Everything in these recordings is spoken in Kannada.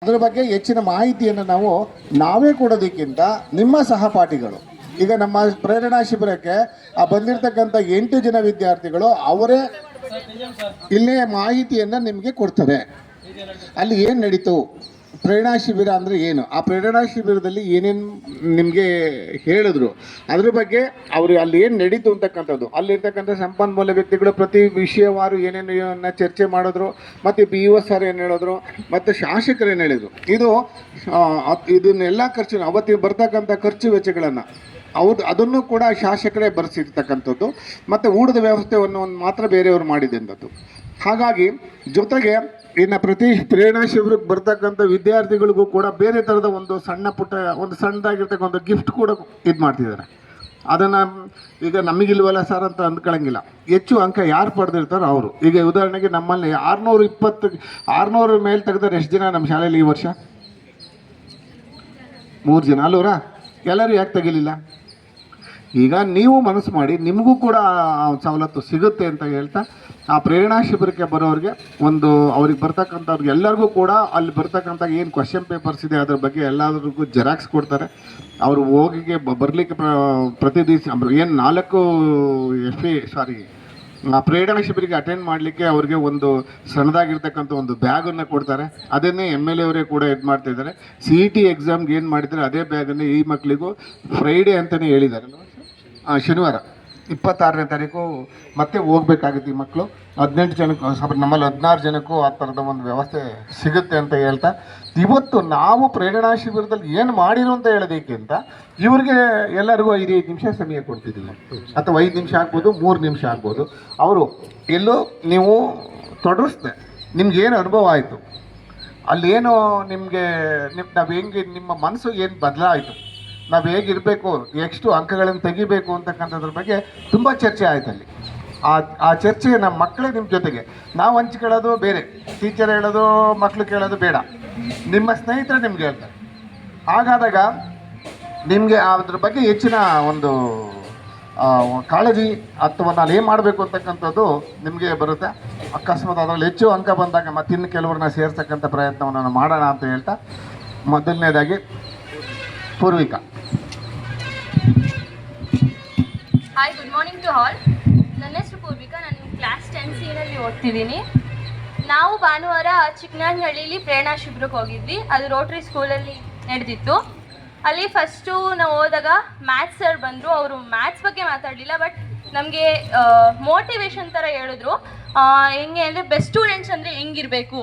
ಅದರ ಬಗ್ಗೆ ಹೆಚ್ಚಿನ ಮಾಹಿತಿಯನ್ನು ನಾವೇ ಕೊಡೋದಕ್ಕಿಂತ ನಿಮ್ಮ ಸಹಪಾಠಿಗಳು ಈಗ ನಮ್ಮ ಪ್ರೇರಣಾ ಶಿಬಿರಕ್ಕೆ ಬಂದಿರತಕ್ಕಂಥ 8 ಜನ ವಿದ್ಯಾರ್ಥಿಗಳು ಅವರೇ ಇಲ್ಲೇ ಮಾಹಿತಿಯನ್ನು ನಿಮಗೆ ಕೊಡ್ತಾರೆ. ಅಲ್ಲಿ ಏನು ನಡೀತು, ಪ್ರೇರಣಾ ಶಿಬಿರ ಅಂದರೆ ಏನು, ಆ ಪ್ರೇರಣಾ ಶಿಬಿರದಲ್ಲಿ ಏನೇನು ನಿಮಗೆ ಹೇಳಿದ್ರು, ಅದ್ರ ಬಗ್ಗೆ ಅವರು ಅಲ್ಲಿ ಏನು ನಡೀತು ಅಂತಕ್ಕಂಥದ್ದು, ಅಲ್ಲಿರ್ತಕ್ಕಂಥ ಸಂಪನ್ಮೂಲ ವ್ಯಕ್ತಿಗಳು ಪ್ರತಿ ವಿಷಯವಾರು ಏನೇನು ಚರ್ಚೆ ಮಾಡಿದ್ರು, ಮತ್ತು BO ಸರ್ ಏನು ಹೇಳಿದ್ರು, ಮತ್ತು ಶಾಸಕರು ಏನು ಹೇಳಿದರು. ಇದನ್ನೆಲ್ಲ ಖರ್ಚು ಅವತ್ತಿಗೆ ಬರ್ತಕ್ಕಂಥ ಖರ್ಚು ವೆಚ್ಚಗಳನ್ನು ಅದನ್ನು ಕೂಡ ಶಾಸಕರೇ ಬರೆಸಿರ್ತಕ್ಕಂಥದ್ದು, ಮತ್ತು ಊಟದ ವ್ಯವಸ್ಥೆಯನ್ನು ಮಾತ್ರ ಬೇರೆಯವರು ಮಾಡಿದಂಥದ್ದು. ಹಾಗಾಗಿ ಜೊತೆಗೆ ಇನ್ನು ಪ್ರತಿ ಪ್ರೇರಣಾ ಶಿಬಿರಕ್ಕೆ ಬರ್ತಕ್ಕಂಥ ವಿದ್ಯಾರ್ಥಿಗಳಿಗೂ ಕೂಡ ಬೇರೆ ಥರದ ಒಂದು ಸಣ್ಣ ಪುಟ್ಟ ಒಂದು ಸಣ್ಣದಾಗಿರ್ತಕ್ಕ ಒಂದು ಗಿಫ್ಟ್ ಕೂಡ ಇದು ಮಾಡ್ತಿದ್ದಾರೆ. ಅದನ್ನು ಈಗ ನಮಗಿಲ್ವಲ್ಲ ಸರ್ ಅಂತ ಅಂದ್ಕೊಳ್ಳಂಗಿಲ್ಲ. ಹೆಚ್ಚು ಅಂಕ ಯಾರು ಪಡೆದಿರ್ತಾರೋ ಅವರು. ಈಗ ಉದಾಹರಣೆಗೆ ನಮ್ಮಲ್ಲಿ 600 ಮೇಲೆ ತೆಗೆದ್ರೆ ಎಷ್ಟು ಜನ ನಮ್ಮ ಶಾಲೆಯಲ್ಲಿ ಈ ವರ್ಷ? 3 ಜನ ಅಲ್ವರಾ? ಎಲ್ಲರೂ ಯಾಕೆ ತೆಗಿಲಿಲ್ಲ? ಈಗ ನೀವು ಮನಸ್ಸು ಮಾಡಿ ನಿಮಗೂ ಕೂಡ ಸವಲತ್ತು ಸಿಗುತ್ತೆ ಅಂತ ಹೇಳ್ತಾ, ಆ ಪ್ರೇರಣಾ ಶಿಬಿರಕ್ಕೆ ಬರೋರಿಗೆ ಅವ್ರಿಗೆ ಬರ್ತಕ್ಕಂಥವ್ರಿಗೆ ಎಲ್ಲರಿಗೂ ಕೂಡ ಅಲ್ಲಿ ಬರ್ತಕ್ಕಂಥ ಏನು ಕ್ವಶನ್ ಪೇಪರ್ಸ್ ಇದೆ ಅದ್ರ ಬಗ್ಗೆ ಎಲ್ಲರಿಗೂ ಜೆರಾಕ್ಸ್ ಕೊಡ್ತಾರೆ. ಅವರು ಬರಲಿಕ್ಕೆ ಪ್ರತಿ ದಿವಸ ಏನು 4 ಪ್ರೇರಣಾ ಶಿಬಿರಿಗೆ ಅಟೆಂಡ್ ಮಾಡಲಿಕ್ಕೆ ಅವ್ರಿಗೆ ಒಂದು ಸಣ್ಣದಾಗಿರ್ತಕ್ಕಂಥ ಒಂದು ಬ್ಯಾಗನ್ನು ಕೊಡ್ತಾರೆ. ಅದನ್ನೇ MLA ಅವರೇ ಕೂಡ ಇದು ಮಾಡ್ತಾಯಿದ್ದಾರೆ. CET ಎಕ್ಸಾಮ್ಗೆ ಏನು ಮಾಡಿದ್ದಾರೆ ಅದೇ ಬ್ಯಾಗನ್ನು ಈ ಮಕ್ಕಳಿಗೂ ಫ್ರೈಡೇ ಅಂತಲೇ ಹೇಳಿದ್ದಾರೆ, ಶನಿವಾರ 26ನೇ ತಾರೀಕು ಮತ್ತೆ ಹೋಗ್ಬೇಕಾಗುತ್ತೆ. ಈ ಮಕ್ಕಳು 18 ಜನಕ್ಕೂ ನಮ್ಮಲ್ಲಿ 16 ಜನಕ್ಕೂ ಆ ಥರದ ಒಂದು ವ್ಯವಸ್ಥೆ ಸಿಗುತ್ತೆ ಅಂತ ಹೇಳ್ತಾ, ಇವತ್ತು ನಾವು ಪ್ರೇರಣಾ ಶಿಬಿರದಲ್ಲಿ ಏನು ಮಾಡಿರು ಅಂತ ಹೇಳೋದಕ್ಕಿಂತ ಇವ್ರಿಗೆ ಎಲ್ಲರಿಗೂ 5 ನಿಮಿಷ ಸಮಯ ಕೊಡ್ತಿದ್ದಿಲ್ಲ, ಅಥವಾ 5 ನಿಮಿಷ ಆಗ್ಬೋದು, 3 ನಿಮಿಷ ಆಗ್ಬೋದು. ಅವರು ಎಲ್ಲೋ ನೀವು ತೊಡರಿಸ್ದೆ ನಿಮ್ಗೇನು ಅನುಭವ ಆಯಿತು, ಅಲ್ಲೇನು ನಿಮಗೆ ನಾವು ಹೆಂಗೆ ನಿಮ್ಮ ಮನಸ್ಸು ಏನು ಬದಲಾಯಿತು, ನಾವು ಹೇಗಿರಬೇಕು, ಎಷ್ಟು ಅಂಕಗಳನ್ನು ತೆಗಿಬೇಕು ಅಂತಕ್ಕಂಥದ್ರ ಬಗ್ಗೆ ತುಂಬ ಚರ್ಚೆ ಆಯ್ತು ಅಲ್ಲಿ. ಆ ಚರ್ಚೆ ನಮ್ಮ ಮಕ್ಕಳೇ ನಿಮ್ಮ ಜೊತೆಗೆ ನಾವು ಹಂಚ್ಕೊಳ್ಳೋದು ಬೇರೆ, ಟೀಚರ್ ಹೇಳೋದು ಮಕ್ಕಳು ಕೇಳೋದು ಬೇಡ, ನಿಮ್ಮ ಸ್ನೇಹಿತರೆ ನಿಮ್ಗೆ ಹೇಳ್ತಾರೆ. ಹಾಗಾದಾಗ ನಿಮಗೆ ಅದ್ರ ಬಗ್ಗೆ ಹೆಚ್ಚಿನ ಒಂದು ಕಾಳಜಿ ಅಥವಾ ನಾನು ಏನು ಮಾಡಬೇಕು ಅಂತಕ್ಕಂಥದ್ದು ನಿಮಗೆ ಬರುತ್ತೆ. ಅಕಸ್ಮಾತ್ ಅದರಲ್ಲಿ ಹೆಚ್ಚು ಅಂಕ ಬಂದಾಗ ಮತ್ತಿನ್ನು ಕೆಲವ್ರನ್ನ ಸೇರ್ತಕ್ಕಂಥ ಪ್ರಯತ್ನವನ್ನು ನಾನು ಮಾಡೋಣ ಅಂತ ಹೇಳ್ತಾ, ಮೊದಲನೇದಾಗಿ Purvika. Hi, good morning to all. ನನ್ನ ಹೆಸರು ಪೂರ್ವಿಕಾ. ನಾನು ಕ್ಲಾಸ್ 10C ಓದ್ತಿದ್ದೀನಿ. ನಾವು ಭಾನುವಾರ ಚಿಕ್ಕನಾಗನಹಳ್ಳಿಲಿ ಪ್ರೇರಣಾ ಶಿಬಿರಕ್ಕೆ ಹೋಗಿದ್ವಿ. ಅದು ರೋಟ್ರಿ ಸ್ಕೂಲಲ್ಲಿ ನಡೆದಿತ್ತು. ಅಲ್ಲಿ ಫಸ್ಟು ನಾವು ಹೋದಾಗ ಮ್ಯಾಥ್ಸ್ ಸರ್ ಬಂದರು. ಅವರು ಮ್ಯಾಥ್ಸ್ ಬಗ್ಗೆ ಮಾತಾಡಲಿಲ್ಲ, ಬಟ್ ನಮಗೆ ಮೋಟಿವೇಶನ್ ಥರ ಹೇಳಿದ್ರು. ಹೆಂಗೆ ಅಂದರೆ ಬೆಸ್ಟ್ ಸ್ಟೂಡೆಂಟ್ಸ್ ಅಂದರೆ ಹೆಂಗಿರಬೇಕು,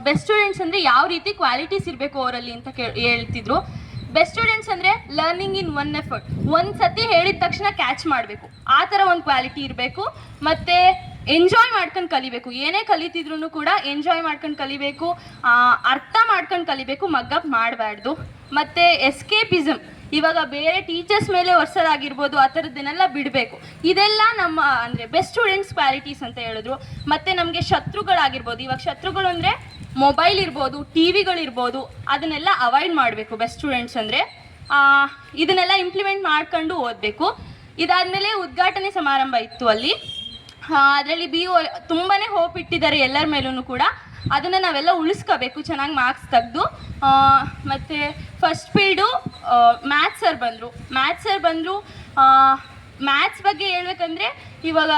ಬೆಸ್ಟ್ ಸ್ಟೂಡೆಂಟ್ಸ್ ಅಂದರೆ ಯಾವ ರೀತಿ ಕ್ವಾಲಿಟೀಸ್ ಇರಬೇಕು ಅವರಲ್ಲಿ ಅಂತ ಹೇಳ್ತಿದ್ರು. ಬೆಸ್ಟ್ ಸ್ಟೂಡೆಂಟ್ಸ್ ಅಂದರೆ ಲರ್ನಿಂಗ್ ಇನ್ 1 ಎಫರ್ಟ್, ಒಂದು ಸತಿ ಹೇಳಿದ ತಕ್ಷಣ ಕ್ಯಾಚ್ ಮಾಡಬೇಕು, ಆ ಥರ ಒಂದು ಕ್ವಾಲಿಟಿ ಇರಬೇಕು. ಮತ್ತು ಎಂಜಾಯ್ ಮಾಡ್ಕೊಂಡು ಕಲಿಬೇಕು, ಏನೇ ಕಲಿತಿದ್ರು ಕೂಡ ಎಂಜಾಯ್ ಮಾಡ್ಕೊಂಡು ಕಲಿಬೇಕು, ಅರ್ಥ ಮಾಡ್ಕೊಂಡು ಕಲಿಬೇಕು, ಮಗ್ಗಪ್ ಮಾಡಬಾರ್ದು. ಮತ್ತು ಎಸ್ಕೇಪಿಸಮ್, ಇವಾಗ ಬೇರೆ ಟೀಚರ್ಸ್ ಮೇಲೆ ವರ್ಷದಾಗಿರ್ಬೋದು, ಆ ಥರದ್ದನ್ನೆಲ್ಲ ಬಿಡಬೇಕು. ಇದೆಲ್ಲ ನಮ್ಮ ಅಂದರೆ ಬೆಸ್ಟ್ ಸ್ಟೂಡೆಂಟ್ಸ್ ಕ್ವಾಲಿಟೀಸ್ ಅಂತ ಹೇಳಿದ್ರು. ಮತ್ತು ನಮಗೆ ಶತ್ರುಗಳಾಗಿರ್ಬೋದು, ಇವಾಗ ಶತ್ರುಗಳು ಅಂದರೆ ಮೊಬೈಲ್ ಇರ್ಬೋದು, TVಗಳಿರ್ಬೋದು, ಅದನ್ನೆಲ್ಲ ಅವಾಯ್ಡ್ ಮಾಡಬೇಕು ಬೆಸ್ಟ್ ಸ್ಟೂಡೆಂಟ್ಸ್ ಅಂದರೆ. ಇದನ್ನೆಲ್ಲ ಇಂಪ್ಲಿಮೆಂಟ್ ಮಾಡ್ಕೊಂಡು ಓದಬೇಕು. ಇದಾದಮೇಲೆ ಉದ್ಘಾಟನೆ ಸಮಾರಂಭ ಇತ್ತು ಅಲ್ಲಿ. ಅದರಲ್ಲಿ BO ತುಂಬಾ ಹೋಪ್ ಇಟ್ಟಿದ್ದಾರೆ ಎಲ್ಲರ ಮೇಲೂ ಕೂಡ. ಅದನ್ನು ನಾವೆಲ್ಲ ಉಳಿಸ್ಕೋಬೇಕು, ಚೆನ್ನಾಗಿ ಮಾರ್ಕ್ಸ್ ತೆಗೆದು. ಮತ್ತು ಫಸ್ಟ್ ಪೀರಿಯಡು ಮ್ಯಾಥ್ಸ್ ಸರ್ ಬಂದರು. ಮ್ಯಾಥ್ಸ್ ಬಗ್ಗೆ ಹೇಳ್ಬೇಕಂದ್ರೆ ಇವಾಗ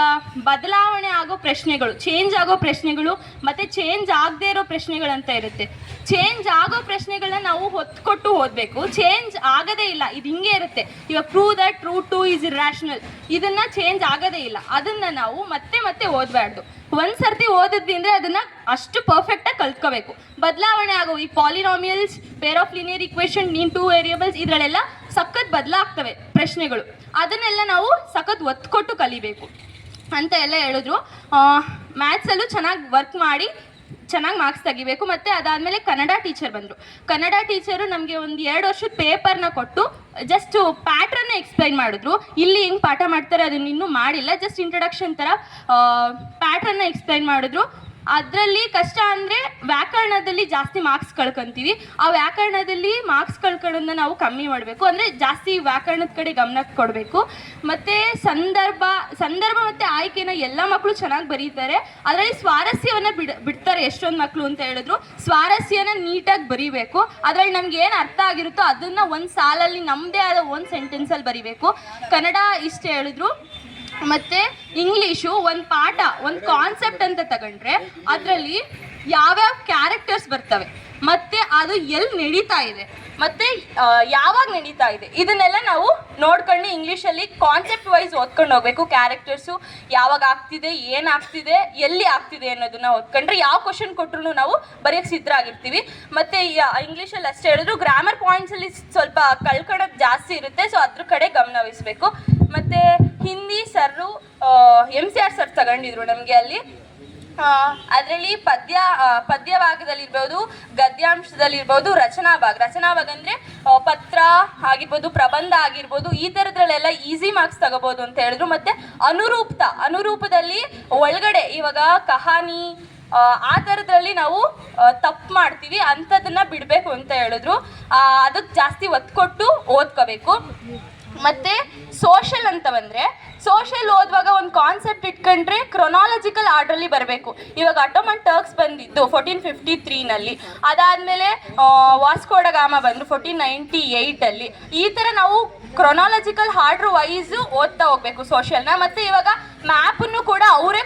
ಬದಲಾವಣೆ ಆಗೋ ಪ್ರಶ್ನೆಗಳು, ಚೇಂಜ್ ಆಗೋ ಪ್ರಶ್ನೆಗಳು, ಮತ್ತು ಚೇಂಜ್ ಆಗದೇ ಇರೋ ಪ್ರಶ್ನೆಗಳಂತ ಇರುತ್ತೆ. ಚೇಂಜ್ ಆಗೋ ಪ್ರಶ್ನೆಗಳನ್ನ ನಾವು ಹೊತ್ಕೊಟ್ಟು ಓದಬೇಕು. ಚೇಂಜ್ ಆಗೋದೇ ಇಲ್ಲ, ಇದು ಹಿಂಗೆ ಇರುತ್ತೆ. ಇವಾಗ prove that root 2 is irrational, ಇದನ್ನು ಚೇಂಜ್ ಆಗೋದೇ ಇಲ್ಲ. ಅದನ್ನು ನಾವು ಮತ್ತೆ ಓದಬಾರ್ದು. ಒಂದು ಸರ್ತಿ ಓದಿದ್ವಿ ಅಂದರೆ ಅದನ್ನು ಅಷ್ಟು ಪರ್ಫೆಕ್ಟಾಗಿ ಕಲ್ತ್ಕೋಬೇಕು. ಬದಲಾವಣೆ ಆಗೋ ಈ polynomials, pair of linear equation in 2 variables, ಇದರಲ್ಲೆಲ್ಲ ಸಖತ್ ಬದಲಾಗ್ತವೆ ಪ್ರಶ್ನೆಗಳು. ಅದನ್ನೆಲ್ಲ ನಾವು ಸಖತ್ ಒತ್ತು ಕೊಟ್ಟು ಕಲಿಬೇಕು ಅಂತ ಎಲ್ಲ ಹೇಳಿದ್ರು. ಮ್ಯಾಥ್ಸಲ್ಲೂ ಚೆನ್ನಾಗಿ ವರ್ಕ್ ಮಾಡಿ ಚೆನ್ನಾಗಿ ಮಾರ್ಕ್ಸ್ ತೆಗಿಬೇಕು. ಮತ್ತು ಅದಾದಮೇಲೆ ಕನ್ನಡ ಟೀಚರ್ ಬಂದರು. ಕನ್ನಡ ಟೀಚರು ನಮಗೆ ಒಂದು 2 ವರ್ಷದ ಪೇಪರ್ನ ಕೊಟ್ಟು ಜಸ್ಟು ಪ್ಯಾಟ್ರನ್ನ ಎಕ್ಸ್ಪ್ಲೈನ್ ಮಾಡಿದ್ರು. ಇಲ್ಲಿ ಹೆಂಗೆ ಪಾಠ ಮಾಡ್ತಾರೆ ಅದನ್ನು ಇನ್ನೂ ಮಾಡಿಲ್ಲ, ಜಸ್ಟ್ ಇಂಟ್ರಡಕ್ಷನ್ ಥರ ಪ್ಯಾಟ್ರನ್ನ ಎಕ್ಸ್ಪ್ಲೈನ್ ಮಾಡಿದ್ರು. ಅದರಲ್ಲಿ ಕಷ್ಟ ಅಂದರೆ ವ್ಯಾಕರಣದಲ್ಲಿ ಜಾಸ್ತಿ ಮಾರ್ಕ್ಸ್ ಕಳ್ಕೊತೀವಿ. ಆ ವ್ಯಾಕರಣದಲ್ಲಿ ಮಾರ್ಕ್ಸ್ ಕಳ್ಕೊಳ್ಳೋದನ್ನ ನಾವು ಕಮ್ಮಿ ಮಾಡಬೇಕು, ಅಂದರೆ ಜಾಸ್ತಿ ವ್ಯಾಕರಣದ ಕಡೆ ಗಮನ ಕೊಡಬೇಕು. ಮತ್ತು ಸಂದರ್ಭ ಮತ್ತು ಆಯ್ಕೆನ ಎಲ್ಲ ಮಕ್ಕಳು ಚೆನ್ನಾಗಿ ಬರೀತಾರೆ. ಅದರಲ್ಲಿ ಸ್ವಾರಸ್ಯವನ್ನು ಬಿಡ್ತಾರೆ ಎಷ್ಟೊಂದು ಮಕ್ಕಳು ಅಂತ ಹೇಳಿದ್ರು. ಸ್ವಾರಸ್ಯನ ನೀಟಾಗಿ ಬರೀಬೇಕು. ಅದರಲ್ಲಿ ನಮ್ಗೆ ಏನು ಅರ್ಥ ಆಗಿರುತ್ತೋ ಅದನ್ನು ಒಂದು ಸಾಲಲ್ಲಿ ನಮ್ಮದೇ ಆದ ಒಂದು ಸೆಂಟೆನ್ಸಲ್ಲಿ ಬರೀಬೇಕು. ಕನ್ನಡ ಇಷ್ಟು ಹೇಳಿದ್ರು. ಮತ್ತು ಇಂಗ್ಲೀಷು ಒಂದು ಪಾಠ, ಒಂದು ಕಾನ್ಸೆಪ್ಟ್ ಅಂತ ತಗೊಂಡ್ರೆ ಅದರಲ್ಲಿ ಯಾವ್ಯಾವ ಕ್ಯಾರೆಕ್ಟರ್ಸ್ ಬರ್ತವೆ, ಮತ್ತು ಅದು ಎಲ್ಲಿ ನಡೀತಾ ಇದೆ, ಮತ್ತು ಯಾವಾಗ ನಡೀತಾ ಇದೆ, ಇದನ್ನೆಲ್ಲ ನಾವು ನೋಡ್ಕೊಂಡು ಇಂಗ್ಲೀಷಲ್ಲಿ ಕಾನ್ಸೆಪ್ಟ್ ವೈಸ್ ಓದ್ಕೊಂಡು ಹೋಗ್ಬೇಕು. ಕ್ಯಾರೆಕ್ಟರ್ಸು ಯಾವಾಗ ಆಗ್ತಿದೆ, ಏನಾಗ್ತಿದೆ, ಎಲ್ಲಿ ಆಗ್ತಿದೆ ಅನ್ನೋದನ್ನ ಓದ್ಕೊಂಡ್ರೆ ಯಾವ ಕ್ವಶನ್ ಕೊಟ್ಟರು ನಾವು ಬರೆಯೋಕ್ಕೆ ಸಿದ್ಧರಾಗಿರ್ತೀವಿ. ಮತ್ತು ಇಂಗ್ಲೀಷಲ್ಲಿ ಅಷ್ಟೇ ಹೇಳಿದ್ರು, ಗ್ರಾಮರ್ ಪಾಯಿಂಟ್ಸಲ್ಲಿ ಸ್ವಲ್ಪ ಕಳ್ಕೊಳ್ಳೋದು ಜಾಸ್ತಿ ಇರುತ್ತೆ. ಸೊ ಅದ್ರ ಕಡೆ ಗಮನ ವಹಿಸ್ಬೇಕು. ಮತ್ತು ಹಿಂದಿ ಸರ್ರು MCR ಸರ್ ತಗೊಂಡಿದ್ರು ನಮಗೆ ಅಲ್ಲಿ. ಅದರಲ್ಲಿ ಪದ್ಯ ಭಾಗದಲ್ಲಿರ್ಬೋದು, ಗದ್ಯಾಂಶದಲ್ಲಿರ್ಬೋದು, ರಚನಾ ಭಾಗ ಅಂದರೆ ಪತ್ರ ಆಗಿರ್ಬೋದು, ಪ್ರಬಂಧ ಆಗಿರ್ಬೋದು, ಈ ಥರದ್ರಲ್ಲೆಲ್ಲ ಈಸಿ ಮಾರ್ಕ್ಸ್ ತಗೋಬೋದು ಅಂತ ಹೇಳಿದ್ರು. ಮತ್ತು ಅನುರೂಪದಲ್ಲಿ ಒಳಗಡೆ ಇವಾಗ ಕಹಾನಿ ಆ ಥರದ್ರಲ್ಲಿ ನಾವು ತಪ್ಪು ಮಾಡ್ತೀವಿ, ಅಂಥದನ್ನು ಬಿಡಬೇಕು ಅಂತ ಹೇಳಿದ್ರು. ಅದಕ್ಕೆ ಜಾಸ್ತಿ ಒತ್ತು ಕೊಟ್ಟು ಓದ್ಕೋಬೇಕು. ಮತ್ತು ಸೋಷಲ್ ಅಂತ ಬಂದರೆ, ಸೋಷಲ್ ಓದುವಾಗ ಒಂದು ಕಾನ್ಸೆಪ್ಟ್ ಇಟ್ಕೊಂಡ್ರೆ ಕ್ರೊನಾಲಜಿಕಲ್ ಆರ್ಡ್ರಲ್ಲಿ ಬರಬೇಕು. ಇವಾಗ ಅಟೋಮನ್ ಟರ್ಕ್ಸ್ ಬಂದಿದ್ದು 1453ನಲ್ಲಿ, ಅದಾದಮೇಲೆ ವಾಸ್ಕೋ ಡ ಗಾಮ ಬಂದರು 1498ಅಲ್ಲಿ. ಈ ಥರ ನಾವು ಕ್ರೊನಾಲಜಿಕಲ್ ಆರ್ಡ್ರ್ ವೈಸು ಓದ್ತಾ ಹೋಗಬೇಕು ಸೋಷಲ್ನ. ಮತ್ತು ಇವಾಗ ಮ್ಯಾಪನ್ನು ಕೂಡ ಅವರೇ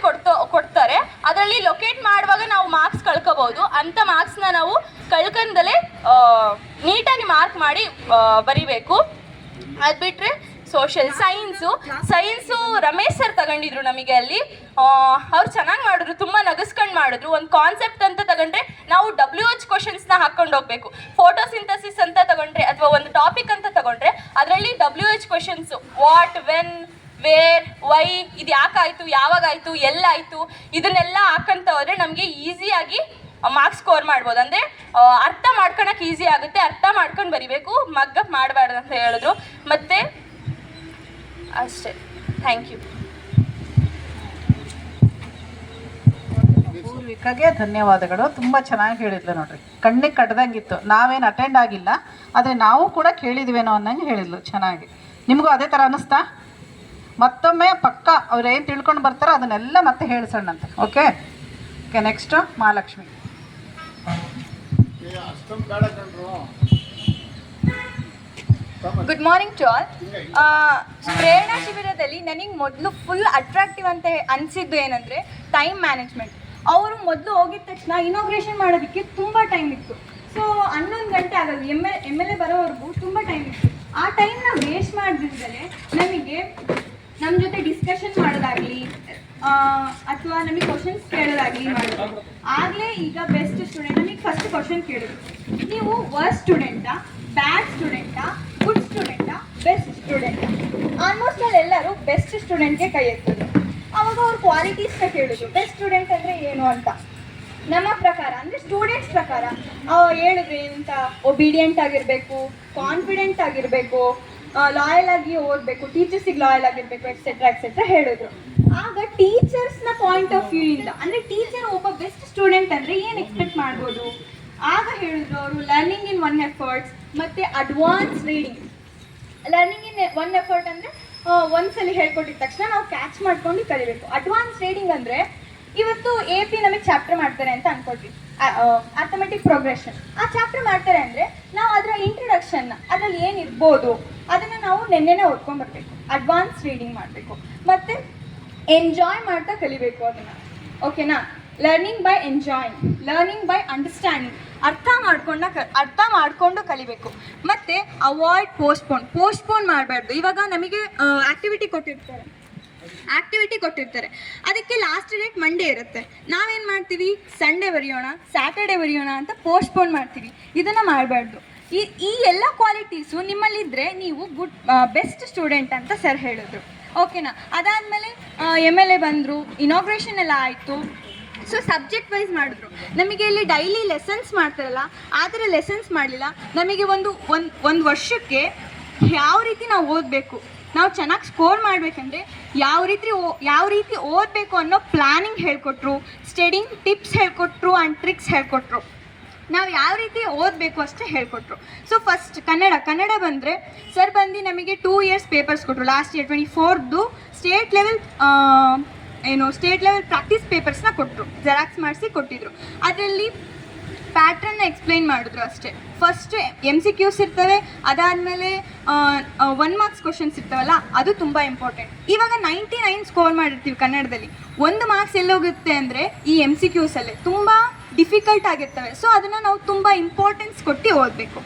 ಕೊಡ್ತಾರೆ. ಅದರಲ್ಲಿ ಲೊಕೇಟ್ ಮಾಡುವಾಗ ನಾವು ಮಾರ್ಕ್ಸ್ ಕಳ್ಕೊಬೋದು. ಅಂಥ ಮಾರ್ಕ್ಸ್ನ ನಾವು ಕಳ್ಕೊಂಡಲೇ ನೀಟಾಗಿ ಮಾರ್ಕ್ ಮಾಡಿ ಬರಿಬೇಕು. ಅದು ಬಿಟ್ಟರೆ ಸೋಷಲ್ ಸೈನ್ಸು ರಮೇಶ್ ಸರ್ ತಗೊಂಡಿದ್ರು ನಮಗೆ ಅಲ್ಲಿ. ಅವ್ರು ಚೆನ್ನಾಗಿ ಮಾಡಿದ್ರು, ತುಂಬ ನಗಿಸ್ಕೊಂಡು ಮಾಡಿದ್ರು. ಒಂದು ಕಾನ್ಸೆಪ್ಟ್ ಅಂತ ತಗೊಂಡ್ರೆ ನಾವು WH ಕ್ವಶನ್ಸ್ನ ಹಾಕ್ಕೊಂಡು ಹೋಗಬೇಕು. ಫೋಟೋಸಿಂಥಸಿಸ್ ಅಂತ ತಗೊಂಡ್ರೆ ಅಥವಾ ಒಂದು ಟಾಪಿಕ್ ಅಂತ ತಗೊಂಡ್ರೆ ಅದರಲ್ಲಿ WH questions, what, when, where, why, ಇದು ಯಾಕಾಯಿತು, ಯಾವಾಗಾಯಿತು, ಎಲ್ಲಾಯಿತು, ಇದನ್ನೆಲ್ಲ ಹಾಕಂತ ಹೋದರೆ ನಮಗೆ ಈಸಿಯಾಗಿ ಮಾರ್ಕ್ಸ್ ಸ್ಕೋರ್ ಮಾಡ್ಬೋದು. ಅಂದರೆ ಅರ್ಥ ಮಾಡ್ಕೊಳಕ್ಕೆ ಈಸಿ ಆಗುತ್ತೆ. ಅರ್ಥ ಮಾಡ್ಕೊಂಡು ಬರಿಬೇಕು, ಮಗ್ಗಪ್ ಮಾಡಬಾರ್ದು ಅಂತ ಹೇಳಿದ್ರು. ಮತ್ತು ಅಷ್ಟೇ. Thank you. ಪೂರ್ವಿಕಾಗೆ ಧನ್ಯವಾದಗಳು. ತುಂಬ ಚೆನ್ನಾಗಿ ಹೇಳಿದ್ಲು ನೋಡ್ರಿ, ಕಣ್ಣಿಗೆ ಕಟ್ಟದಂಗಿತ್ತು. ನಾವೇನು ಅಟೆಂಡ್ ಆಗಿಲ್ಲ, ಆದರೆ ನಾವು ಕೂಡ ಕೇಳಿದ್ವೇನೋ ಅನ್ನಂಗೆ ಹೇಳಿದ್ಲು ಚೆನ್ನಾಗಿ. ನಿಮಗೂ ಅದೇ ಥರ ಅನ್ನಿಸ್ತಾ? ಮತ್ತೊಮ್ಮೆ ಪಕ್ಕ ಅವ್ರು ಏನು ತಿಳ್ಕೊಂಡು ಬರ್ತಾರೋ ಅದನ್ನೆಲ್ಲ ಮತ್ತೆ ಹೇಳಿಸೋಣಂತೆ. Okay, next Mahalakshmi. Good morning to all. Prerana ಶಿಬಿರದಲ್ಲಿ ನನಗೆ ಮೊದಲು ಫುಲ್ ಅಟ್ರಾಕ್ಟಿವ್ ಅಂತ ಅನಿಸಿದ್ದು ಏನಂದರೆ ಟೈಮ್ ಮ್ಯಾನೇಜ್ಮೆಂಟ್. ಅವರು ಮೊದಲು ಹೋಗಿದ ತಕ್ಷಣ ಇನಾಗ್ರೇಷನ್ ಮಾಡೋದಕ್ಕೆ ತುಂಬ ಟೈಮ್ ಇತ್ತು. ಸೊ 11 ಗಂಟೆ ಆಗೋದು, MLA ಬರೋವರೆಗೂ ತುಂಬ ಟೈಮ್ ಇತ್ತು. ಆ ಟೈಮ್ನ ವೇಸ್ಟ್ ಮಾಡಿದ್ರೆ ನಮಗೆ ನಮ್ಮ ಜೊತೆ ಡಿಸ್ಕಷನ್ ಮಾಡೋದಾಗಲಿ ಅಥವಾ ನಮಗೆ ಕ್ವಶನ್ಸ್ ಕೇಳೋದಾಗಲಿ ಮಾಡೋದು. ಆಗಲೇ ಈಗ ಬೆಸ್ಟ್ ಸ್ಟೂಡೆಂಟ್ ನಮಗೆ ಫಸ್ಟ್ ಕ್ವಶನ್ ಕೇಳೋದು, ನೀವು ವರ್ಸ್ಟ್ ಸ್ಟೂಡೆಂಟಾ, ಬ್ಯಾಡ್ ಸ್ಟೂಡೆಂಟಾ, ಗುಡ್ ಸ್ಟೂಡೆಂಟಾ, ಬೆಸ್ಟ್ ಸ್ಟೂಡೆಂಟಾ? ಆಲ್ಮೋಸ್ಟ್ ಅಲ್ಲಿ ಎಲ್ಲರೂ ಬೆಸ್ಟ್ ಸ್ಟೂಡೆಂಟ್ಗೆ ಕೈ ಎತ್ತೋದು. ಆವಾಗ ಅವ್ರ ಕ್ವಾಲಿಟೀಸ್ನ ಕೇಳೋದು, ಬೆಸ್ಟ್ ಸ್ಟೂಡೆಂಟ್ ಅಂದರೆ ಏನು ಅಂತ. ನಮ್ಮ ಪ್ರಕಾರ ಅಂದರೆ ಸ್ಟೂಡೆಂಟ್ಸ್ ಪ್ರಕಾರ ಹೇಳಿದ್ರೆ ಅಂತ ಒಬಿಡಿಯೆಂಟ್ ಆಗಿರಬೇಕು, ಕಾನ್ಫಿಡೆಂಟ್ ಆಗಿರಬೇಕು, ಲಾಯಲ್ ಆಗಿ ಓದಬೇಕು, ಟೀಚರ್ಸಿಗೆ ಲಾಯಲ್ ಆಗಿರಬೇಕು, ಎಕ್ಸೆಟ್ರಾ ಹೇಳಿದ್ರು. ಆಗ ಟೀಚರ್ಸ್ನ ಪಾಯಿಂಟ್ ಆಫ್ ವ್ಯೂ ಇಂದ ಅಂದರೆ ಟೀಚರ್ ಒಬ್ಬ ಬೆಸ್ಟ್ ಸ್ಟೂಡೆಂಟ್ ಅಂದರೆ ಏನು ಎಕ್ಸ್ಪೆಕ್ಟ್ ಮಾಡ್ಬೋದು? ಆಗ ಹೇಳಿದ್ರು ಅವರು ಲರ್ನಿಂಗ್ ಇನ್ 1 ಎಫರ್ಟ್ಸ್ ಮತ್ತು advance reading. Learning in 1 effort ಅಂದರೆ ಒಂದ್ಸಲಿ ಹೇಳ್ಕೊಟ್ಟಿದ ತಕ್ಷಣ ನಾವು ಕ್ಯಾಚ್ ಮಾಡ್ಕೊಂಡು ಕಲಿಬೇಕು. ಅಡ್ವಾನ್ಸ್ ರೀಡಿಂಗ್ ಅಂದರೆ ಇವತ್ತು AP ನಮಗೆ ಚಾಪ್ಟರ್ ಮಾಡ್ತಾರೆ ಅಂತ ಅನ್ಕೊಳ್ತೀವಿ, ಅರ್ಥಮೆಟಿಕ್ ಪ್ರೋಗ್ರೆಷನ್. ಆ ಚಾಪ್ಟರ್ ಮಾಡ್ತಾರೆ ಅಂದರೆ ನಾವು ಅದರ ಇಂಟ್ರೊಡಕ್ಷನ್ನ ಅದರಲ್ಲಿ ಏನಿರ್ಬೋದು ಅದನ್ನು ನಾವು ನೆನ್ನೆನೇ ಓದ್ಕೊಂಡ್ಬರ್ಬೇಕು. ಅಡ್ವಾನ್ಸ್ ರೀಡಿಂಗ್ ಮಾಡಬೇಕು ಮತ್ತು ಎಂಜಾಯ್ ಮಾಡ್ತಾ ಕಲಿಬೇಕು ಅದನ್ನು. ಓಕೆನಾ? Learning by enjoying, learning by understanding. ಅರ್ಥ ಮಾಡಿಕೊಂಡು ಕಲಿಬೇಕು. ಮತ್ತು ಅವಾಯ್ಡ್ ಪೋಸ್ಟ್ಪೋನ್ ಮಾಡಬಾರ್ದು. ಇವಾಗ ನಮಗೆ ಆ್ಯಕ್ಟಿವಿಟಿ ಕೊಟ್ಟಿರ್ತಾರೆ, ಅದಕ್ಕೆ ಲಾಸ್ಟ್ ಡೇಟ್ ಮಂಡೇ ಇರುತ್ತೆ. ನಾವೇನು ಮಾಡ್ತೀವಿ, ಸಂಡೇ ಬರೆಯೋಣ, ಸ್ಯಾಟರ್ಡೇ ಬರೆಯೋಣ ಅಂತ ಪೋಸ್ಟ್ಪೋನ್ ಮಾಡ್ತೀವಿ. ಇದನ್ನು ಮಾಡಬಾರ್ದು. ಈ ಎಲ್ಲ ಕ್ವಾಲಿಟೀಸು ನಿಮ್ಮಲ್ಲಿದ್ದರೆ ನೀವು ಬೆಸ್ಟ್ ಸ್ಟೂಡೆಂಟ್ ಅಂತ ಸರ್ ಹೇಳಿದ್ರು. ಓಕೆನಾ? ಅದಾದಮೇಲೆ MLA ಬಂದರು, ಇನಾಗ್ರೇಷನ್ ಎಲ್ಲ ಆಯಿತು. ಸೊ ಸಬ್ಜೆಕ್ಟ್ ವೈಸ್ ಮಾಡಿದ್ರು. ನಮಗೆ ಇಲ್ಲಿ ಡೈಲಿ ಲೆಸನ್ಸ್ ಮಾಡ್ತಾರಲ್ಲ ಆ ಥರ ಲೆಸನ್ಸ್ ಮಾಡಲಿಲ್ಲ. ನಮಗೆ ಒಂದು ವರ್ಷಕ್ಕೆ ಯಾವ ರೀತಿ ನಾವು ಓದಬೇಕು, ನಾವು ಚೆನ್ನಾಗಿ ಸ್ಕೋರ್ ಮಾಡಬೇಕಂದ್ರೆ ಯಾವ ರೀತಿ ಓದಬೇಕು ಅನ್ನೋ ಪ್ಲ್ಯಾನಿಂಗ್ ಹೇಳಿಕೊಟ್ರು. ಸ್ಟಡಿಂಗ್ ಟಿಪ್ಸ್ ಹೇಳ್ಕೊಟ್ರು ಆ್ಯಂಡ್ ಟ್ರಿಕ್ಸ್ ಹೇಳ್ಕೊಟ್ರು. ನಾವು ಯಾವ ರೀತಿ ಓದಬೇಕು ಅಷ್ಟೇ ಹೇಳ್ಕೊಟ್ರು. ಸೊ ಫಸ್ಟ್ ಕನ್ನಡ ಬಂದರೆ ಸರ್ ಬಂದು ನಮಗೆ 2 years ಪೇಪರ್ಸ್ ಕೊಟ್ಟರು. ಲಾಸ್ಟ್ ಇಯರ್ 24ದು ಸ್ಟೇಟ್ ಲೆವೆಲ್ ಪ್ರಾಕ್ಟೀಸ್ ಪೇಪರ್ಸ್ನ ಕೊಟ್ಟರು, ಜೆರಾಕ್ಸ್ ಮಾಡಿಸಿ ಕೊಟ್ಟಿದ್ರು. ಅದರಲ್ಲಿ ಪ್ಯಾಟ್ರನ್ನ ಎಕ್ಸ್ಪ್ಲೈನ್ ಮಾಡಿದ್ರು ಅಷ್ಟೇ. ಫಸ್ಟ್ MCQs ಇರ್ತವೆ, ಅದಾದಮೇಲೆ 1 marks ಕ್ವಶನ್ಸ್ ಇರ್ತವಲ್ಲ, ಅದು ತುಂಬ ಇಂಪಾರ್ಟೆಂಟ್. ಇವಾಗ 99 ಸ್ಕೋರ್ ಮಾಡಿರ್ತೀವಿ ಕನ್ನಡದಲ್ಲಿ, 1 marks ಎಲ್ಲೋಗುತ್ತೆ ಅಂದರೆ ಈ MCQಸಲ್ಲೇ ತುಂಬ ಡಿಫಿಕಲ್ಟ್ ಆಗಿರ್ತವೆ. ಸೊ ಅದನ್ನು ನಾವು ತುಂಬ ಇಂಪಾರ್ಟೆನ್ಸ್ ಕೊಟ್ಟು ಓದಬೇಕು.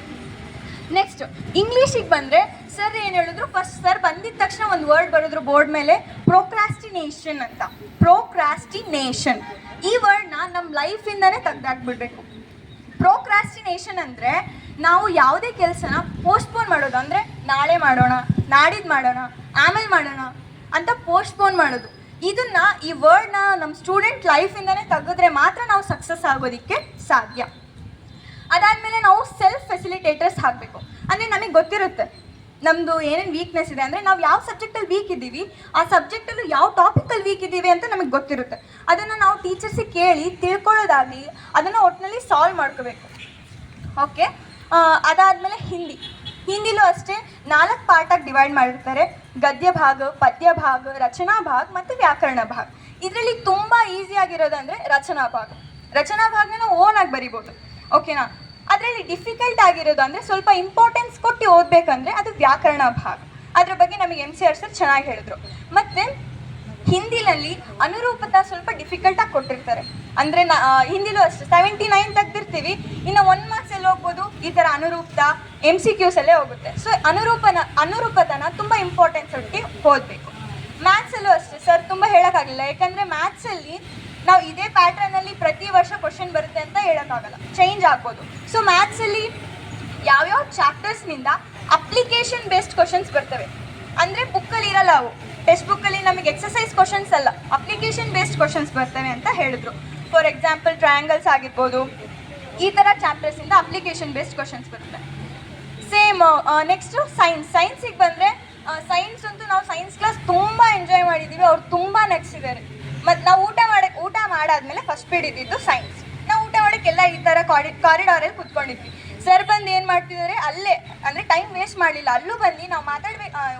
ನೆಕ್ಸ್ಟ್ ಇಂಗ್ಲೀಷಿಗೆ ಬಂದರೆ ಸರ್ ಏನು ಹೇಳಿದ್ರು, ಫಸ್ಟ್ ಸರ್ ಬಂದಿದ್ದ ತಕ್ಷಣ ಒಂದು ವರ್ಡ್ ಬರೆದ್ರು ಬೋರ್ಡ್ ಮೇಲೆ, ಪ್ರೊಕ್ರಾಸ್ಟಿನೇಷನ್ ಅಂತ. ಪ್ರೊಕ್ರಾಸ್ಟಿನೇಷನ್ ಈ ವರ್ಡ್ನ ನಮ್ಮ ಲೈಫಿಂದನೇ ತೆಗ್ದಾಕ್ಬಿಡ್ಬೇಕು. ಪ್ರೊಕ್ರಾಸ್ಟಿನೇಷನ್ ಅಂದರೆ ನಾವು ಯಾವುದೇ ಕೆಲಸನ ಪೋಸ್ಟ್ಪೋನ್ ಮಾಡೋದು, ಅಂದರೆ ನಾಳೆ ಮಾಡೋಣ, ನಾಡಿದ್ದು ಮಾಡೋಣ, ಆಮೇಲೆ ಮಾಡೋಣ ಅಂತ ಪೋಸ್ಟ್ಪೋನ್ ಮಾಡೋದು. ಇದನ್ನು ಈ ವರ್ಡ್ನ ನಮ್ಮ ಸ್ಟೂಡೆಂಟ್ ಲೈಫಿಂದನೇ ತೆಗೆದ್ರೆ ಮಾತ್ರ ನಾವು ಸಕ್ಸಸ್ ಆಗೋದಕ್ಕೆ ಸಾಧ್ಯ. ಅದಾದಮೇಲೆ ನಾವು ಸೆಲ್ಫ್ ಫೆಸಿಲಿಟೇಟರ್ಸ್ ಹಾಕಬೇಕು. ಅಂದರೆ ನಮಗೆ ಗೊತ್ತಿರುತ್ತೆ ನಮ್ಮದು ಏನೇನು ವೀಕ್ನೆಸ್ ಇದೆ, ಅಂದರೆ ನಾವು ಯಾವ ಸಬ್ಜೆಕ್ಟಲ್ಲಿ ವೀಕ್ ಇದ್ದೀವಿ, ಆ ಸಬ್ಜೆಕ್ಟಲ್ಲೂ ಯಾವ ಟಾಪಿಕಲ್ಲಿ ವೀಕ್ ಇದ್ದೀವಿ ಅಂತ ನಮಗೆ ಗೊತ್ತಿರುತ್ತೆ. ಅದನ್ನು ನಾವು ಟೀಚರ್ಸಿಗೆ ಕೇಳಿ ತಿಳ್ಕೊಳ್ಳೋದಾಗಲಿ ಅದನ್ನು ಒಟ್ಟಿನಲ್ಲಿ ಸಾಲ್ವ್ ಮಾಡ್ಕೋಬೇಕು. ಓಕೆ, ಅದಾದಮೇಲೆ ಹಿಂದಿಲೂ ಅಷ್ಟೇ 4 ಪಾರ್ಟಾಗಿ ಡಿವೈಡ್ ಮಾಡಿರ್ತಾರೆ. ಗದ್ಯ ಭಾಗ, ಪದ್ಯ ಭಾಗ, ರಚನಾ ಭಾಗ ಮತ್ತು ವ್ಯಾಕರಣ ಭಾಗ. ಇದರಲ್ಲಿ ತುಂಬ ಈಸಿಯಾಗಿರೋದಂದರೆ ರಚನಾ ಭಾಗನ ನಾವು ಓನಾಗಿ ಬರಿಬೋದು. ಓಕೆನಾ? ಅದರಲ್ಲಿ ಡಿಫಿಕಲ್ಟ್ ಆಗಿರೋದು ಅಂದರೆ ಸ್ವಲ್ಪ ಇಂಪಾರ್ಟೆನ್ಸ್ ಕೊಟ್ಟು ಓದಬೇಕಂದ್ರೆ ಅದು ವ್ಯಾಕರಣ ಭಾಗ. ಅದ್ರ ಬಗ್ಗೆ ನಮಗೆ MCR ಸರ್ ಚೆನ್ನಾಗಿ ಹೇಳಿದ್ರು. ಮತ್ತು ಹಿಂದಿನಲ್ಲಿ ಅನುರೂಪತಾ ಸ್ವಲ್ಪ ಡಿಫಿಕಲ್ಟಾಗಿ ಕೊಟ್ಟಿರ್ತಾರೆ. ಅಂದರೆ ಹಿಂದಿಲೂ ಅಷ್ಟೇ 79 ತೆಗೆದಿರ್ತೀವಿ, ಇನ್ನು 1 marks ಎಲ್ಲಿ ಹೋಗ್ಬೋದು, ಈ ಥರ ಅನುರೂಪತಾ MCQಸಲ್ಲೇ ಹೋಗುತ್ತೆ. ಸೊ ಅನುರೂಪತನ ತುಂಬ ಇಂಪಾರ್ಟೆನ್ಸ್ ಕೊಟ್ಟು ಓದಬೇಕು. ಮ್ಯಾಥ್ಸಲ್ಲೂ ಅಷ್ಟೇ ಸರ್ ತುಂಬ ಹೇಳೋಕ್ಕಾಗಲಿಲ್ಲ, ಯಾಕಂದರೆ ಮ್ಯಾಥ್ಸಲ್ಲಿ ನಾವು ಇದೇ ಪ್ಯಾಟ್ರನಲ್ಲಿ ಪ್ರತಿ ವರ್ಷ ಕ್ವಶನ್ ಬರುತ್ತೆ ಅಂತ ಹೇಳೋಕ್ಕಾಗಲ್ಲ, ಚೇಂಜ್ ಆಗ್ಬೋದು. ಸೊ ಮ್ಯಾಥ್ಸಲ್ಲಿ ಯಾವ್ಯಾವ ಚಾಪ್ಟರ್ಸ್ನಿಂದ ಅಪ್ಲಿಕೇಶನ್ ಬೇಸ್ಡ್ ಕ್ವಶನ್ಸ್ ಬರ್ತವೆ, ಅಂದರೆ ಬುಕ್ಕಲ್ಲಿ ಇರಲ್ಲ ಅವು, ಟೆಕ್ಸ್ಟ್ ಬುಕ್ಕಲ್ಲಿ ನಮಗೆ ಎಕ್ಸಸೈಸ್ ಕ್ವಶನ್ಸ್ ಅಲ್ಲ, ಅಪ್ಲಿಕೇಶನ್ ಬೇಸ್ಡ್ ಕ್ವಶನ್ಸ್ ಬರ್ತವೆ ಅಂತ ಹೇಳಿದ್ರು. ಫಾರ್ ಎಕ್ಸಾಂಪಲ್ ಟ್ರಯಾಂಗಲ್ಸ್ ಆಗಿರ್ಬೋದು, ಈ ಥರ ಚಾಪ್ಟರ್ಸಿಂದ ಅಪ್ಲಿಕೇಶನ್ ಬೇಸ್ಡ್ ಕ್ವಶನ್ಸ್ ಬರುತ್ತೆ. ಸೇಮ್ ನೆಕ್ಸ್ಟು ಸೈನ್ಸಿಗೆ ಬಂದರೆ ಸೈನ್ಸ್ ಅಂತೂ ನಾವು ಸೈನ್ಸ್ ಕ್ಲಾಸ್ ತುಂಬ ಎಂಜಾಯ್ ಮಾಡಿದ್ದೀವಿ, ಅವ್ರು ತುಂಬ ನಗ್ಸಿದ್ದಾರೆ. ಮತ್ತು ನಾವು ಊಟ ಮಾಡಾದ್ಮೇಲೆ ಫಸ್ಟ್ ಪೀರಿಯಡ್ ಇದ್ದಿದ್ದು ಸೈನ್ಸ್. ನಾವು ಊಟ ಮಾಡೋಕ್ಕೆಲ್ಲ ಈ ಥರ ಕಾರಿಡಾರಲ್ಲಿ ಕೂತ್ಕೊಂಡಿದ್ವಿ. ಸರ್ ಬಂದು ಏನು ಮಾಡ್ತಿದ್ದಾರೆ, ಅಲ್ಲೇ ಅಂದರೆ ಟೈಮ್ ವೇಸ್ಟ್ ಮಾಡಲಿಲ್ಲ, ಅಲ್ಲೂ ಬಂದು ನಾವು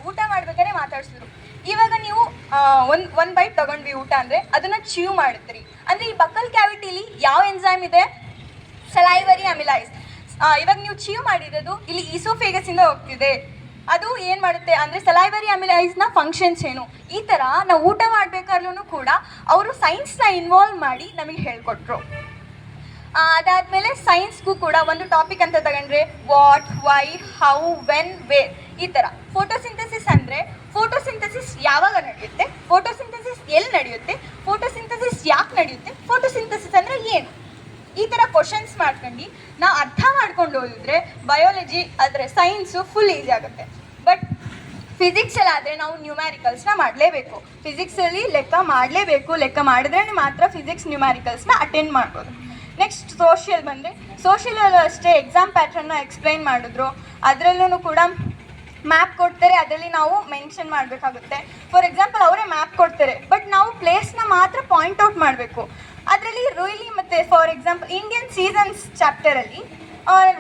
ಊಟ ಮಾಡ್ಬೇಕಾದ್ರೆ ಮಾತಾಡ್ಸಿದ್ರು. ಇವಾಗ ನೀವು ಒಂದು ಬೈಟ್ ತೊಗೊಂಡ್ವಿ ಊಟ ಅಂದರೆ ಅದನ್ನು ಚೀವ್ ಮಾಡಿದ್ರಿ ಅಂದರೆ ಈ ಬಕ್ಕಲ್ ಕ್ಯಾವಿಟಿಲಿ ಯಾವ ಎನ್ಸೈಮ್ ಇದೆ, ಸಲೈವರಿ ಅಮಿಲೈಸ್. ಇವಾಗ ನೀವು ಚೀವ್ ಮಾಡಿರೋದು ಇಲ್ಲಿ ಈಸೋಫೇಗಸಿಂದ ಹೋಗ್ತಿದೆ, ಅದು ಏನು ಮಾಡುತ್ತೆ ಅಂದರೆ ಸಲೈವರಿ ಅಮಿಲೈಸ್ನ ಫಂಕ್ಷನ್ಸ್ ಏನು, ಈ ಥರ ನಾವು ಊಟ ಮಾಡಬೇಕಾದ್ರೂ ಕೂಡ ಅವರು ಸೈನ್ಸ್ನ ಇನ್ವಾಲ್ವ್ ಮಾಡಿ ನಮಗೆ ಹೇಳ್ಕೊಟ್ರು. ಅದಾದಮೇಲೆ ಸೈನ್ಸ್ಗೂ ಕೂಡ ಒಂದು ಟಾಪಿಕ್ ಅಂತ ತಗೊಂಡ್ರೆ what, why, how, when, where, ಈ ಥರ. ಫೋಟೋಸಿಂಥಸಿಸ್ ಅಂದರೆ ಫೋಟೋಸಿಂಥಸಿಸ್ ಯಾವಾಗ ನಡೆಯುತ್ತೆ, ಫೋಟೋಸಿಂಥಸಿಸ್ ಎಲ್ಲಿ ನಡೆಯುತ್ತೆ, ಫೋಟೋಸಿಂಥಸಿಸ್ ಯಾಕೆ ನಡೆಯುತ್ತೆ, ಫೋಟೋಸಿಂಥಸಿಸ್ ಅಂದರೆ ಏನು, ಈ ಥರ ಕ್ವಶನ್ಸ್ ಮಾಡ್ಕೊಂಡು ನಾವು ಅರ್ಥ ಮಾಡ್ಕೊಂಡು ಓದಿದ್ರೆ ಬಯಾಲಜಿ ಆದರೆ ಸೈನ್ಸು ಫುಲ್ ಈಸಿ ಆಗುತ್ತೆ. ಬಟ್ ಫಿಸಿಕ್ಸಲ್ಲಾದರೆ ನಾವು ನ್ಯೂಮ್ಯಾರಿಕಲ್ಸ್ನ ಮಾಡಲೇಬೇಕು, ಫಿಸಿಕ್ಸಲ್ಲಿ ಲೆಕ್ಕ ಮಾಡಲೇಬೇಕು, ಲೆಕ್ಕ ಮಾಡಿದ್ರೇ ಮಾತ್ರ ಫಿಸಿಕ್ಸ್ ನ್ಯೂಮ್ಯಾರಿಕಲ್ಸ್ನ ಅಟೆಂಡ್ ಮಾಡ್ಬೋದು. ನೆಕ್ಸ್ಟ್ ಸೋಷಿಯಲ್ ಬಂದರೆ ಸೋಷಿಯಲಲ್ಲೂ ಅಷ್ಟೇ ಎಕ್ಸಾಮ್ ಪ್ಯಾಟ್ರನ್ನ ಎಕ್ಸ್ಪ್ಲೈನ್ ಮಾಡಿದ್ರು. ಅದರಲ್ಲೂ ಕೂಡ ಮ್ಯಾಪ್ ಕೊಡ್ತಾರೆ, ಅದರಲ್ಲಿ ನಾವು ಮೆನ್ಷನ್ ಮಾಡಬೇಕಾಗುತ್ತೆ. ಫಾರ್ ಎಕ್ಸಾಂಪಲ್ ಅವರೇ ಮ್ಯಾಪ್ ಕೊಡ್ತಾರೆ, ಬಟ್ ನಾವು ಪ್ಲೇಸ್ನ ಮಾತ್ರ ಪಾಯಿಂಟ್ ಔಟ್ ಮಾಡಬೇಕು. ಅದರಲ್ಲಿ ರುಯ್ಲಿ ಮತ್ತು ಫಾರ್ ಎಕ್ಸಾಂಪಲ್ ಇಂಡಿಯನ್ ಸೀಸನ್ಸ್ ಚಾಪ್ಟರಲ್ಲಿ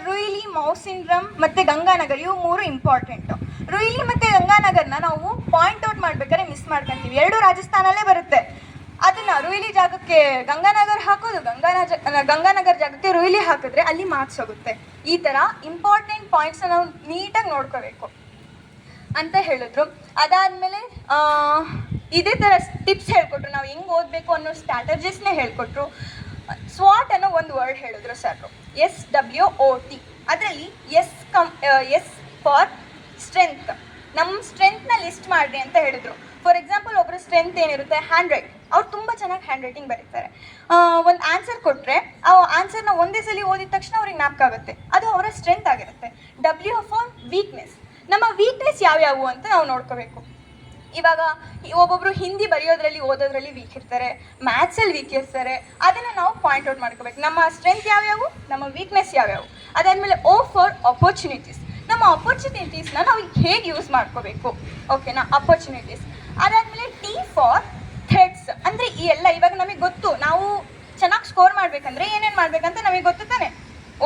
ರುಯ್ಲಿ, ಮೌಸಿನ್ರಮ್ ಮತ್ತು ಗಂಗಾನಗರ್ ಇವು 3 ಇಂಪಾರ್ಟೆಂಟು. ರುಯ್ಲಿ ಮತ್ತು ಗಂಗಾನಗರ್ನ ನಾವು ಪಾಯಿಂಟ್ ಔಟ್ ಮಾಡಬೇಕಾದ್ರೆ ಮಿಸ್ ಮಾಡ್ಕೊತೀವಿ, 2 ರಾಜಸ್ಥಾನಲ್ಲೇ ಬರುತ್ತೆ. ಅದನ್ನು ರುಯ್ಲಿ ಜಾಗಕ್ಕೆ ಗಂಗಾನಗರ್ ಹಾಕೋದು, ಗಂಗಾನಗರ್ ಜಾಗಕ್ಕೆ ರುಯ್ಲಿ ಹಾಕಿದ್ರೆ ಅಲ್ಲಿ ಮಾರ್ಕ್ಸ್ ಹೋಗುತ್ತೆ. ಈ ಥರ ಇಂಪಾರ್ಟೆಂಟ್ ಪಾಯಿಂಟ್ಸ್ನ ನಾವು ನೀಟಾಗಿ ನೋಡ್ಕೋಬೇಕು ಅಂತ ಹೇಳಿದ್ರು. ಅದಾದಮೇಲೆ ಇದೇ ಥರ ಟಿಪ್ಸ್ ಹೇಳ್ಕೊಟ್ರು, ನಾವು ಹೆಂಗೆ ಓದಬೇಕು ಅನ್ನೋ ಸ್ಟ್ರಾಟಜಿಸ್ನೇ ಹೇಳ್ಕೊಟ್ರು. SWOT ಅನ್ನೋ ಒಂದು ವರ್ಡ್ ಹೇಳಿದ್ರು ಸರ್, SWOT. ಅದರಲ್ಲಿ ಎಸ್ ಫಾರ್ ಸ್ಟ್ರೆಂತ್, ನಮ್ಮ ಸ್ಟ್ರೆಂತ್ನ ಲಿಸ್ಟ್ ಮಾಡಿರಿ ಅಂತ ಹೇಳಿದ್ರು. ಫಾರ್ ಎಕ್ಸಾಂಪಲ್ ಒಬ್ಬರು ಸ್ಟ್ರೆಂತ್ ಏನಿರುತ್ತೆ, ಹ್ಯಾಂಡ್ ರೈಟ್, ಅವ್ರು ತುಂಬ ಚೆನ್ನಾಗಿ ಹ್ಯಾಂಡ್ ರೈಟಿಂಗ್ ಬರೀತಾರೆ. ಒಂದು ಆನ್ಸರ್ ಕೊಟ್ಟರೆ ಆ ಆನ್ಸರ್ನ ಒಂದೇ ಸಲ ಓದಿದ ತಕ್ಷಣ ಅವ್ರಿಗೆ ಜ್ಞಾಪಕ ಆಗುತ್ತೆ, ಅದು ಅವರ ಸ್ಟ್ರೆಂತ್ ಆಗಿರುತ್ತೆ. W ಫಾರ್ ವೀಕ್ನೆಸ್, ನಮ್ಮ ವೀಕ್ನೆಸ್ ಯಾವ್ಯಾವು ಅಂತ ನಾವು ನೋಡ್ಕೋಬೇಕು. ಇವಾಗ ಒಬ್ಬೊಬ್ಬರು ಹಿಂದಿ ಬರೆಯೋದ್ರಲ್ಲಿ ಓದೋದ್ರಲ್ಲಿ ವೀಕ್ ಇರ್ತಾರೆ, ಮ್ಯಾಥ್ಸಲ್ಲಿ ವೀಕ್ ಇರ್ತಾರೆ, ಅದನ್ನು ನಾವು ಪಾಯಿಂಟ್ ಔಟ್ ಮಾಡ್ಕೋಬೇಕು. ನಮ್ಮ ಸ್ಟ್ರೆಂತ್ ಯಾವ್ಯಾವು, ನಮ್ಮ ವೀಕ್ನೆಸ್ ಯಾವ್ಯಾವು. ಅದಾದಮೇಲೆ O ಫಾರ್ ಅಪರ್ಚುನಿಟೀಸ್, ನಮ್ಮ ಅಪರ್ಚುನಿಟೀಸ್ನ ನಾವು ಹೇಗೆ ಯೂಸ್ ಮಾಡ್ಕೋಬೇಕು, ಓಕೆನಾ, ಅಪರ್ಚುನಿಟೀಸ್. ಅದಾದಮೇಲೆ T ಫಾರ್ ಥ್ರೆಡ್ಸ್, ಅಂದರೆ ಈ ಎಲ್ಲ ಇವಾಗ ನಮಗೆ ಗೊತ್ತು, ನಾವು ಸ್ಕೋರ್ ಮಾಡ್ಬೇಕಂದ್ರೆ ಏನೇನು ಮಾಡ್ಬೇಕಂತ ನಮಗೆ ಗೊತ್ತು ತಾನೆ.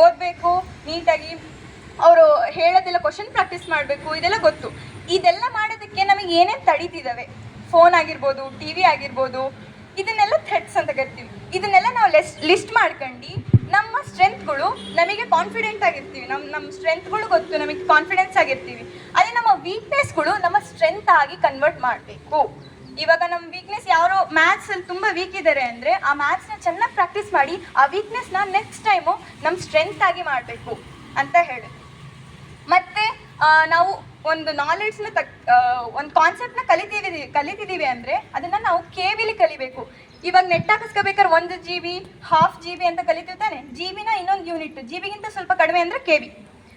ಓದಬೇಕು ನೀಟಾಗಿ, ಅವರು ಹೇಳೋದೆಲ್ಲ ಕ್ವಶನ್ ಪ್ರಾಕ್ಟೀಸ್ ಮಾಡಬೇಕು, ಇದೆಲ್ಲ ಗೊತ್ತು. ಇದೆಲ್ಲ ಮಾಡೋದಕ್ಕೆ ನಮಗೆ ಏನೇನು ತಡೀತಿದ್ದಾವೆ, ಫೋನ್ ಆಗಿರ್ಬೋದು, ಟಿ ವಿ ಆಗಿರ್ಬೋದು, ಇದನ್ನೆಲ್ಲ ಥ್ರೆಟ್ಸ್ ಅಂತ ಕರಿತೀವಿ. ಇದನ್ನೆಲ್ಲ ನಾವು ಲಿಸ್ಟ್ ಮಾಡ್ಕೊಂಡು ನಮ್ಮ ಸ್ಟ್ರೆಂತ್ಗಳು, ನಮಗೆ ಕಾನ್ಫಿಡೆಂಟ್ ಆಗಿರ್ತೀವಿ, ನಮ್ಮ ಸ್ಟ್ರೆಂತ್ಗಳು ಗೊತ್ತು, ನಮಗೆ ಕಾನ್ಫಿಡೆನ್ಸ್ ಆಗಿರ್ತೀವಿ. ಅದೇ ನಮ್ಮ ವೀಕ್ನೆಸ್ಗಳು ನಮ್ಮ ಸ್ಟ್ರೆಂತ್ ಆಗಿ ಕನ್ವರ್ಟ್ ಮಾಡಬೇಕು. ಇವಾಗ ನಮ್ಮ ವೀಕ್ನೆಸ್ ಯಾರು ಮ್ಯಾಥ್ಸಲ್ಲಿ ತುಂಬ ವೀಕ್ ಇದ್ದಾರೆ ಅಂದರೆ ಆ ಮ್ಯಾಥ್ಸ್ನ ಚೆನ್ನಾಗಿ ಪ್ರಾಕ್ಟೀಸ್ ಮಾಡಿ ಆ ವೀಕ್ನೆಸ್ನ ನೆಕ್ಸ್ಟ್ ಟೈಮು ನಮ್ಮ ಸ್ಟ್ರೆಂತ್ ಆಗಿ ಮಾಡಬೇಕು ಅಂತ ಹೇಳಿ. ಮತ್ತು ನಾವು ಒಂದು ನಾಲೆಡ್ಜ್ನ ಒಂದು ಕಾನ್ಸೆಪ್ಟ್ನ ಕಲಿತಿದ್ದೀವಿ ಅಂದರೆ ಅದನ್ನು ನಾವು KBಲಿ ಕಲಿಬೇಕು. ಇವಾಗ ನೆಟ್ ಹಾಕಿಸ್ಕೋಬೇಕಾದ್ರೆ 1 GB 1/2 GB ಅಂತ ಕಲಿತೀವಿ ತಾನೆ. GB ನ ಇನ್ನೊಂದು ಯೂನಿಟ್, GB ಗಿಂತ ಸ್ವಲ್ಪ ಕಡಿಮೆ ಅಂದರೆ KB.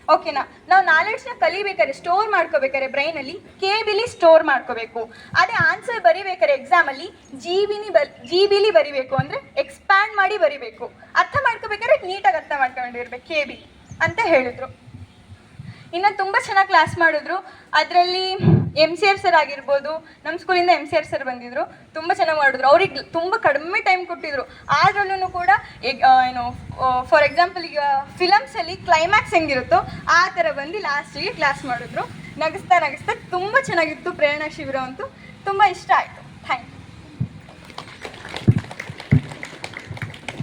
ಓಕೆನಾ? ನಾವು ನಾಲೆಡ್ಜ್ನ ಕಲಿಬೇಕಾದ್ರೆ, ಸ್ಟೋರ್ ಮಾಡ್ಕೋಬೇಕಾದ್ರೆ ಬ್ರೈನಲ್ಲಿ KBಲಿ ಸ್ಟೋರ್ ಮಾಡ್ಕೋಬೇಕು. ಅದೇ ಆನ್ಸರ್ ಬರಿಬೇಕಾದ್ರೆ ಎಕ್ಸಾಮಲ್ಲಿ GB ಲಿ ಬರಿಬೇಕು, ಅಂದರೆ ಎಕ್ಸ್ಪ್ಯಾಂಡ್ ಮಾಡಿ ಬರಿಬೇಕು. ಅರ್ಥ ಮಾಡ್ಕೋಬೇಕಾದ್ರೆ ನೀಟಾಗಿ ಅರ್ಥ ಮಾಡ್ಕೊಂಡಿರ್ಬೇಕು KB ಅಂತ ಹೇಳಿದ್ರು. ಇನ್ನು ತುಂಬ ಚೆನ್ನಾಗಿ ಕ್ಲಾಸ್ ಮಾಡಿದ್ರು. ಅದರಲ್ಲಿ MCR ಸರ್ ಆಗಿರ್ಬೋದು, ನಮ್ಮ ಸ್ಕೂಲಿಂದ MCR ಸರ್ ಬಂದಿದ್ದರು, ತುಂಬ ಚೆನ್ನಾಗಿ ಮಾಡಿದ್ರು. ಅವ್ರಿಗೆ ತುಂಬ ಕಡಿಮೆ ಟೈಮ್ ಕೊಟ್ಟಿದ್ರು. ಆದ್ರಲ್ಲೂ ಕೂಡ ಏನು ಫಾರ್ ಎಕ್ಸಾಂಪಲ್ ಈಗ ಫಿಲಮ್ಸಲ್ಲಿ ಕ್ಲೈಮ್ಯಾಕ್ಸ್ ಹೆಂಗಿರುತ್ತೋ ಆ ಥರ ಬಂದು ಲಾಸ್ಟಿಗೆ ಕ್ಲಾಸ್ ಮಾಡಿದ್ರು. ನಗಿಸ್ತಾ ನಗಿಸ್ತಾ ತುಂಬ ಚೆನ್ನಾಗಿತ್ತು ಪ್ರೇರಣಾ ಶಿಬಿರ ಅಂತೂ, ತುಂಬ ಇಷ್ಟ ಆಯಿತು.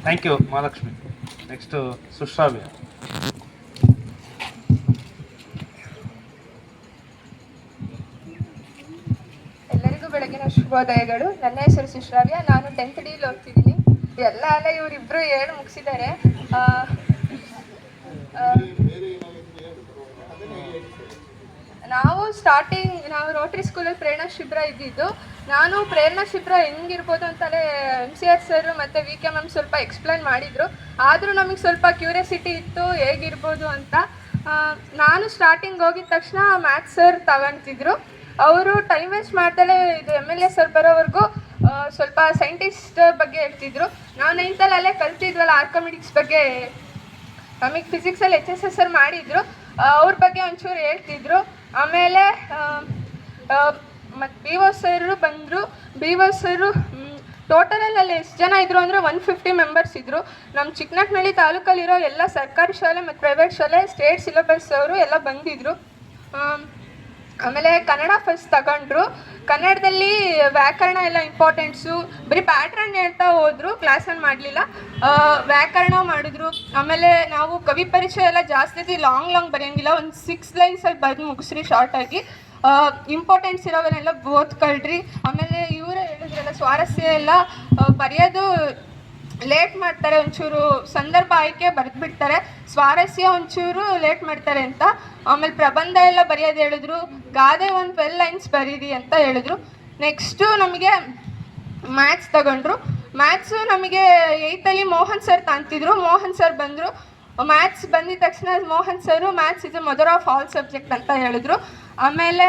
Thank you Mahalakshmi. Next Sushravya. ಎಲ್ಲರಿಗೂ ಬೆಳಗಿನ ಶುಭೋದಯಗಳು. ನನ್ನ ಹೆಸರು ಸುಶ್ರಾವ್ಯ. ನಾನು 10th ಡಿಲಿ ಓದ್ತಿದ್ದೀನಿ. ಎಲ್ಲ ಅಲ್ಲ, ಇವರಿಬ್ಬರು 7 ಮುಗಿಸಿದ್ದಾರೆ. ನಾವು ರೋಟರಿ ಸ್ಕೂಲಲ್ಲಿ ಪ್ರೇರಣಾ ಶಿಬಿರ ಇದ್ದಿದ್ದು. ನಾನು ಪ್ರೇರಣಾ ಶಿಬಿರ ಹೆಂಗಿರ್ಬೋದು ಅಂತಲೇ MCR ಸರ್ ಮತ್ತು VK ಮ್ಯಾಮ್ ಸ್ವಲ್ಪ ಎಕ್ಸ್ಪ್ಲೇನ್ ಮಾಡಿದರು. ಆದರೂ ನಮಗೆ ಸ್ವಲ್ಪ ಕ್ಯೂರಿಯಾಸಿಟಿ ಇತ್ತು ಹೇಗಿರ್ಬೋದು ಅಂತ. ನಾನು ಸ್ಟಾರ್ಟಿಂಗ್ ಹೋಗಿದ ತಕ್ಷಣ ಮ್ಯಾಥ್ಸ್ ಸರ್ ತಗೊತಿದ್ರು. ಅವರು ಟೈಮ್ ವೇಸ್ಟ್ ಮಾಡ್ದಲೇ ಇದು MLA ಸರ್ ಬರೋವರೆಗೂ ಸ್ವಲ್ಪ ಸೈಂಟಿಸ್ಟ್ ಬಗ್ಗೆ ಹೇಳ್ತಿದ್ರು. ನಾವು 9th ಅಲ್ಲೇ ಕಲ್ತಿದ್ವಲ್ಲ ಆರ್ಕಮಿಡಿಕ್ಸ್ ಬಗ್ಗೆ, ನಮಗೆ ಫಿಸಿಕ್ಸಲ್ಲಿ HSS ಸರ್ ಮಾಡಿದ್ರು, ಅವ್ರ ಬಗ್ಗೆ ಒಂಚೂರು ಹೇಳ್ತಿದ್ರು. ಆಮೇಲೆ ಮತ್ತು BO ಸರು ಬಂದರು. BO ಸರು ಟೋಟಲಲ್ಲಿ ಎಷ್ಟು ಜನ ಇದ್ದರು ಅಂದರೆ 150 ಮೆಂಬರ್ಸ್ ಇದ್ದರು. ನಮ್ಮ ಚಿಕ್ಕನಹಳ್ಳಿ ತಾಲೂಕಲ್ಲಿರೋ ಎಲ್ಲ ಸರ್ಕಾರಿ ಶಾಲೆ ಮತ್ತು ಪ್ರೈವೇಟ್ ಶಾಲೆ ಸ್ಟೇಟ್ ಸಿಲೆಬಸ್ ಅವರು ಎಲ್ಲ ಬಂದಿದ್ದರು. ಆಮೇಲೆ ಕನ್ನಡ ಫಸ್ಟ್ ತಗೊಂಡ್ರು. ಕನ್ನಡದಲ್ಲಿ ವ್ಯಾಕರಣ ಎಲ್ಲ ಇಂಪಾರ್ಟೆಂಟ್ಸು, ಬರೀ ಪ್ಯಾಟ್ರನ್ ಹೇಳ್ತಾ ಹೋದರು, ಕ್ಲಾಸಲ್ಲಿ ಮಾಡಲಿಲ್ಲ. ವ್ಯಾಕರಣ ಮಾಡಿದ್ರು. ಆಮೇಲೆ ನಾವು ಕವಿ ಪರಿಚಯ ಎಲ್ಲ ಜಾಸ್ತಿ ಲಾಂಗ್ ಬರೆಯೋಂಗಿಲ್ಲ, ಒಂದು 6 ಲೈನ್ಸಲ್ಲಿ ಬರೆದು ಮುಗಿಸ್ರಿ ಶಾರ್ಟಾಗಿ. ಇಂಪಾರ್ಟೆಂಟ್ಸ್ ಇರೋವನ್ನೆಲ್ಲ ಓದ್ಕೊಳ್ರಿ. ಆಮೇಲೆ ಇವರೇ ಹೇಳಿದ್ರಲ್ಲ ಸ್ವಾರಸ್ಯ ಎಲ್ಲ ಬರೆಯೋದು ಲೇಟ್ ಮಾಡ್ತಾರೆ, ಒಂಚೂರು ಸಂದರ್ಭ ಆಯ್ಕೆ ಬರೆದ್ಬಿಡ್ತಾರೆ, ಸ್ವಾರಸ್ಯ ಒಂಚೂರು ಲೇಟ್ ಮಾಡ್ತಾರೆ ಅಂತ. ಆಮೇಲೆ ಪ್ರಬಂಧ ಎಲ್ಲ ಬರೆಯೋದು ಹೇಳಿದ್ರು, ಗಾದೆ ಒಂದು 12 ಲೈನ್ಸ್ ಬರೀರಿ ಅಂತ ಹೇಳಿದ್ರು. ನೆಕ್ಸ್ಟು ನಮಗೆ ಮ್ಯಾಥ್ಸ್ ತಗೊಂಡ್ರು. ಮ್ಯಾಥ್ಸು ನಮಗೆ 8th ಅಲ್ಲಿ ಮೋಹನ್ ಸರ್ ತಾಂತಿದ್ರು. ಮೋಹನ್ ಸರ್ ಬಂದರು. ಮ್ಯಾಥ್ಸ್ ಬಂದಿದ ತಕ್ಷಣ Mohan sir maths is mother of all subject ಅಂತ ಹೇಳಿದ್ರು. ಆಮೇಲೆ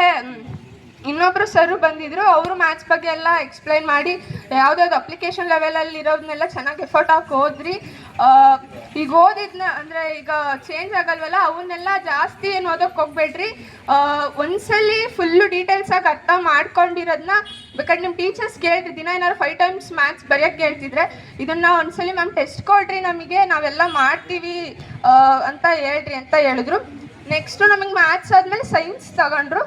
ಇನ್ನೊಬ್ಬರು ಸರು ಬಂದಿದ್ದರು. ಅವರು ಮ್ಯಾಥ್ಸ್ ಬಗ್ಗೆ ಎಲ್ಲ ಎಕ್ಸ್ಪ್ಲೈನ್ ಮಾಡಿ ಯಾವುದಾದ್ರು ಅಪ್ಲಿಕೇಶನ್ ಲೆವೆಲಲ್ಲಿ ಇರೋದನ್ನೆಲ್ಲ ಚೆನ್ನಾಗಿ ಎಫರ್ಟ್ ಹಾಕಿ ಓದ್ರಿ. ಈಗ ಓದಿದ್ನ ಅಂದರೆ ಈಗ ಚೇಂಜ್ ಆಗಲ್ವಲ್ಲ, ಅವನ್ನೆಲ್ಲ ಜಾಸ್ತಿ ಏನು ಓದೋಕ್ಕೆ ಹೋಗ್ಬೇಡ್ರಿ. ಒಂದ್ಸಲಿ ಫುಲ್ಲು ಡೀಟೇಲ್ಸಾಗಿ ಅರ್ಥ ಮಾಡ್ಕೊಂಡಿರೋದನ್ನ ಬೇಕಾದ್ರೆ ನಿಮ್ಮ ಟೀಚರ್ಸ್ ಕೇಳಿದ್ರಿ, ದಿನ ಏನಾದ್ರು 5 ಟೈಮ್ಸ್ ಮ್ಯಾಥ್ಸ್ ಬರೆಯೋಕ್ಕೆ ಹೇಳ್ತಿದ್ರೆ ಇದನ್ನು ಒಂದ್ಸಲಿ ಮ್ಯಾಮ್ ಟೆಸ್ಟ್ ಕೊಡ್ರಿ, ನಮಗೆ ನಾವೆಲ್ಲ ಮಾಡ್ತೀವಿ ಅಂತ ಹೇಳ್ರಿ ಅಂತ ಹೇಳಿದ್ರು. ನೆಕ್ಸ್ಟು ನಮಗೆ ಮ್ಯಾಥ್ಸ್ ಆದಮೇಲೆ ಸೈನ್ಸ್ ತಗೊಂಡ್ರು.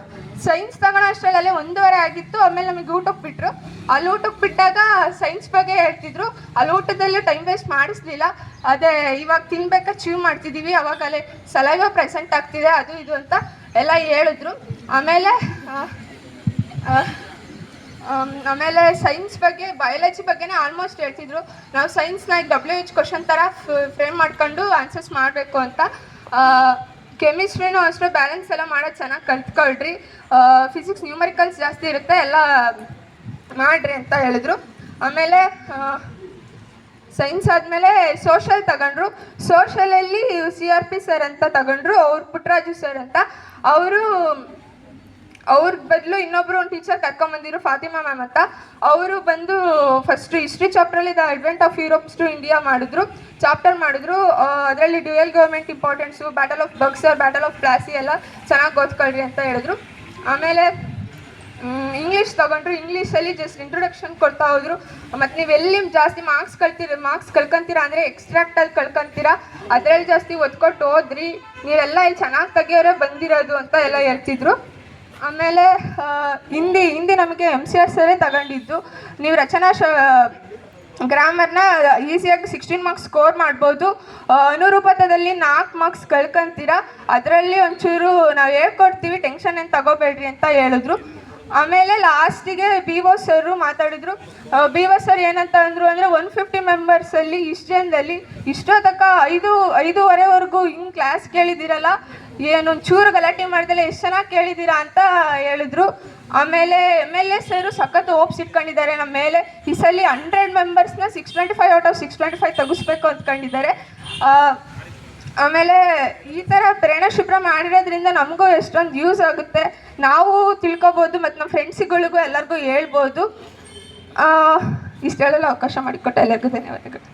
ಸೈನ್ಸ್ ತಗೊಳ್ಳೋ ಅಷ್ಟರಲ್ಲಿ 1:30 ಆಗಿತ್ತು. ಆಮೇಲೆ ನಮಗೆ ಊಟಕ್ಕೆ ಬಿಟ್ಟರು. ಅಲ್ಲಿ ಊಟಕ್ಕೆ ಬಿಟ್ಟಾಗ ಸೈನ್ಸ್ ಬಗ್ಗೆ ಹೇಳ್ತಿದ್ರು. ಅಲ್ಲಿ ಊಟದಲ್ಲಿ ಟೈಮ್ ವೇಸ್ಟ್ ಮಾಡಿಸ್ಲಿಲ್ಲ. ಅದೇ ಇವಾಗ ತಿನ್ಬೇಕಾ ಚೀವ್ ಮಾಡ್ತಿದ್ದೀವಿ, ಅವಾಗಲೇ ಸಲೈವ ಪ್ರೆಸೆಂಟ್ ಆಗ್ತಿದೆ, ಅದು ಇದು ಅಂತ ಎಲ್ಲ ಹೇಳಿದ್ರು. ಆಮೇಲೆ ಸೈನ್ಸ್ ಬಗ್ಗೆ, ಬಯಾಲಜಿ ಬಗ್ಗೆನೇ ಆಲ್ಮೋಸ್ಟ್ ಹೇಳ್ತಿದ್ರು. ನಾವು ಸೈನ್ಸ್ನ WH ಕ್ವಶನ್ ಥರ ಫ್ರೇಮ್ ಮಾಡ್ಕೊಂಡು ಆನ್ಸರ್ಸ್ ಮಾಡಬೇಕು ಅಂತ. ಕೆಮಿಸ್ಟ್ರಿನೂ ಅಷ್ಟೇ ಬ್ಯಾಲೆನ್ಸ್ ಎಲ್ಲ ಮಾಡೋದು ಚೆನ್ನಾಗಿ ಕಲ್ತ್ಕೊಳ್ರಿ. ಫಿಸಿಕ್ಸ್ ನ್ಯೂಮರಿಕಲ್ಸ್ ಜಾಸ್ತಿ ಇರುತ್ತೆ, ಎಲ್ಲ ಮಾಡಿರಿ ಅಂತ ಹೇಳಿದ್ರು. ಆಮೇಲೆ ಸೈನ್ಸ್ ಆದಮೇಲೆ ಸೋಷಲ್ ತಗೊಂಡ್ರು. ಸೋಷಲಲ್ಲಿ CRP ಸರ್ ಅಂತ ತಗೊಂಡ್ರು, ಅವ್ರು ಪುಟ್ಟರಾಜು ಸರ್ ಅಂತ. ಅವ್ರ ಬದಲು ಇನ್ನೊಬ್ಬರು ಒಂದು ಟೀಚರ್ ಕರ್ಕೊಂಬಂದಿದ್ರು, ಫಾತಿಮಾ ಮ್ಯಾಮ್ ಅಂತ. ಅವರು ಬಂದು ಫಸ್ಟು ಹಿಸ್ಟ್ರಿ ಚಾಪ್ಟ್ರಲ್ಲಿ the advent of Europe's to India chapter ಮಾಡಿದ್ರು. ಅದರಲ್ಲಿ dual government importance, battle of Buxar, battle of Plassey ಎಲ್ಲ ಚೆನ್ನಾಗಿ ಓದ್ಕೊಳ್ರಿ ಅಂತ ಹೇಳಿದ್ರು. ಆಮೇಲೆ ಇಂಗ್ಲೀಷ್ ತೊಗೊಂಡ್ರು, ಇಂಗ್ಲೀಷಲ್ಲಿ ಜಸ್ಟ್ ಇಂಟ್ರೊಡಕ್ಷನ್ ಕೊಡ್ತಾ ಹೋದ್ರು. ಮತ್ತು ನೀವು ಎಲ್ಲಿ ಜಾಸ್ತಿ ಮಾರ್ಕ್ಸ್ ಕಳ್ಕೊಂತೀರಾ ಅಂದರೆ ಎಕ್ಸ್ಟ್ರಾಕ್ಟಲ್ಲಿ ಕಳ್ಕೊಂತೀರಾ, ಅದರಲ್ಲಿ ಜಾಸ್ತಿ ಒದ್ಕೊಟ್ಟು ಹೋದ್ರಿ, ನೀವೆಲ್ಲ ಇಲ್ಲಿ ಚೆನ್ನಾಗಿ ತೆಗಿಯೋರೇ ಬಂದಿರೋದು ಅಂತ ಎಲ್ಲ ಹೇಳ್ತಿದ್ರು. ಆಮೇಲೆ ಹಿಂದಿ ನಮಗೆ MCR ಸರೇ ತಗೊಂಡಿದ್ದು. ನೀವು ರಚನಾ ಗ್ರಾಮರ್ನ ಈಸಿಯಾಗಿ 16 ಮಾರ್ಕ್ಸ್ ಸ್ಕೋರ್ ಮಾಡ್ಬೋದು. ಅನುರೂಪದಲ್ಲಿ 4 ಮಾರ್ಕ್ಸ್ ಕಳ್ಕೊಂತೀರಾ, ಅದರಲ್ಲಿ ಒಂಚೂರು ನಾವು ಹೇಳ್ಕೊಡ್ತೀವಿ, ಟೆನ್ಷನ್ ಏನು ತಗೋಬೇಡ್ರಿ ಅಂತ ಹೇಳಿದ್ರು. ಆಮೇಲೆ ಲಾಸ್ಟಿಗೆ BO ಸರ್ ಮಾತಾಡಿದ್ರು. BO ಸರ್ ಏನಂತ ಅಂದರು ಅಂದರೆ 150 ಮೆಂಬರ್ಸಲ್ಲಿ ಇಷ್ಟು ಜನದಲ್ಲಿ ಇಷ್ಟೊತ್ತಕ 5:30ವರೆಗೂ ಹಿಂಗೆ ಕ್ಲಾಸ್ ಕೇಳಿದ್ದೀರಲ್ಲ, ಏನೊಂಚೂರು ಗಲಾಟೆ ಮಾಡ್ದಲ್ಲ ಎಷ್ಟು ಚೆನ್ನಾಗಿ ಕೇಳಿದ್ದೀರಾ ಅಂತ ಹೇಳಿದ್ರು. ಆಮೇಲೆ MLA ಸರು ಸಖತ್ ಹೋಪ್ಸ್ ಇಟ್ಕೊಂಡಿದ್ದಾರೆ ನಮ್ಮ ಮೇಲೆ. ಈ ಸಲ 100 ಮೆಂಬರ್ಸ್ನ 625 ಔಟ್ ಆಫ್ 625 ತೆಗಿಸ್ಬೇಕು ಅಂದ್ಕೊಂಡಿದ್ದಾರೆ. ಆಮೇಲೆ ಈ ಥರ ಪ್ರೇರಣಾ ಶಿಬಿರ ಮಾಡಿರೋದ್ರಿಂದ ನಮಗೂ ಎಷ್ಟೊಂದು ಯೂಸ್ ಆಗುತ್ತೆ, ನಾವು ತಿಳ್ಕೊಬೋದು ಮತ್ತು ನಮ್ಮ ಫ್ರೆಂಡ್ಸ್ಗಳಿಗೂ ಎಲ್ಲರಿಗೂ ಹೇಳ್ಬೋದು. ಇಷ್ಟೆಲ್ಲ ಅವಕಾಶ ಮಾಡಿಕೊಟ್ಟ ಎಲ್ಲರಿಗೂ ಧನ್ಯವಾದಗಳು.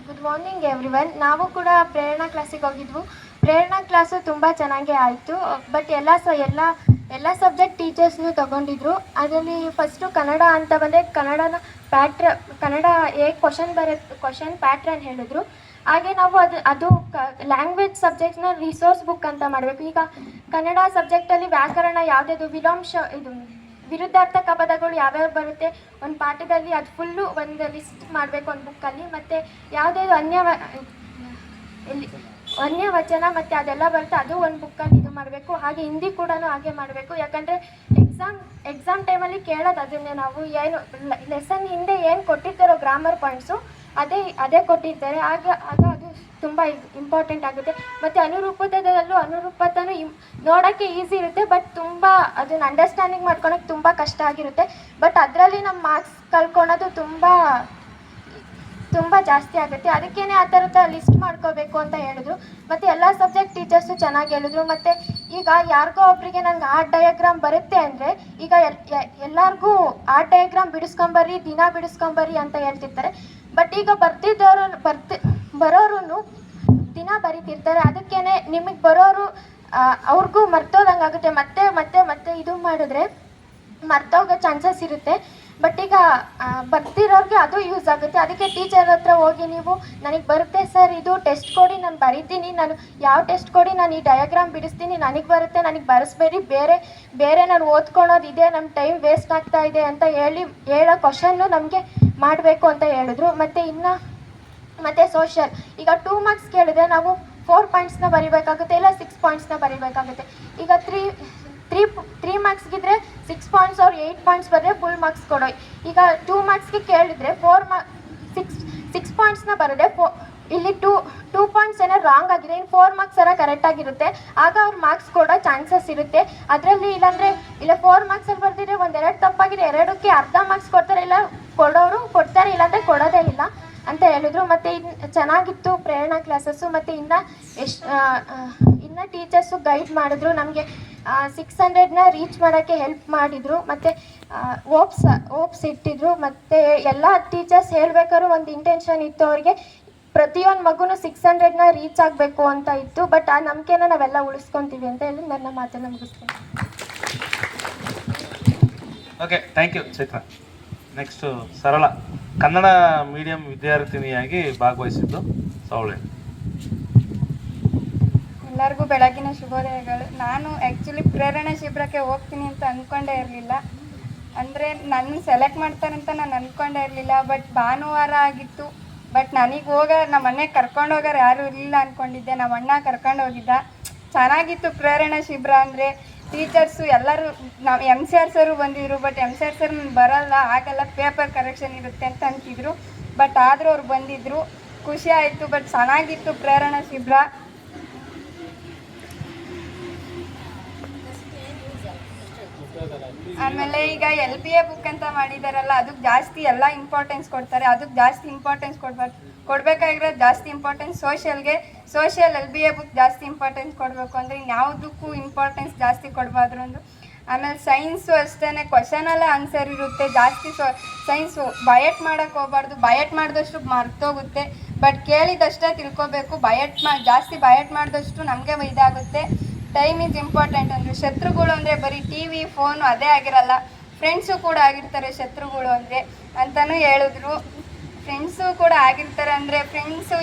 Good morning everyone. ನಾವು ಕೂಡ ಪ್ರೇರಣಾ ಕ್ಲಾಸಿಗೆ ಹೋಗಿದ್ವು. ಪ್ರೇರಣಾ ಕ್ಲಾಸು ತುಂಬ ಚೆನ್ನಾಗೇ ಆಯಿತು. ಬಟ್ ಎಲ್ಲ ಸಬ್ಜೆಕ್ಟ್ ಟೀಚರ್ಸ್ನೂ ತೊಗೊಂಡಿದ್ರು. ಅದರಲ್ಲಿ ಫಸ್ಟು ಕನ್ನಡ ಅಂತ ಬಂದರೆ ಕನ್ನಡ ಹೇಗೆ ಕ್ವಶನ್ ಪ್ಯಾಟ್ರನ್ ಹೇಳಿದ್ರು. ಹಾಗೆ ನಾವು ಅದು ಲ್ಯಾಂಗ್ವೇಜ್ ಸಬ್ಜೆಕ್ಟ್ನ ರಿಸೋರ್ಸ್ ಬುಕ್ ಅಂತ ಮಾಡಬೇಕು. ಈಗ ಕನ್ನಡ ಸಬ್ಜೆಕ್ಟಲ್ಲಿ ವ್ಯಾಕರಣ ಯಾವುದ್ಯಾವುದು ವಿರುದ್ಧಾರ್ಥಕ ಪದಗಳು ಯಾವ್ಯಾವ ಬರುತ್ತೆ ಒಂದು ಪಾಠದಲ್ಲಿ, ಅದು ಫುಲ್ಲು ಒಂದು ಲಿಸ್ಟ್ ಮಾಡಬೇಕು ಒಂದು ಬುಕ್ಕಲ್ಲಿ. ಮತ್ತು ಯಾವುದ್ಯಾವುದು ಅನ್ಯ ವಚನ ಮತ್ತು ಅದೆಲ್ಲ ಬರುತ್ತೆ, ಅದು ಒಂದು ಬುಕ್ಕಲ್ಲಿ ಇದು ಮಾಡಬೇಕು. ಹಾಗೆ ಹಿಂದಿ ಕೂಡ ಹಾಗೆ ಮಾಡಬೇಕು. ಯಾಕಂದರೆ ಎಕ್ಸಾಮ್ ಟೈಮಲ್ಲಿ ಕೇಳೋದು ಅದನ್ನೇ. ನಾವು ಏನು ಲೆಸನ್ ಹಿಂದೆ ಏನು ಕೊಟ್ಟಿರ್ತಾರೋ ಗ್ರಾಮರ್ ಪಾಯಿಂಟ್ಸು ಅದೇ ಕೊಟ್ಟಿರ್ತಾರೆ. ಆಗ ಅದು ತುಂಬ ಇಂಪಾರ್ಟೆಂಟ್ ಆಗುತ್ತೆ. ಮತ್ತು ಅನುರೂಪತನೂ ನೋಡೋಕ್ಕೆ ಈಸಿ ಇರುತ್ತೆ, ಬಟ್ ತುಂಬ ಅದನ್ನು ಅಂಡರ್ಸ್ಟ್ಯಾಂಡಿಂಗ್ ಮಾಡ್ಕೊಳಕ್ಕೆ ತುಂಬ ಕಷ್ಟ ಆಗಿರುತ್ತೆ. ಬಟ್ ಅದರಲ್ಲಿ ನಮ್ಮ ಮಾರ್ಕ್ಸ್ ಕಳ್ಕೊಳೋದು ತುಂಬ ಜಾಸ್ತಿ ಆಗುತ್ತೆ. ಅದಕ್ಕೇ ಆ ಥರದ ಲಿಸ್ಟ್ ಮಾಡ್ಕೋಬೇಕು ಅಂತ ಹೇಳಿದ್ರು. ಮತ್ತು ಎಲ್ಲ ಸಬ್ಜೆಕ್ಟ್ ಟೀಚರ್ಸು ಚೆನ್ನಾಗಿ ಹೇಳಿದ್ರು. ಮತ್ತು ಈಗ ಯಾರಿಗೋ ಒಬ್ಬರಿಗೆ ನಂಗೆ ಆರ್ಟ್ ಡಯಾಗ್ರಾಮ್ ಬರುತ್ತೆ ಅಂದರೆ ಈಗ ಎಲ್ಲರಿಗೂ ಆರ್ಟ್ ಡಯಾಗ್ರಾಮ್ ದಿನ ಬಿಡಿಸ್ಕೊಂಬರ್ರಿ ಅಂತ ಹೇಳ್ತಿರ್ತಾರೆ. ಬಟ್ ಈಗ ಬರೋರು ದಿನ ಬರೀತಿರ್ತಾರೆ. ಅದಕ್ಕೇ ನಿಮಗೆ ಬರೋರು ಅವ್ರಿಗೂ ಮರ್ತೋದಂಗಾಗುತ್ತೆ. ಮತ್ತೆ ಇದು ಮಾಡಿದ್ರೆ ಮರ್ತೋಗೋ ಚಾನ್ಸಸ್ ಇರುತ್ತೆ. ಬಟ್ ಈಗ ಬರ್ತಿರೋರಿಗೆ ಅದು ಯೂಸ್ ಆಗುತ್ತೆ. ಅದಕ್ಕೆ ಟೀಚರ್ ಹತ್ರ ಹೋಗಿ ನೀವು ನನಗೆ ಬರುತ್ತೆ ಸರ್, ಇದು ಟೆಸ್ಟ್ ಕೊಡಿ, ನಾನು ಬರೀತೀನಿ, ನಾನು ಯಾವ ಟೆಸ್ಟ್ ಕೊಡಿ, ನಾನು ಈ ಡಯಾಗ್ರಾಮ್ ಬಿಡಿಸ್ತೀನಿ, ನನಗೆ ಬರುತ್ತೆ, ನನಗೆ ಬರೆಸ್ಬೇಡಿ, ಬೇರೆ ನಾನು ಓದ್ಕೊಳೋದಿದೆ, ನಮ್ಮ ಟೈಮ್ ವೇಸ್ಟ್ ಆಗ್ತಾ ಇದೆ ಅಂತ ಹೇಳೋ ಕ್ವಶನ್ನು ನಮಗೆ ಮಾಡಬೇಕು ಅಂತ ಹೇಳಿದ್ರು. ಮತ್ತು ಸೋಷಿಯಲ್ ಈಗ 2 ಮಾರ್ಕ್ಸ್ ಕೇಳಿದ್ರೆ ನಾವು 4 ಪಾಯಿಂಟ್ಸ್ನ ಬರೀಬೇಕಾಗುತ್ತೆ, ಇಲ್ಲ 6 ಪಾಯಿಂಟ್ಸ್ನ ಬರೀಬೇಕಾಗುತ್ತೆ. ಈಗ 3 ಮಾರ್ಕ್ಸ್ಗಿದ್ರೆ 6 ಪಾಯಿಂಟ್ಸ್ ಅವ್ರು 8 ಪಾಯಿಂಟ್ಸ್ ಬರೆದ್ರೆ ಫುಲ್ ಮಾರ್ಕ್ಸ್ ಕೊಡೋಯ್. ಈಗ 2 ಮಾರ್ಕ್ಸ್ಗೆ ಕೇಳಿದರೆ 6 ಪಾಯಿಂಟ್ಸ್ನ ಬರೆದ್ರೆ ಇಲ್ಲಿ 2 ಪಾಯಿಂಟ್ಸ್ ಏನೋ ರಾಂಗ್ ಆಗಿದೆ, ಇನ್ನು 4 ಮಾರ್ಕ್ಸ್ ಎಲ್ಲ ಕರೆಕ್ಟಾಗಿರುತ್ತೆ. ಆಗ ಅವ್ರು ಮಾರ್ಕ್ಸ್ ಕೊಡೋ ಚಾನ್ಸಸ್ ಇರುತ್ತೆ. ಅದರಲ್ಲಿ ಇಲ್ಲ 4 ಮಾರ್ಕ್ಸಲ್ಲಿ ಬರ್ತಿದ್ರೆ 1-2 ತಪ್ಪಾಗಿದೆ, 2ಕ್ಕೆ ಅರ್ಧ ಮಾರ್ಕ್ಸ್ ಕೊಡ್ತಾರೆ, ಇಲ್ಲ ಕೊಡೋರು ಕೊಡ್ತಾರೆ, ಇಲ್ಲಾಂದರೆ ಕೊಡೋದೇ ಇಲ್ಲ ಅಂತ ಹೇಳಿದ್ರು. ಮತ್ತು ಚೆನ್ನಾಗಿತ್ತು ಪ್ರೇರಣಾ ಕ್ಲಾಸಸ್ಸು. ಮತ್ತು ಇನ್ನು ಟೀಚರ್ಸು ಗೈಡ್ ಮಾಡಿದ್ರು, ನಮಗೆ 600ನ ರೀಚ್ ಮಾಡೋಕ್ಕೆ ಹೆಲ್ಪ್ ಮಾಡಿದರು. ಮತ್ತು ಓಪ್ಸ್ ಇಟ್ಟಿದ್ರು. ಮತ್ತು ಎಲ್ಲ ಟೀಚರ್ಸ್ ಹೇಳ್ಬೇಕಾದ್ರೂ ಒಂದು ಇಂಟೆನ್ಷನ್ ಇತ್ತು ಅವ್ರಿಗೆ, ಪ್ರತಿಯೊಂದು ಮಗುನೂ 600ನ ರೀಚ್ ಆಗಬೇಕು ಅಂತ ಇತ್ತು. ಬಟ್ ಆ ನಂಬಿಕೆನ ನಾವೆಲ್ಲ ಉಳಿಸ್ಕೊತೀವಿ ಅಂತ ಹೇಳಿ ನನ್ನ ಮಾತನ್ನು ಮುಗಿಸ್ತೀನಿ. Okay, thank you Chaitra. Next Sarala, Kannada medium ವಿದ್ಯಾರ್ಥಿನಿಯಾಗಿ ಭಾಗವಹಿಸಿದ್ದು ಸೌಳೆ. ಎಲ್ಲರಿಗೂ ಬೆಳಗಿನ ಶುಭೋದಯಗಳು. ನಾನು ಆ್ಯಕ್ಚುಲಿ ಪ್ರೇರಣಾ ಶಿಬಿರಕ್ಕೆ ಹೋಗ್ತೀನಿ ಅಂತ ಅಂದ್ಕೊಂಡೇ ಇರಲಿಲ್ಲ. ಅಂದರೆ ನನ್ನ ಸೆಲೆಕ್ಟ್ ಮಾಡ್ತಾರಂತ ನಾನು ಅಂದ್ಕೊಂಡೇ ಇರಲಿಲ್ಲ. ಬಟ್ ಭಾನುವಾರ ಆಗಿತ್ತು. ಬಟ್ ನನಗೆ ನಮ್ಮ ಮನೆಗೆ ಕರ್ಕೊಂಡು ಹೋಗೋರು ಯಾರೂ ಇರಲಿಲ್ಲ ಅಂದ್ಕೊಂಡಿದ್ದೆ. ನಮ್ಮ ಅಣ್ಣ ಕರ್ಕೊಂಡು ಹೋಗಿದ್ದ. ಚೆನ್ನಾಗಿತ್ತು ಪ್ರೇರಣಾ ಶಿಬಿರ. ಅಂದರೆ ಟೀಚರ್ಸು ಎಲ್ಲರೂ ನಾವು MCR ಸರು ಬಂದಿದ್ರು. ಬಟ್ MCR ಸರ್ ಬರಲ್ಲ, ಆಗಲ್ಲ, ಪೇಪರ್ ಕರೆಕ್ಷನ್ ಇರುತ್ತೆ ಅಂತ ಅಂತಿದ್ರು. ಬಟ್ ಆದರೂ ಅವ್ರು ಬಂದಿದ್ದರು, ಖುಷಿ ಆಯಿತು. ಬಟ್ ಚೆನ್ನಾಗಿತ್ತು ಪ್ರೇರಣಾ ಶಿಬಿರ. ಆಮೇಲೆ ಈಗ LBA ಬುಕ್ ಅಂತ ಮಾಡಿದಾರಲ್ಲ, ಅದಕ್ಕೆ ಜಾಸ್ತಿ ಎಲ್ಲ ಇಂಪಾರ್ಟೆನ್ಸ್ ಕೊಡ್ತಾರೆ. ಅದಕ್ಕೆ ಜಾಸ್ತಿ ಇಂಪಾರ್ಟೆನ್ಸ್ ಕೊಡಬೇಕಾಗಿರೋದು ಜಾಸ್ತಿ ಇಂಪಾರ್ಟೆನ್ಸ್ ಸೋಷಿಯಲ್ LBA ಬುಕ್ ಜಾಸ್ತಿ ಇಂಪಾರ್ಟೆನ್ಸ್ ಕೊಡಬೇಕು. ಅಂದರೆ ಇನ್ಯಾವುದಕ್ಕೂ ಇಂಪಾರ್ಟೆನ್ಸ್ ಜಾಸ್ತಿ ಕೊಡಬಾರ್ದು ಒಂದು. ಆಮೇಲೆ ಸೈನ್ಸು ಅಷ್ಟೇ, ಕ್ವಶನಲ್ಲೇ ಆನ್ಸರ್ ಇರುತ್ತೆ ಜಾಸ್ತಿ. ಸೈನ್ಸು ಬಯಟ್ ಮಾಡೋಕ್ಕೆ ಹೋಗ್ಬಾರ್ದು, ಬಯಟ್ ಮಾಡಿದಷ್ಟು ಮರ್ತೋಗುತ್ತೆ. ಬಟ್ ಕೇಳಿದಷ್ಟೇ ತಿಳ್ಕೊಬೇಕು. ಜಾಸ್ತಿ ಬಯಟ್ ಮಾಡಿದಷ್ಟು ನಮಗೆ ಇದಾಗುತ್ತೆ. ಟೈಮ್ ಈಸ್ ಇಂಪಾರ್ಟೆಂಟ್ ಅಂದರೆ ಶತ್ರುಗಳು ಅಂದರೆ ಬರೀ ಟಿ ವಿ ಫೋನು ಅದೇ ಆಗಿರಲ್ಲ, ಫ್ರೆಂಡ್ಸು ಕೂಡ ಆಗಿರ್ತಾರೆ ಶತ್ರುಗಳು ಅಂದರೆ ಅಂತಲೂ ಹೇಳಿದ್ರು. ಫ್ರೆಂಡ್ಸು ಕೂಡ ಆಗಿರ್ತಾರೆ ಅಂದರೆ ಫ್ರೆಂಡ್ಸು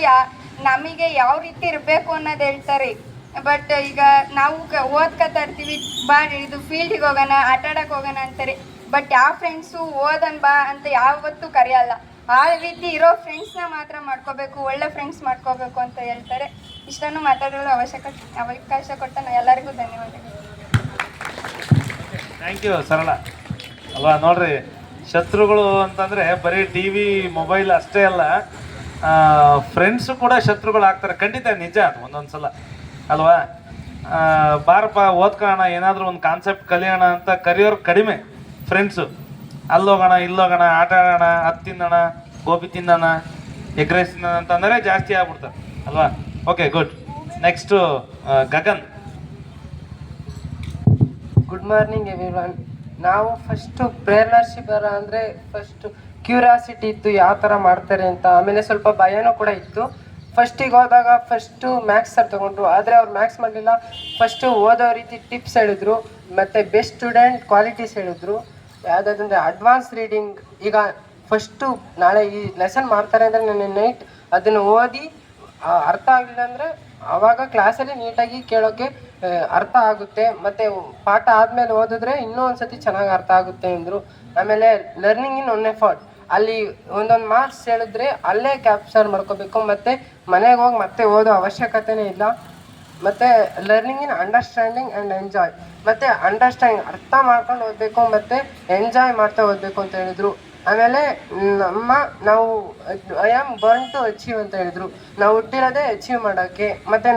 ನಮಗೆ ಯಾವ ರೀತಿ ಇರಬೇಕು ಅನ್ನೋದು ಹೇಳ್ತಾರೆ. ಬಟ್ ಈಗ ನಾವು ಓದ್ಕೊತಾ ಇರ್ತೀವಿ, ಬಾ ಇದು ಫೀಲ್ಡಿಗೆ ಹೋಗೋಣ, ಆಟ ಆಡೋಕೆ ಹೋಗೋಣ ಅಂತಾರೆ. ಬಟ್ ಯಾವ ಫ್ರೆಂಡ್ಸು ಓದನ್ ಬಾ ಅಂತ ಯಾವತ್ತೂ ಕರೆಯಲ್ಲ. ಆ ರೀತಿ ಇರೋ ಫ್ರೆಂಡ್ಸ್ನ ಮಾತ್ರ ಮಾಡ್ಕೋಬೇಕು, ಒಳ್ಳೆ ಫ್ರೆಂಡ್ಸ್ ಮಾಡ್ಕೋಬೇಕು ಅಂತ ಹೇಳ್ತಾರೆ. ಇಷ್ಟನ್ನು ಮಾತಾಡಲು ಅವಕಾಶ ಕೊಟ್ಟ ಎಲ್ಲರಿಗೂ ಧನ್ಯವಾದಗಳು. ಥ್ಯಾಂಕ್ ಯು ಸರಳ. ಅಲ್ವಾ ನೋಡ್ರಿ, ಶತ್ರುಗಳು ಅಂತಂದರೆ ಬರೀ ಟಿ ವಿ ಮೊಬೈಲ್ ಅಷ್ಟೇ ಅಲ್ಲ, ಫ್ರೆಂಡ್ಸು ಕೂಡ ಶತ್ರುಗಳು ಆಗ್ತಾರೆ. ಖಂಡಿತ ನಿಜ ಅದು ಒಂದೊಂದು ಸಲ ಅಲ್ವಾ. ಬಾರಪ್ಪ ಓದ್ಕೊಳ್ಳೋಣ, ಏನಾದರೂ ಒಂದು ಕಾನ್ಸೆಪ್ಟ್ ಕಲಿಯೋಣ ಅಂತ ಕರೆಯೋರು ಕಡಿಮೆ ಫ್ರೆಂಡ್ಸು. ಅಲ್ಲೋಗೋಣ ಇಲ್ಲೋಗೋಣ, ಆಟ ಆಡೋಣ, ಅದು ತಿನ್ನೋಣ, ಗೋಬಿ ತಿನ್ನೋಣ, ಎಗ್ ರೈಸ್ ತಿನ್ನೋಣ ಅಂತಂದರೆ ಜಾಸ್ತಿ ಆಗ್ಬಿಡ್ತಾರೆ ಅಲ್ವಾ. Okay, good. Next Gagan. Good morning everyone. ನಾವು ಫಸ್ಟು ಪ್ರೇರಣಾ ಶಿಬಿರ ಅಂದರೆ ಫಸ್ಟು ಕ್ಯೂರಿಯಾಸಿಟಿ ಇತ್ತು ಯಾವ ಥರ ಮಾಡ್ತಾರೆ ಅಂತ. ಆಮೇಲೆ ಸ್ವಲ್ಪ ಭಯನೂ ಕೂಡ ಇತ್ತು. ಫಸ್ಟಿಗೆ ಹೋದಾಗ ಫಸ್ಟು ಮ್ಯಾಥ್ಸ್ ಸರ್ ತೊಗೊಂಡ್ರು, ಆದರೆ ಅವ್ರು ಮ್ಯಾಥ್ಸ್ ಮಾಡಲಿಲ್ಲ. ಫಸ್ಟು ಓದೋ ರೀತಿ ಟಿಪ್ಸ್ ಹೇಳಿದ್ರು, ಮತ್ತು ಬೆಸ್ಟ್ ಸ್ಟೂಡೆಂಟ್ ಕ್ವಾಲಿಟೀಸ್ ಹೇಳಿದ್ರು. ಯಾವುದಾದಂದರೆ ಅಡ್ವಾನ್ಸ್ ರೀಡಿಂಗ್. ಈಗ ಫಸ್ಟು ನಾಳೆ ಈ ಲೆಸನ್ ಮಾಡ್ತಾರೆ ಅಂದರೆ ನೆನ್ನೆ ನೈಟ್ ಅದನ್ನು ಓದಿ ಅರ್ಥ ಆಗಲಿಲ್ಲ ಅಂದರೆ ಆವಾಗ ಕ್ಲಾಸಲ್ಲಿ ನೀಟಾಗಿ ಕೇಳೋಕ್ಕೆ ಅರ್ಥ ಆಗುತ್ತೆ. ಮತ್ತು ಪಾಠ ಆದಮೇಲೆ ಓದಿದ್ರೆ ಇನ್ನೂ ಒಂದು ಸತಿ ಚೆನ್ನಾಗಿ ಅರ್ಥ ಆಗುತ್ತೆ ಅಂದರು. ಆಮೇಲೆ ಲರ್ನಿಂಗ್ ಇನ್ ಒನ್ ಎಫರ್ಟ್. ಅಲ್ಲಿ ಒಂದೊಂದು ಮಾರ್ಕ್ಸ್ ಹೇಳಿದ್ರೆ ಅಲ್ಲೇ ಕ್ಯಾಪ್ಚರ್ ಮಾಡ್ಕೋಬೇಕು, ಮತ್ತು ಮನೆಗೆ ಹೋಗಿ ಮತ್ತೆ ಓದೋ ಅವಶ್ಯಕತೆನೇ ಇಲ್ಲ. ಮತ್ತು learning in understanding and enjoy. ಮತ್ತು ಅಂಡರ್ಸ್ಟ್ಯಾಂಡಿಂಗ್ ಅರ್ಥ ಮಾಡ್ಕೊಂಡು ಓದಬೇಕು, ಮತ್ತು ಎಂಜಾಯ್ ಮಾಡ್ತಾ ಓದಬೇಕು ಅಂತ ಹೇಳಿದರು. ಆಮೇಲೆ ನಾವು I am born to achieve ಅಂತ ಹೇಳಿದರು. ನಾವು ಹುಟ್ಟಿರೋದೇ ಅಚೀವ್ ಮಾಡೋಕ್ಕೆ. ಮತ್ತು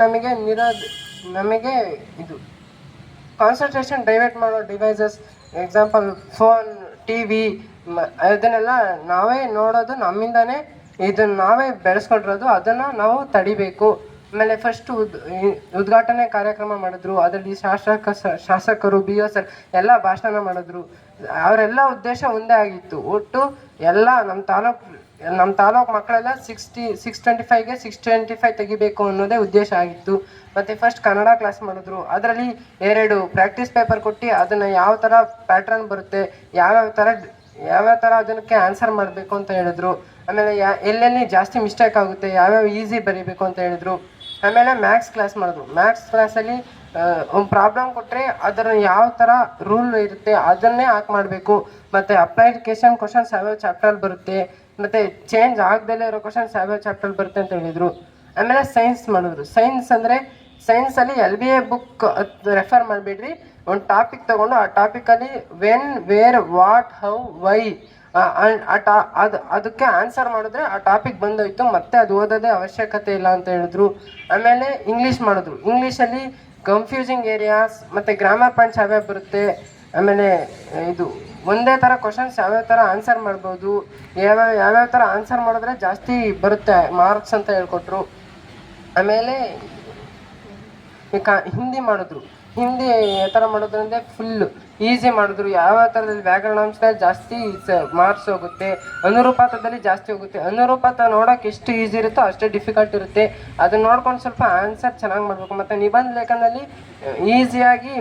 ನಮಗೆ ಇದು ಕಾನ್ಸಂಟ್ರೇಷನ್ ಡೈವರ್ಟ್ ಮಾಡೋ devices, example phone, TV, ಇದನ್ನೆಲ್ಲ ನಾವೇ ನೋಡೋದು, ನಮ್ಮಿಂದನೇ ಇದನ್ನು ನಾವೇ ಬೆಳೆಸ್ಕೊಂಡಿರೋದು, ಅದನ್ನು ನಾವು ತಡಿಬೇಕು. ಆಮೇಲೆ ಫಸ್ಟು ಉದ್ಘಾಟನೆ ಕಾರ್ಯಕ್ರಮ ಮಾಡಿದ್ರು. ಅದರಲ್ಲಿ ಶಾಸಕರು ಬಿ ಒ ಸರ್ ಎಲ್ಲ ಭಾಷಣ ಮಾಡಿದ್ರು. ಅವರೆಲ್ಲ ಉದ್ದೇಶ ಒಂದೇ ಆಗಿತ್ತು. ಒಟ್ಟು ಎಲ್ಲ ನಮ್ಮ ತಾಲೂಕು ಮಕ್ಕಳೆಲ್ಲ 625ಗೆ 625 ತೆಗಿಬೇಕು ಅನ್ನೋದೇ ಉದ್ದೇಶ ಆಗಿತ್ತು. ಮತ್ತು ಫಸ್ಟ್ ಕನ್ನಡ ಕ್ಲಾಸ್ ಮಾಡಿದ್ರು. ಅದರಲ್ಲಿ 2 ಪ್ರಾಕ್ಟೀಸ್ ಪೇಪರ್ ಕೊಟ್ಟು ಅದನ್ನು ಯಾವ ಥರ ಪ್ಯಾಟ್ರನ್ ಬರುತ್ತೆ, ಯಾವ್ಯಾವ ಥರ ಅದಕ್ಕೆ ಆನ್ಸರ್ ಮಾಡಬೇಕು ಅಂತ ಹೇಳಿದ್ರು. ಆಮೇಲೆ ಎಲ್ಲೆಲ್ಲಿ ಜಾಸ್ತಿ ಮಿಸ್ಟೇಕ್ ಆಗುತ್ತೆ, ಯಾವ್ಯಾವ ಈಸಿ ಬರೀಬೇಕು ಅಂತ ಹೇಳಿದ್ರು. ಆಮೇಲೆ ಮ್ಯಾಥ್ಸ್ ಕ್ಲಾಸ್ ಮಾಡಿದ್ರು. ಮ್ಯಾಥ್ಸ್ ಕ್ಲಾಸಲ್ಲಿ ಒಂದು ಪ್ರಾಬ್ಲಮ್ ಕೊಟ್ಟರೆ ಅದರ ಯಾವ ಥರ ರೂಲ್ ಇರುತ್ತೆ ಅದನ್ನೇ ಹಾಕಿ ಮಾಡಬೇಕು. ಮತ್ತು ಅಪ್ಲಿಕೇಶನ್ ಕ್ವಶನ್ಸ್ ಯಾವ್ಯಾವ ಚಾಪ್ಟರ್ ಬರುತ್ತೆ, ಮತ್ತು ಚೇಂಜ್ ಆಗದಲ್ಲೇ ಇರೋ ಕ್ವಶನ್ಸ್ ಯಾವ್ಯಾವ ಚಾಪ್ಟರ್ ಬರುತ್ತೆ ಅಂತ ಹೇಳಿದರು. ಆಮೇಲೆ ಸೈನ್ಸ್ ಮಾಡಿದ್ರು. ಸೈನ್ಸಲ್ಲಿ LBA ಬುಕ್ ರೆಫರ್ ಮಾಡಿಬಿಡ್ರಿ. ಒಂದು ಟಾಪಿಕ್ ತೊಗೊಂಡು ಆ ಟಾಪಿಕಲ್ಲಿ when, where, what, how, why ಅದಕ್ಕೆ ಆನ್ಸರ್ ಮಾಡಿದ್ರೆ ಆ ಟಾಪಿಕ್ ಬಂದೋಯ್ತು, ಮತ್ತೆ ಅದು ಓದೋದೇ ಅವಶ್ಯಕತೆ ಇಲ್ಲ ಅಂತ ಹೇಳಿದ್ರು. ಆಮೇಲೆ ಇಂಗ್ಲೀಷ್ ಮಾಡಿದ್ರು. ಇಂಗ್ಲೀಷಲ್ಲಿ ಕನ್ಫ್ಯೂಸಿಂಗ್ ಏರಿಯಾಸ್ ಮತ್ತು ಗ್ರಾಮರ್ ಪಾಯಿಂಟ್ಸ್ ಯಾವ್ಯಾವ ಬರುತ್ತೆ, ಆಮೇಲೆ ಇದು ಒಂದೇ ಥರ ಕ್ವಶನ್ಸ್ ಯಾವ್ಯಾವ ಥರ ಆನ್ಸರ್ ಮಾಡ್ಬೋದು, ಯಾವ್ಯಾವ ಥರ ಆನ್ಸರ್ ಮಾಡಿದ್ರೆ ಜಾಸ್ತಿ ಬರುತ್ತೆ ಮಾರ್ಕ್ಸ್ ಅಂತ ಹೇಳ್ಕೊಟ್ರು. ಆಮೇಲೆ ಹಿಂದಿ ಮಾಡಿದ್ರು. ಹಿಂದಿ ಯಾವ ಥರ ಮಾಡೋದು ಅಂದರೆ ಫುಲ್ಲು ಈಸಿ ಮಾಡಿದ್ರು. ಯಾವ ಥರದಲ್ಲಿ ವ್ಯಾಕರಣಾಂಶದಲ್ಲಿ ಜಾಸ್ತಿ ಮಾರ್ಕ್ಸ್ ಹೋಗುತ್ತೆ, ಅನುರೂಪಾತದಲ್ಲಿ ಜಾಸ್ತಿ ಹೋಗುತ್ತೆ. ಅನುರೂಪಾತ ನೋಡೋಕೆ ಎಷ್ಟು ಈಸಿ ಇರುತ್ತೋ ಅಷ್ಟೇ ಡಿಫಿಕಲ್ಟ್ ಇರುತ್ತೆ. ಅದನ್ನ ನೋಡ್ಕೊಂಡು ಸ್ವಲ್ಪ ಆನ್ಸರ್ ಚೆನ್ನಾಗಿ ಮಾಡಬೇಕು. ಮತ್ತು ನಿಬಂಧ ಲೇಖನದಲ್ಲಿ ಈಸಿಯಾಗಿ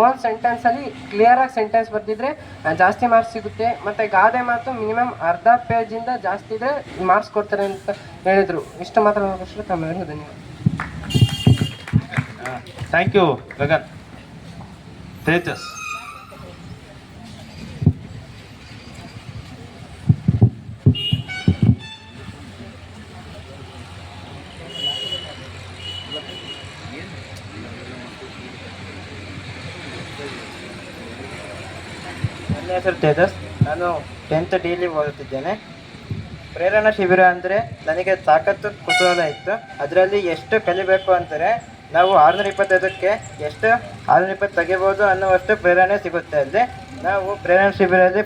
ಓನ್ ಸೆಂಟೆನ್ಸಲ್ಲಿ ಕ್ಲಿಯರಾಗಿ ಸೆಂಟೆನ್ಸ್ ಬರೆದಿದ್ರೆ ಜಾಸ್ತಿ ಮಾರ್ಕ್ಸ್ ಸಿಗುತ್ತೆ. ಮತ್ತು ಗಾದೆ ಮಾತು ಮಿನಿಮಮ್ ಅರ್ಧ ಪೇಜಿಂದ ಜಾಸ್ತಿ ಇದ್ದರೆ ಮಾರ್ಕ್ಸ್ ಕೊಡ್ತಾರೆ ಅಂತ ಹೇಳಿದರು. ಇಷ್ಟು ಮಾತ್ರ ನೋಡೋಷ್ಟು ತಮ್ಮೆಲ್ಲರಿಗೂ ಧನ್ಯವಾದ. Thank you Gagan. ತೇಜಸ್. ನನ್ನ ಹೆಸರು ತೇಜಸ್. ನಾನು 10th ಡಿಲಿ ಓದುತ್ತಿದ್ದೇನೆ. ಪ್ರೇರಣಾ ಶಿಬಿರ ಅಂದರೆ ನನಗೆ ಸಾಕಷ್ಟು ಕುತೂಹಲ ಇತ್ತು. ಅದರಲ್ಲಿ ಎಷ್ಟು ಕಲಿಬೇಕು ಅಂತಾರೆ, ನಾವು 625ಕ್ಕೆ ಎಷ್ಟು 620 ತೆಗಿಬೋದು ಅನ್ನುವಷ್ಟು ಪ್ರೇರಣೆ ಸಿಗುತ್ತೆ. ಅಲ್ಲಿ ನಾವು ಪ್ರೇರಣಾ ಶಿಬಿರದಲ್ಲಿ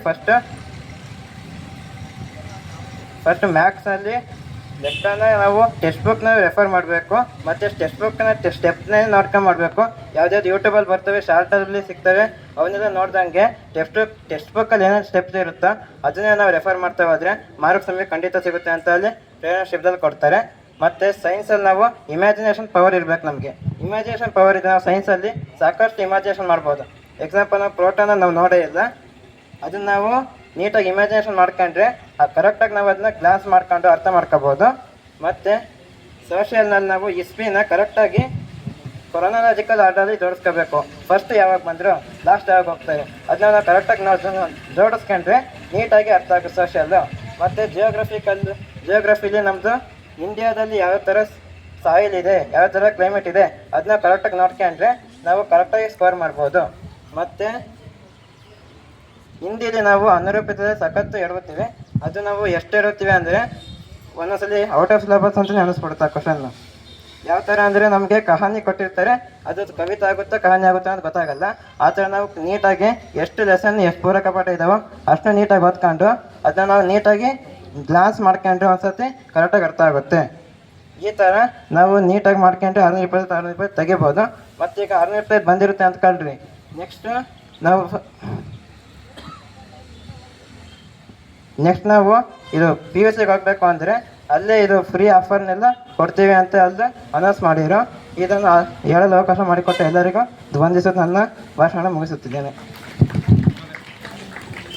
ಫಸ್ಟ್ ಮ್ಯಾಥ್ಸ್ನಲ್ಲಿ ಲೆಕ್ಕನ ನಾವು ಟೆಕ್ಸ್ಟ್ ಬುಕ್ನ ರೆಫರ್ ಮಾಡಬೇಕು. ಮತ್ತು ಟೆಕ್ಸ್ಟ್ ಬುಕ್ನ ಸ್ಟೆಪ್ನೇ ನೋಡ್ಕೊಂಡು ಮಾಡಬೇಕು. ಯಾವುದ್ಯಾವ್ದು ಯೂಟ್ಯೂಬಲ್ಲಿ ಬರ್ತವೆ, ಶಾರ್ಟಲ್ಲಿ ಸಿಗ್ತವೆ, ಅವನ್ನೆಲ್ಲ ನೋಡ್ದಂಗೆ ಟೆಕ್ಸ್ಟ್ ಬುಕ್ಕಲ್ಲಿ ಏನೇನು ಸ್ಟೆಪ್ಸ್ ಇರುತ್ತೋ ಅದನ್ನೇ ನಾವು ರೆಫರ್ ಮಾಡ್ತಾ ಹೋದರೆ ಮಾರ್ಕ್ಸ್ ನಮಗೆ ಖಂಡಿತ ಸಿಗುತ್ತೆ ಅಂತ ಅಲ್ಲಿ ಪ್ರೇರಣಾ ಶಿಬಿರದಲ್ಲಿ ಕೊಡ್ತಾರೆ. ಮತ್ತು ಸೈನ್ಸಲ್ಲಿ ನಾವು ಇಮ್ಯಾಜಿನೇಷನ್ ಪವರ್ ಇರಬೇಕು. ನಮಗೆ ಇಮ್ಯಾಜಿನೇಷನ್ ಪವರ್ ಇದೆ. ನಾವು ಸೈನ್ಸಲ್ಲಿ ಸಾಕಷ್ಟು ಇಮ್ಯಾಜಿನೇಷನ್ ಮಾಡ್ಬೋದು. ಎಕ್ಸಾಂಪಲ್ ನಾವು ಪ್ರೋಟಾನ ನಾವು ನೋಡೇ ಇಲ್ಲ, ಅದನ್ನು ನಾವು ನೀಟಾಗಿ ಇಮ್ಯಾಜಿನೇಷನ್ ಮಾಡ್ಕೊಂಡ್ರೆ ಕರೆಕ್ಟಾಗಿ ನಾವು ಅದನ್ನ ಗ್ಲಾಸ್ ಮಾಡ್ಕೊಂಡು ಅರ್ಥ ಮಾಡ್ಕೋಬೋದು. ಮತ್ತು ಸೋಷಿಯಲ್ನಲ್ಲಿ ನಾವು ಇಸ್ವಿನ ಕರೆಕ್ಟಾಗಿ ಕ್ರೊನಾಲಜಿಕಲ್ ಆರ್ಡರಲ್ಲಿ ಜೋಡಿಸ್ಕೋಬೇಕು. ಫಸ್ಟ್ ಯಾವಾಗ ಬಂದರು, ಲಾಸ್ಟ್ ಯಾವಾಗ ಹೋಗ್ತಾರೆ, ಅದನ್ನ ನಾವು ಕರೆಕ್ಟಾಗಿ ನಾವು ಜೋಡಿಸ್ಕೊಂಡ್ರೆ ನೀಟಾಗಿ ಅರ್ಥ ಆಗುತ್ತೆ ಸೋಷಿಯಲ್ಲು. ಮತ್ತು ಜಿಯೋಗ್ರಫಿಲಿ ನಮ್ಮದು ಇಂಡಿಯಾದಲ್ಲಿ ಯಾವ ಥರ ಸಾಯಿಲ್ ಇದೆ, ಯಾವ ಥರ ಕ್ಲೈಮೇಟ್ ಇದೆ, ಅದನ್ನ ಕರೆಕ್ಟಾಗಿ ನೋಡ್ಕೊಂಡ್ರೆ ನಾವು ಕರೆಕ್ಟಾಗಿ ಸ್ಕೋರ್ ಮಾಡ್ಬೋದು. ಮತ್ತು ಹಿಂದಿಲಿ ನಾವು ಅನುರೂಪದಲ್ಲಿ ಸಖತ್ತು ಎಡುತ್ತೀವಿ. ಅದು ನಾವು ಎಷ್ಟು ಎಡುತ್ತೀವಿ ಅಂದರೆ ಒಂದೊಂದ್ಸಲಿ ಔಟ್ ಆಫ್ ಸಿಲೆಬಸ್ ಅಂತಲೇ ಅನಿಸ್ಬಿಡುತ್ತೆ ಕ್ವಶನ್ನು. ಯಾವ ಥರ ಅಂದರೆ ನಮಗೆ ಕಹಾನಿ ಕೊಟ್ಟಿರ್ತಾರೆ, ಅದು ಕವಿತೆ ಆಗುತ್ತೋ ಕಹಾನಿ ಆಗುತ್ತೋ ಅಂತ ಗೊತ್ತಾಗಲ್ಲ. ಆ ಥರ ನಾವು ನೀಟಾಗಿ ಎಷ್ಟು ಲೆಸನ್ ಎಷ್ಟು ಪೂರಕ ಪಾಠ ಇದ್ದಾವೋ ಅಷ್ಟು ನೀಟಾಗಿ ಓದ್ಕೊಂಡು ಅದನ್ನ ನಾವು ನೀಟಾಗಿ ಗ್ಲಾನ್ಸ್ ಮಾಡ್ಕೊಂಡ್ರೆ ಒಂದ್ಸತಿ ಕರೆಕ್ಟಾಗಿ ಅರ್ಥ ಆಗುತ್ತೆ. ಈ ಥರ ನಾವು ನೀಟಾಗಿ ಮಾಡ್ಕೊಂಡ್ರೆ 620 ತೆಗಿಬೋದು. ಮತ್ತು ಈಗ 620 ಬಂದಿರುತ್ತೆ ಅಂದ್ಕೊಳ್ರಿ. ನೆಕ್ಸ್ಟ್ ನಾವು ಇದು PUCಗೆ ಹೋಗಬೇಕು ಅಂದರೆ ಅಲ್ಲೇ ಇದು ಫ್ರೀ ಆಫರ್ನೆಲ್ಲ ಕೊಡ್ತೀವಿ ಅಂತ ಅಲ್ಲದೆ ಅನೌನ್ಸ್ ಮಾಡಿರೋ. ಇದನ್ನು ಹೇಳಲು ಅವಕಾಶ ಮಾಡಿಕೊಟ್ಟ ಎಲ್ಲರಿಗೂ ವಂದಿಸುತ್ತ ನನ್ನ ಭಾಷಣ ಮುಗಿಸುತ್ತಿದ್ದೇನೆ.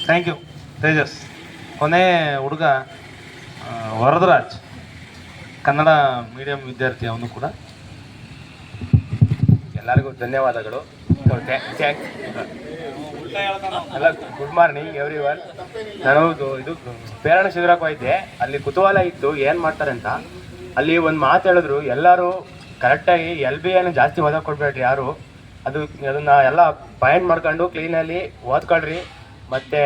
Thank you Tejas. ಕೊನೆ ಹುಡುಗ ವರದರಾಜ್, ಕನ್ನಡ ಮೀಡಿಯಂ ವಿದ್ಯಾರ್ಥಿ. ಅವನು ಕೂಡ ಎಲ್ಲರಿಗೂ ಧನ್ಯವಾದಗಳು. ಎಲ್ಲ ಗುಡ್ ಮಾರ್ನಿಂಗ್ ಎವ್ರಿ ಒನ್. ನಾನು ಇದು ಪ್ರೇರಣಾ ಶಿಬಿರಕ್ಕೆ ಹೋಗಿದ್ದೆ. ಅಲ್ಲಿ ಕುತೂಹಲ ಇತ್ತು ಏನು ಮಾಡ್ತಾರೆ ಅಂತ. ಅಲ್ಲಿ ಒಂದು ಮಾತು ಹೇಳಿದ್ರು, ಎಲ್ಲರೂ ಕರೆಕ್ಟಾಗಿ LBAನ ಜಾಸ್ತಿ ಓದಕ್ಕೆ ಕೊಡಬೇಡ್ರಿ ಯಾರು. ಅದನ್ನು ಎಲ್ಲ ಪಾಯಿಂಟ್ ಮಾಡ್ಕೊಂಡು ಕ್ಲೀನಲ್ಲಿ ಓದ್ಕೊಳ್ರಿ. ಮತ್ತು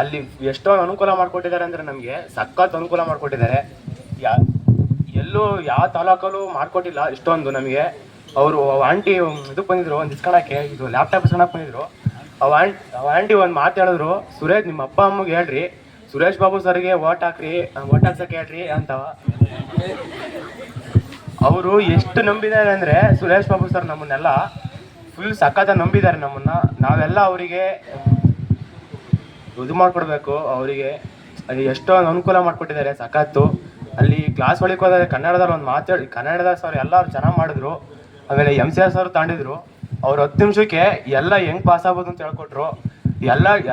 ಅಲ್ಲಿ ಎಷ್ಟೋ ಅನುಕೂಲ ಮಾಡಿಕೊಟ್ಟಿದ್ದಾರೆ ಅಂದರೆ ನಮಗೆ ಸಖತ್ ಅನುಕೂಲ ಮಾಡಿಕೊಟ್ಟಿದ್ದಾರೆ. ಎಲ್ಲೂ ಯಾವ ತಾಲೂಕಲ್ಲೂ ಮಾಡಿಕೊಟ್ಟಿಲ್ಲ ಇಷ್ಟೊಂದು ನಮಗೆ. ಅವರು ಆಂಟಿ ಇದಕ್ಕೆ ಬಂದಿದ್ರು, ಒಂದು ಇಸ್ಕೊಳಕ್ಕೆ, ಇದು ಲ್ಯಾಪ್ಟಾಪ್ ಇಸ್ಕೊಳಕ್ಕೆ ಬಂದಿದ್ರು. ಅವ ಆಂಟಿ ಒಂದು ಮಾತು ಹೇಳಿದ್ರು, ಸುರೇಶ್ ನಿಮ್ಮ ಅಪ್ಪ ಅಮ್ಮಗೆ ಹೇಳ್ರಿ ಸುರೇಶ್ ಬಾಬು ಸರ್ಗೆ ಓಟ್ ಹಾಕ್ಸಕ್ಕೆ ಹೇಳ್ರಿ ಅಂತವ. ಅವರು ಎಷ್ಟು ನಂಬಿದ್ದಾರೆ ಅಂದರೆ ಸುರೇಶ್ ಬಾಬು ಸರ್ ನಮ್ಮನ್ನೆಲ್ಲ ಫುಲ್ ಸಖತ್ತಾಗಿ ನಂಬಿದ್ದಾರೆ ನಮ್ಮನ್ನು. ನಾವೆಲ್ಲ ಅವರಿಗೆ ಇದು ಮಾಡಿಕೊಡ್ಬೇಕು. ಅವರಿಗೆ ಅಲ್ಲಿ ಎಷ್ಟೋ ಅನುಕೂಲ ಮಾಡಿಕೊಟ್ಟಿದ್ದಾರೆ ಸಖತ್ತು. ಅಲ್ಲಿ ಕ್ಲಾಸ್ ಒಳಗೆ ಹೋದರೆ ಕನ್ನಡದಲ್ಲಿ ಒಂದು ಮಾತಾಡಿ, ಕನ್ನಡದ ಸರ್ ಎಲ್ಲರೂ ಚೆನ್ನಾಗಿ ಮಾಡಿದ್ರು. ಆಮೇಲೆ MCS ಅವರು ತಾಂಡಿದ್ರು. ಅವ್ರು 10 ನಿಮಿಷಕ್ಕೆ ಎಲ್ಲ ಹೆಂಗೆ ಪಾಸ್ ಆಗ್ಬೋದು ಅಂತ ಹೇಳ್ಕೊಟ್ರು.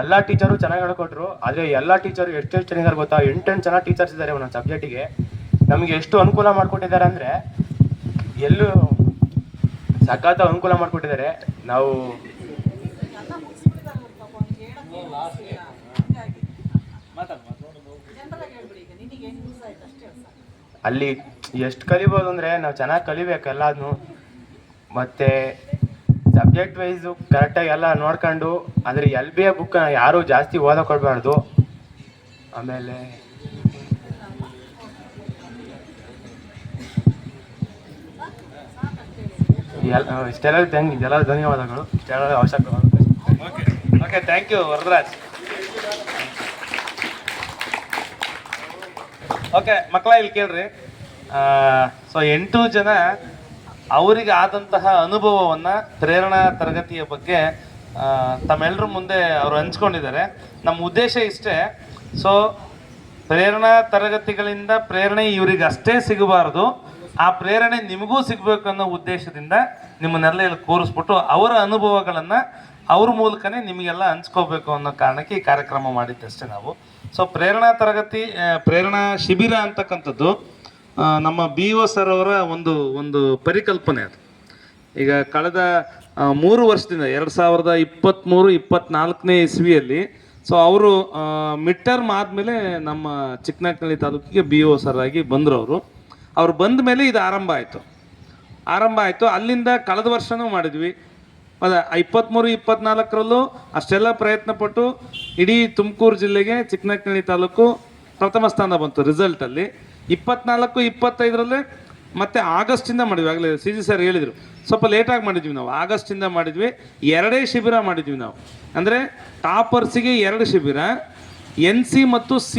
ಎಲ್ಲ ಟೀಚರು ಚೆನ್ನಾಗಿ ಹೇಳ್ಕೊಟ್ರು. ಆದರೆ ಎಲ್ಲ ಟೀಚರು ಎಷ್ಟು ಚೆನ್ನಾಗಿದ್ದಾರೆ ಗೊತ್ತಾ, 8 ಜನ ಟೀಚರ್ಸ್ ಇದ್ದಾರೆ ಒಂದೊಂದು ಸಬ್ಜೆಕ್ಟಿಗೆ. ನಮಗೆ ಎಷ್ಟು ಅನುಕೂಲ ಮಾಡಿಕೊಟ್ಟಿದ್ದಾರೆ ಅಂದರೆ ಎಲ್ಲೂ ಸಖತ್ ಅನುಕೂಲ ಮಾಡಿಕೊಟ್ಟಿದ್ದಾರೆ. ನಾವು ಅಲ್ಲಿ ಎಷ್ಟು ಕಲಿಬೋದು ಅಂದರೆ ನಾವು ಚೆನ್ನಾಗಿ ಕಲಿಬೇಕು ಎಲ್ಲದನ್ನು. ಮತ್ತು ಸಬ್ಜೆಕ್ಟ್ ವೈಸು ಕರೆಕ್ಟಾಗಿ ಎಲ್ಲ ನೋಡ್ಕೊಂಡು, ಆದರೆ LBA ಬುಕ್ಕನ್ನ ಯಾರೂ ಜಾಸ್ತಿ ಓದಕ್ಕೆ ಕೊಡಬಾರ್ದು. ಆಮೇಲೆ ಇಷ್ಟೆಲ್ಲ ಇದೆಲ್ಲ ಧನ್ಯವಾದಗಳು. ಇಷ್ಟೆಲ್ಲ ಅವಶ್ಯಕ. Okay thank you Varadaraj. Okay ಮಕ್ಕಳ ಇಲ್ಲಿ ಕೇಳ್ರಿ. ಸೊ 8 ಜನ ಅವರಿಗೆ ಆದಂತಹ ಅನುಭವವನ್ನು ಪ್ರೇರಣಾ ತರಗತಿಯ ಬಗ್ಗೆ ತಮ್ಮೆಲ್ಲರ ಮುಂದೆ ಅವರು ಹಂಚ್ಕೊಂಡಿದ್ದಾರೆ. ನಮ್ಮ ಉದ್ದೇಶ ಇಷ್ಟೇ. ಸೊ ಪ್ರೇರಣಾ ತರಗತಿಗಳಿಂದ ಪ್ರೇರಣೆ ಇವರಿಗೆ ಅಷ್ಟೇ ಸಿಗಬಾರ್ದು, ಆ ಪ್ರೇರಣೆ ನಿಮಗೂ ಸಿಗಬೇಕು ಅನ್ನೋ ಉದ್ದೇಶದಿಂದ ನಿಮ್ಮನ್ನೆಲ್ಲ ಇಲ್ಲಿ ಕೂರಿಸ್ಬಿಟ್ಟು ಅವರ ಅನುಭವಗಳನ್ನು ಅವ್ರ ಮೂಲಕನೇ ನಿಮಗೆಲ್ಲ ಹಂಚ್ಕೋಬೇಕು ಅನ್ನೋ ಕಾರಣಕ್ಕೆ ಈ ಕಾರ್ಯಕ್ರಮ ಮಾಡಿದ್ದಷ್ಟೇ ನಾವು. ಸೊ ಪ್ರೇರಣಾ ತರಗತಿ, ಪ್ರೇರಣಾ ಶಿಬಿರ ಅಂತಕ್ಕಂಥದ್ದು ನಮ್ಮ BO ಸರ್ ಅವರ ಒಂದು ಪರಿಕಲ್ಪನೆ. ಅದು ಈಗ ಕಳೆದ 3 ವರ್ಷದಿಂದ 2023-24ನೇ ಇಸ್ವಿಯಲ್ಲಿ ಸೊ ಅವರು ಮಿಡ್ ಟರ್ಮ್ ಆದಮೇಲೆ ನಮ್ಮ ಚಿಕ್ಕನಾಯಕನಹಳ್ಳಿ ತಾಲೂಕಿಗೆ BO ಸರ್ ಆಗಿ ಬಂದರು. ಅವ್ರು ಬಂದ ಮೇಲೆ ಇದು ಆರಂಭ ಆಯಿತು. ಅಲ್ಲಿಂದ ಕಳೆದ ವರ್ಷವೂ ಮಾಡಿದ್ವಿ. 23-24ರಲ್ಲೂ ಅಷ್ಟೆಲ್ಲ ಪ್ರಯತ್ನಪಟ್ಟು ಇಡೀ ತುಮಕೂರು ಜಿಲ್ಲೆಗೆ ಚಿಕ್ಕನಾಯಕನಹಳ್ಳಿ ತಾಲೂಕು ಪ್ರಥಮ ಸ್ಥಾನ ಬಂತು ರಿಸಲ್ಟಲ್ಲಿ. 24-25ರಲ್ಲೇ ಮತ್ತೆ ಆಗಸ್ಟಿಂದ ಮಾಡಿದ್ವಿ. ಆಗಲೇ CG ಸರ್ ಹೇಳಿದರು, ಸ್ವಲ್ಪ ಲೇಟಾಗಿ ಮಾಡಿದ್ವಿ ನಾವು. ಆಗಸ್ಟಿಂದ ಮಾಡಿದ್ವಿ. 2 ಶಿಬಿರ ಮಾಡಿದ್ವಿ ನಾವು. ಅಂದರೆ ಟಾಪರ್ಸಿಗೆ 2 ಶಿಬಿರ, NC ಮತ್ತು C+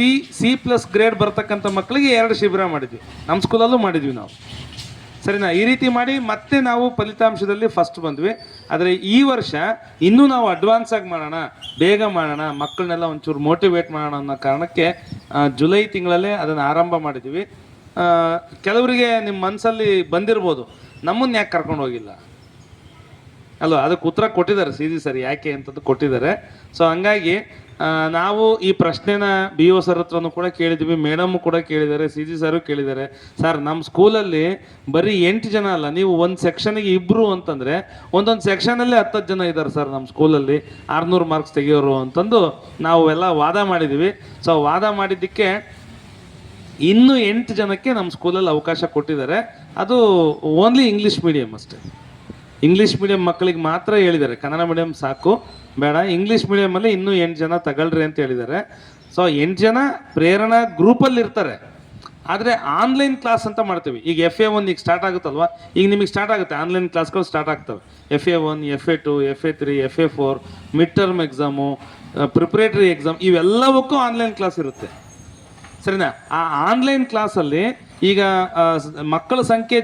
ಗ್ರೇಡ್ ಬರ್ತಕ್ಕಂಥ ಮಕ್ಕಳಿಗೆ 2 ಶಿಬಿರ ಮಾಡಿದ್ವಿ. ನಮ್ಮ ಸ್ಕೂಲಲ್ಲೂ ಮಾಡಿದ್ವಿ ನಾವು. ಸರಿನಾ? ಈ ರೀತಿ ಮಾಡಿ ಮತ್ತೆ ನಾವು ಫಲಿತಾಂಶದಲ್ಲಿ ಫಸ್ಟ್ ಬಂದ್ವಿ. ಆದರೆ ಈ ವರ್ಷ ಇನ್ನೂ ನಾವು ಅಡ್ವಾನ್ಸ್ ಆಗಿ ಮಾಡೋಣ, ಬೇಗ ಮಾಡೋಣ, ಮಕ್ಕಳನ್ನೆಲ್ಲ ಒಂಚೂರು ಮೋಟಿವೇಟ್ ಮಾಡೋಣ ಅನ್ನೋ ಕಾರಣಕ್ಕೆ ಜುಲೈ ತಿಂಗಳಲ್ಲೇ ಅದನ್ನು ಆರಂಭ ಮಾಡಿದ್ವಿ. ಕೆಲವರಿಗೆ ನಿಮ್ಮ ಮನಸ್ಸಲ್ಲಿ ಬಂದಿರ್ಬೋದು, ನಮ್ಮನ್ನು ಯಾಕೆ ಕರ್ಕೊಂಡು ಹೋಗಿಲ್ಲ ಅಲ್ವಾ? ಅದಕ್ಕೆ ಉತ್ತರ ಕೊಟ್ಟಿದ್ದಾರೆ ಸಿ ಜಿ ಸರ್, ಯಾಕೆ ಅಂತದ್ದು ಕೊಟ್ಟಿದ್ದಾರೆ. ಸೊ ಹಂಗಾಗಿ ನಾವು ಈ ಪ್ರಶ್ನೆನ ಬಿ ಒ ಸರ್ ಹತ್ರನೂ ಕೂಡ ಕೇಳಿದ್ವಿ, ಮೇಡಮ್ ಕೂಡ ಕೇಳಿದ್ದಾರೆ, ಸಿ ಜಿ ಸರು ಕೇಳಿದ್ದಾರೆ. ಸರ್ ನಮ್ಮ ಸ್ಕೂಲಲ್ಲಿ ಬರೀ 8 ಜನ ಅಲ್ಲ, ನೀವು ಒಂದು ಸೆಕ್ಷನ್ಗೆ 2 ಅಂತಂದರೆ ಒಂದೊಂದು ಸೆಕ್ಷನಲ್ಲೇ 10 ಜನ ಇದ್ದಾರೆ ಸರ್ ನಮ್ಮ ಸ್ಕೂಲಲ್ಲಿ 600 ಮಾರ್ಕ್ಸ್ ತೆಗಿಯೋರು ಅಂತಂದು ನಾವು ಎಲ್ಲ ವಾದ ಮಾಡಿದ್ದೀವಿ. ಸೊ ವಾದ ಮಾಡಿದ್ದಕ್ಕೆ ಇನ್ನೂ 8 ಜನಕ್ಕೆ ನಮ್ಮ ಸ್ಕೂಲಲ್ಲಿ ಅವಕಾಶ ಕೊಟ್ಟಿದ್ದಾರೆ. ಅದು ಓನ್ಲಿ ಇಂಗ್ಲೀಷ್ ಮೀಡಿಯಮ್ ಅಷ್ಟೇ. ಇಂಗ್ಲೀಷ್ ಮೀಡಿಯಂ ಮಕ್ಕಳಿಗೆ ಮಾತ್ರ ಹೇಳಿದ್ದಾರೆ, ಕನ್ನಡ ಮೀಡಿಯಂ ಸಾಕು ಬೇಡ, ಇಂಗ್ಲೀಷ್ ಮೀಡಿಯಮಲ್ಲಿ ಇನ್ನೂ 8 ಜನ ತಗೊಳ್ರಿ ಅಂತ ಹೇಳಿದ್ದಾರೆ. ಸೊ 8 ಜನ ಪ್ರೇರಣಾ ಗ್ರೂಪಲ್ಲಿ ಇರ್ತಾರೆ. ಆದರೆ ಆನ್ಲೈನ್ ಕ್ಲಾಸ್ ಅಂತ ಮಾಡ್ತೀವಿ. ಈಗ FA1 ಈಗ ಸ್ಟಾರ್ಟ್ ಆಗುತ್ತಲ್ವ, ಈಗ ನಿಮಗೆ ಸ್ಟಾರ್ಟ್ ಆಗುತ್ತೆ, ಆನ್ಲೈನ್ ಕ್ಲಾಸ್ಗಳು ಸ್ಟಾರ್ಟ್ ಆಗ್ತವೆ. FA1, FA2, FA3, FA4, mid term exam, preparatory exam, ಇವೆಲ್ಲವಕ್ಕೂ ಆನ್ಲೈನ್ ಕ್ಲಾಸ್ ಇರುತ್ತೆ. ಸರಿನಾ? ಆ ಆನ್ಲೈನ್ ಕ್ಲಾಸಲ್ಲಿ ಈಗ ಮಕ್ಕಳ ಸಂಖ್ಯೆ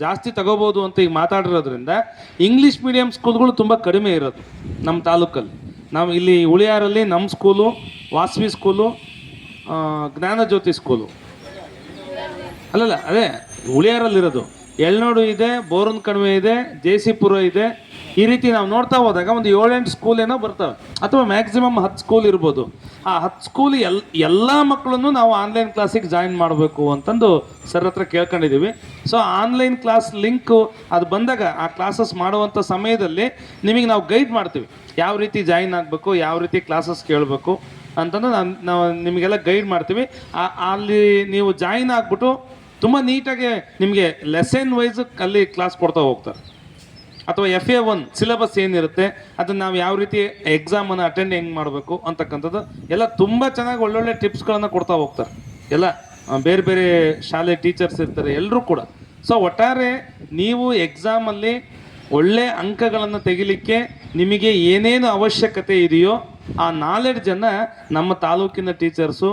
ಜಾಸ್ತಿ ತಗೋಬೋದು ಅಂತ ಈಗ ಮಾತಾಡಿರೋದ್ರಿಂದ ಇಂಗ್ಲೀಷ್ ಮೀಡಿಯಂ ಸ್ಕೂಲ್ಗಳು ತುಂಬ ಕಡಿಮೆ ಇರೋದು ನಮ್ಮ ತಾಲೂಕಲ್ಲಿ. ನಾವು ಇಲ್ಲಿ ಉಳಿಯಾರಲ್ಲಿ ನಮ್ಮ school, Vasavi school, Jnanajyoti school ಅಲ್ಲಲ್ಲ, ಅದೇ ಉಳಿಯಾರಲ್ಲಿರೋದು. ಎಳ್ನೋಡು ಇದೆ, ಬೋರನ್ ಕಣಿವೆ ಇದೆ, ಜೇಸಿಪುರ ಇದೆ. ಈ ರೀತಿ ನಾವು ನೋಡ್ತಾ ಹೋದಾಗ ಒಂದು 7-8 ಸ್ಕೂಲ್ ಏನೋ ಬರ್ತವೆ, ಅಥವಾ ಮ್ಯಾಕ್ಸಿಮಮ್ 10 ಸ್ಕೂಲ್ ಇರ್ಬೋದು. ಆ 10 ಸ್ಕೂಲ್ ಎಲ್ಲ ಮಕ್ಕಳನ್ನು ನಾವು ಆನ್ಲೈನ್ ಕ್ಲಾಸಿಗೆ ಜಾಯಿನ್ ಮಾಡಬೇಕು ಅಂತಂದು ಸರ್ ಹತ್ರ ಕೇಳ್ಕೊಂಡಿದ್ದೀವಿ. ಸೊ ಆನ್ಲೈನ್ ಕ್ಲಾಸ್ ಲಿಂಕು ಅದು ಬಂದಾಗ ಆ ಕ್ಲಾಸಸ್ ಮಾಡುವಂಥ ಸಮಯದಲ್ಲಿ ನಿಮಗೆ ನಾವು ಗೈಡ್ ಮಾಡ್ತೀವಿ, ಯಾವ ರೀತಿ ಜಾಯಿನ್ ಆಗಬೇಕು, ಯಾವ ರೀತಿ ಕ್ಲಾಸಸ್ ಕೇಳಬೇಕು ಅಂತಂದು ನಾವು ನಿಮಗೆಲ್ಲ ಗೈಡ್ ಮಾಡ್ತೀವಿ. ಅಲ್ಲಿ ನೀವು ಜಾಯಿನ್ ಆಗಿಬಿಟ್ಟು ತುಂಬ ನೀಟಾಗಿ ನಿಮಗೆ ಲೆಸನ್ ವೈಸ್ ಅಲ್ಲಿ ಕ್ಲಾಸ್ ಕೊಡ್ತಾ ಹೋಗ್ತಾರೆ. ಅಥವಾ FA1 ಸಿಲೆಬಸ್ ಏನಿರುತ್ತೆ ಅದನ್ನು ನಾವು ಯಾವ ರೀತಿ ಎಕ್ಸಾಮನ್ನು ಅಟೆಂಡ್ ಹೆಂಗೆ ಮಾಡಬೇಕು ಅಂತಕ್ಕಂಥದ್ದು ಎಲ್ಲ ತುಂಬ ಚೆನ್ನಾಗಿ ಒಳ್ಳೊಳ್ಳೆ ಟಿಪ್ಸ್ಗಳನ್ನು ಕೊಡ್ತಾ ಹೋಗ್ತಾರೆ. ಎಲ್ಲ ಬೇರೆ ಬೇರೆ ಶಾಲೆ ಟೀಚರ್ಸ್ ಇರ್ತಾರೆ, ಎಲ್ಲರೂ ಕೂಡ. ಸೊ ಒಟ್ಟಾರೆ ನೀವು ಎಕ್ಸಾಮಲ್ಲಿ ಒಳ್ಳೆ ಅಂಕಗಳನ್ನು ತೆಗಿಲಿಕ್ಕೆ ನಿಮಗೆ ಏನೇನು ಅವಶ್ಯಕತೆ ಇದೆಯೋ ಆ ನಾಲೆಡ್ಜನ್ನು ನಮ್ಮ ತಾಲೂಕಿನ ಟೀಚರ್ಸು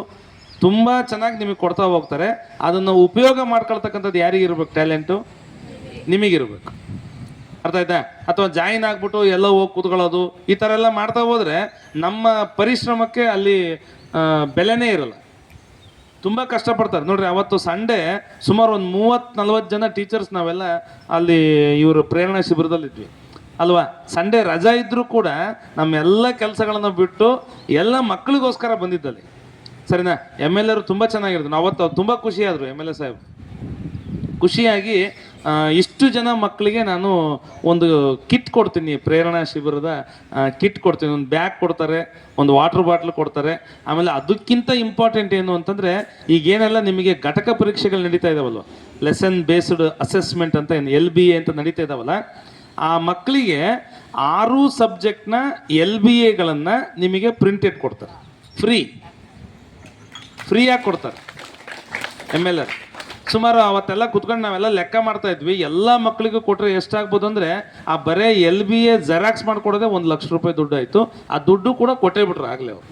ತುಂಬ ಚೆನ್ನಾಗಿ ನಿಮಗೆ ಕೊಡ್ತಾ ಹೋಗ್ತಾರೆ. ಅದನ್ನು ಉಪಯೋಗ ಮಾಡ್ಕೊಳ್ತಕ್ಕಂಥದ್ದು ಯಾರಿಗಿರ್ಬೇಕು? ಟ್ಯಾಲೆಂಟು ನಿಮಗಿರ್ಬೇಕು. ಅರ್ಥ ಆಯ್ತಾ? ಅಥವಾ ಜಾಯಿನ್ ಆಗ್ಬಿಟ್ಟು ಎಲ್ಲ ಹೋಗಿ ಕೂತ್ಕೊಳ್ಳೋದು ಈ ಥರ ಎಲ್ಲ ಮಾಡ್ತಾ ಹೋದರೆ ನಮ್ಮ ಪರಿಶ್ರಮಕ್ಕೆ ಅಲ್ಲಿ ಬೆಲೆನೇ ಇರಲ್ಲ. ತುಂಬ ಕಷ್ಟಪಡ್ತಾರೆ ನೋಡ್ರಿ. ಅವತ್ತು ಸಂಡೇ ಸುಮಾರು ಒಂದು 30-40 ಜನ ಟೀಚರ್ಸ್ ನಾವೆಲ್ಲ ಅಲ್ಲಿ ಇವರು ಪ್ರೇರಣಾ ಶಿಬಿರದಲ್ಲಿದ್ವಿ ಅಲ್ವಾ. ಸಂಡೇ ರಜಾ ಇದ್ದರೂ ಕೂಡ ನಮ್ಮೆಲ್ಲ ಕೆಲಸಗಳನ್ನು ಬಿಟ್ಟು ಎಲ್ಲ ಮಕ್ಕಳಿಗೋಸ್ಕರ ಬಂದಿದ್ದಲ್ಲಿ. ಸರಿನಾ? MLA ತುಂಬ ಚೆನ್ನಾಗಿರೋದು. ಅವತ್ತು ಅವ್ರು ತುಂಬ ಖುಷಿಯಾದರು. MLA ಸಾಹೇಬ್ ಖುಷಿಯಾಗಿ ಇಷ್ಟು ಜನ ಮಕ್ಕಳಿಗೆ ನಾನು ಒಂದು ಕಿಟ್ ಕೊಡ್ತೀನಿ, ಪ್ರೇರಣಾ ಶಿಬಿರದ ಕಿಟ್ ಕೊಡ್ತೀನಿ. ಒಂದು ಬ್ಯಾಗ್ ಕೊಡ್ತಾರೆ, ಒಂದು ವಾಟರ್ ಬಾಟ್ಲ್ ಕೊಡ್ತಾರೆ. ಆಮೇಲೆ ಅದಕ್ಕಿಂತ ಇಂಪಾರ್ಟೆಂಟ್ ಏನು ಅಂತಂದರೆ ಈಗೇನೆಲ್ಲ ನಿಮಗೆ ಘಟಕ ಪರೀಕ್ಷೆಗಳು ನಡೀತಾ ಇದ್ದಾವಲ್ವ, ಲೆಸನ್ ಬೇಸ್ಡ್ ಅಸೆಸ್ಮೆಂಟ್ ಅಂತ ಏನು LBA ಅಂತ ನಡೀತಾ ಇದ್ದಾವಲ್ಲ, ಆ ಮಕ್ಕಳಿಗೆ 6 ಸಬ್ಜೆಕ್ಟ್ನ LBAಗಳನ್ನು ನಿಮಗೆ ಪ್ರಿಂಟೆಡ್ ಕೊಡ್ತಾರೆ, ಫ್ರೀಯಾಗಿ ಕೊಡ್ತಾರೆ MLA. ಸುಮಾರು ಅವತ್ತೆಲ್ಲ ಕುತ್ಕೊಂಡು ನಾವೆಲ್ಲ ಲೆಕ್ಕ ಮಾಡ್ತಾ ಇದ್ವಿ. ಎಲ್ಲ ಮಕ್ಕಳಿಗೂ ಕೊಟ್ಟರೆ ಎಷ್ಟಾಗ್ಬೋದು ಅಂದರೆ ಆ ಬರೇ LBA ಜೆರಾಕ್ಸ್ ಮಾಡಿಕೊಡೋದೇ 1 ಲಕ್ಷ ರೂಪಾಯಿ ದುಡ್ಡು ಆಯಿತು. ಆ ದುಡ್ಡು ಕೂಡ ಕೊಟ್ಟೇ ಬಿಟ್ರು ಆಗಲೇ ಅವರು.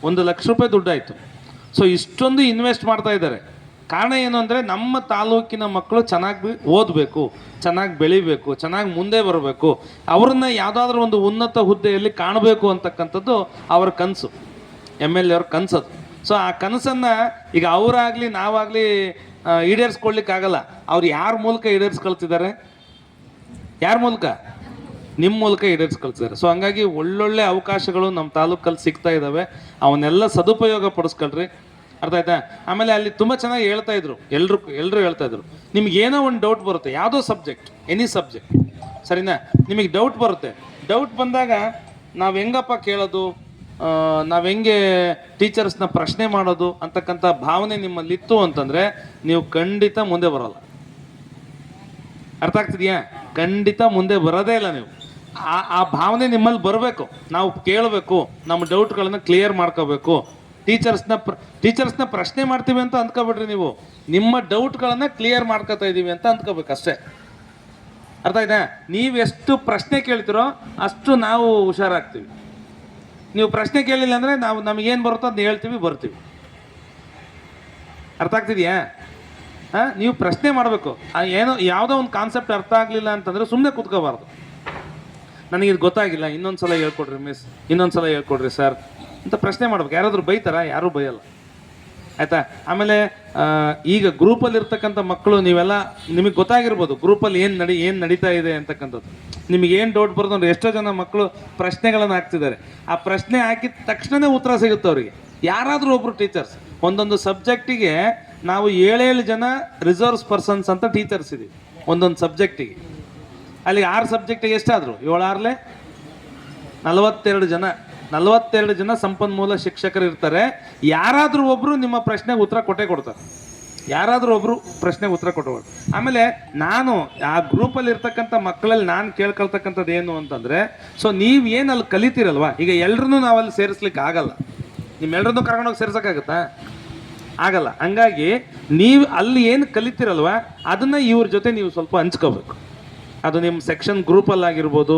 1 ಲಕ್ಷ ರೂಪಾಯಿ ದುಡ್ಡು ಆಯಿತು. ಸೊ ಇಷ್ಟೊಂದು ಇನ್ವೆಸ್ಟ್ ಮಾಡ್ತಾ ಇದ್ದಾರೆ. ಕಾರಣ ಏನು ಅಂದರೆ ನಮ್ಮ ತಾಲೂಕಿನ ಮಕ್ಕಳು ಚೆನ್ನಾಗಿ ಓದಬೇಕು, ಚೆನ್ನಾಗಿ ಬೆಳಿಬೇಕು, ಚೆನ್ನಾಗಿ ಮುಂದೆ ಬರಬೇಕು, ಅವ್ರನ್ನ ಯಾವುದಾದ್ರೂ ಒಂದು ಉನ್ನತ ಹುದ್ದೆಯಲ್ಲಿ ಕಾಣಬೇಕು ಅಂತಕ್ಕಂಥದ್ದು ಅವರ ಕನಸು, MLA ಅವ್ರ ಕನಸದು. ಸೊ ಆ ಕನಸನ್ನು ಈಗ ಅವರಾಗಲಿ ನಾವಾಗಲಿ ಈಡೇರಿಸ್ಕೊಳ್ಲಿಕ್ಕಾಗಲ್ಲ. ಅವ್ರು ಯಾರ ಮೂಲಕ ಈಡೇರಿಸ್ಕೊಳ್ತಿದ್ದಾರೆ? ಯಾರ ಮೂಲಕ? ನಿಮ್ಮ ಮೂಲಕ ಈಡೇರಿಸ್ಕೊಳ್ತಿದ್ದಾರೆ. ಸೊ ಹಂಗಾಗಿ ಒಳ್ಳೊಳ್ಳೆ ಅವಕಾಶಗಳು ನಮ್ಮ ತಾಲೂಕಲ್ಲಿ ಸಿಗ್ತಾ ಇದ್ದಾವೆ. ಅವನ್ನೆಲ್ಲ ಸದುಪಯೋಗ ಪಡಿಸ್ಕೊಳ್ರಿ. ಅರ್ಥ ಆಯ್ತಾ? ಆಮೇಲೆ ಅಲ್ಲಿ ತುಂಬ ಚೆನ್ನಾಗಿ ಹೇಳ್ತಾಯಿದ್ರು, ಎಲ್ಲರೂ ಹೇಳ್ತಾಯಿದ್ರು, ನಿಮ್ಗೆ ಏನೋ ಒಂದು ಡೌಟ್ ಬರುತ್ತೆ, ಯಾವುದೋ ಸಬ್ಜೆಕ್ಟ್, ಎನಿ ಸಬ್ಜೆಕ್ಟ್, ಸರಿನಾ? ನಿಮಗೆ ಡೌಟ್ ಬರುತ್ತೆ. ಡೌಟ್ ಬಂದಾಗ ನಾವು ಹೆಂಗಪ್ಪ ಕೇಳೋದು, ನಾವು ಹೆಂಗೆ ಟೀಚರ್ಸ್ನ ಪ್ರಶ್ನೆ ಮಾಡೋದು ಅಂತಕ್ಕಂಥ ಭಾವನೆ ನಿಮ್ಮಲ್ಲಿತ್ತು ಅಂತಂದರೆ ನೀವು ಖಂಡಿತ ಮುಂದೆ ಬರೋಲ್ಲ. ಅರ್ಥ ಆಗ್ತಿದೆಯಾ? ಖಂಡಿತ ಮುಂದೆ ಬರೋದೇ ಇಲ್ಲ ನೀವು. ಆ ಭಾವನೆ ನಿಮ್ಮಲ್ಲಿ ಬರಬೇಕು. ನಾವು ಕೇಳಬೇಕು, ನಮ್ಮ ಡೌಟ್ಗಳನ್ನು ಕ್ಲಿಯರ್ ಮಾಡ್ಕೋಬೇಕು. ಟೀಚರ್ಸ್ನ ಪ್ರಶ್ನೆ ಮಾಡ್ತೀವಿ ಅಂತ ಅಂದ್ಕೊಬಿಡ್ರಿ. ನೀವು ನಿಮ್ಮ ಡೌಟ್ಗಳನ್ನು ಕ್ಲಿಯರ್ ಮಾಡ್ಕೋತಾ ಇದ್ದೀವಿ ಅಂತ ಅಂದ್ಕೋಬೇಕು ಅಷ್ಟೇ. ಅರ್ಥ ಆಯ್ತಾ? ನೀವೆಷ್ಟು ಪ್ರಶ್ನೆ ಕೇಳ್ತಿರೋ ಅಷ್ಟು ನಾವು ಹುಷಾರಾಗ್ತೀವಿ. ನೀವು ಪ್ರಶ್ನೆ ಕೇಳಿಲ್ಲ ಅಂದರೆ ನಮಗೇನು ಬರುತ್ತೋ ಅದನ್ನ ಹೇಳ್ತೀವಿ, ಬರ್ತೀವಿ. ಅರ್ಥ ಆಗ್ತಿದೆಯಾ? ನೀವು ಪ್ರಶ್ನೆ ಮಾಡಬೇಕು. ಏನೋ ಯಾವುದೋ ಒಂದು ಕಾನ್ಸೆಪ್ಟ್ ಅರ್ಥ ಆಗಲಿಲ್ಲ ಅಂತಂದರೆ ಸುಮ್ಮನೆ ಕೂತ್ಕೋಬಾರ್ದು. ನನಗಿದು ಗೊತ್ತಾಗಿಲ್ಲ, ಇನ್ನೊಂದು ಸಲ ಹೇಳ್ಕೊಡ್ರಿ ಮಿಸ್, ಇನ್ನೊಂದು ಸಲ ಹೇಳ್ಕೊಡ್ರಿ ಸರ್ ಅಂತ ಪ್ರಶ್ನೆ ಮಾಡ್ಬೇಕು. ಯಾರಾದರೂ ಬೈತಾರ? ಯಾರೂ ಬೈಯಲ್ಲ. ಆಯಿತಾ. ಆಮೇಲೆ ಈಗ ಗ್ರೂಪಲ್ಲಿ ಇರ್ತಕ್ಕಂಥ ಮಕ್ಕಳು ನೀವೆಲ್ಲ ನಿಮಗೆ ಗೊತ್ತಾಗಿರ್ಬೋದು ಗ್ರೂಪಲ್ಲಿ ಏನು ನಡೀತಾ ಇದೆ ಅಂತಕ್ಕಂಥದ್ದು. ನಿಮಗೆ ಏನು ಡೌಟ್ ಬರೋದು ಅಂದ್ರೆ ಎಷ್ಟೋ ಜನ ಮಕ್ಕಳು ಪ್ರಶ್ನೆಗಳನ್ನು ಹಾಕ್ತಿದ್ದಾರೆ. ಆ ಪ್ರಶ್ನೆ ಹಾಕಿದ ತಕ್ಷಣವೇ ಉತ್ತರ ಸಿಗುತ್ತೆ ಅವರಿಗೆ. ಯಾರಾದರೂ ಒಬ್ಬರು ಟೀಚರ್ಸ್ ಒಂದೊಂದು ಸಬ್ಜೆಕ್ಟಿಗೆ ನಾವು 7 ಜನ ರಿಸರ್ವ್ಸ್ ಪರ್ಸನ್ಸ್ ಅಂತ ಟೀಚರ್ಸ್ ಇದ್ದೀವಿ ಒಂದೊಂದು ಸಬ್ಜೆಕ್ಟಿಗೆ. ಅಲ್ಲಿ 6 ಸಬ್ಜೆಕ್ಟಿಗೆ ಎಷ್ಟಾದರು 7 6 42 ಜನ ಸಂಪನ್ಮೂಲ ಶಿಕ್ಷಕರು ಇರ್ತಾರೆ. ಯಾರಾದರೂ ಒಬ್ಬರು ನಿಮ್ಮ ಪ್ರಶ್ನೆಗೆ ಉತ್ತರ ಕೊಡ್ತಾರೆ. ಯಾರಾದರೂ ಒಬ್ಬರು ಪ್ರಶ್ನೆಗೆ ಉತ್ತರ ಕೊಟ್ಟರು. ಆಮೇಲೆ ನಾನು ಆ ಗ್ರೂಪಲ್ಲಿ ಇರ್ತಕ್ಕಂಥ ಮಕ್ಕಳಲ್ಲಿ ನಾನು ಕೇಳ್ಕೊಳ್ತಕ್ಕಂಥದ್ದು ಏನು ಅಂತಂದರೆ, ಸೊ ನೀವು ಏನು ಅಲ್ಲಿ ಕಲಿತೀರಲ್ವ, ಈಗ ಎಲ್ಲರನ್ನೂ ನಾವಲ್ಲಿ ಸೇರಿಸ್ಲಿಕ್ಕೆ ಆಗಲ್ಲ. ನಿಮ್ಮೆಲ್ಲರನ್ನೂ ಕರ್ಕೊಂಡೋಗಿ ಸೇರ್ಸೋಕ್ಕಾಗತ್ತಾ? ಆಗಲ್ಲ. ಹಂಗಾಗಿ ನೀವು ಅಲ್ಲಿ ಏನು ಕಲಿತೀರಲ್ವ ಅದನ್ನು ಇವ್ರ ಜೊತೆ ನೀವು ಸ್ವಲ್ಪ ಹಂಚ್ಕೋಬೇಕು. ಅದು ನಿಮ್ಮ ಸೆಕ್ಷನ್ ಗ್ರೂಪಲ್ಲಾಗಿರ್ಬೋದು,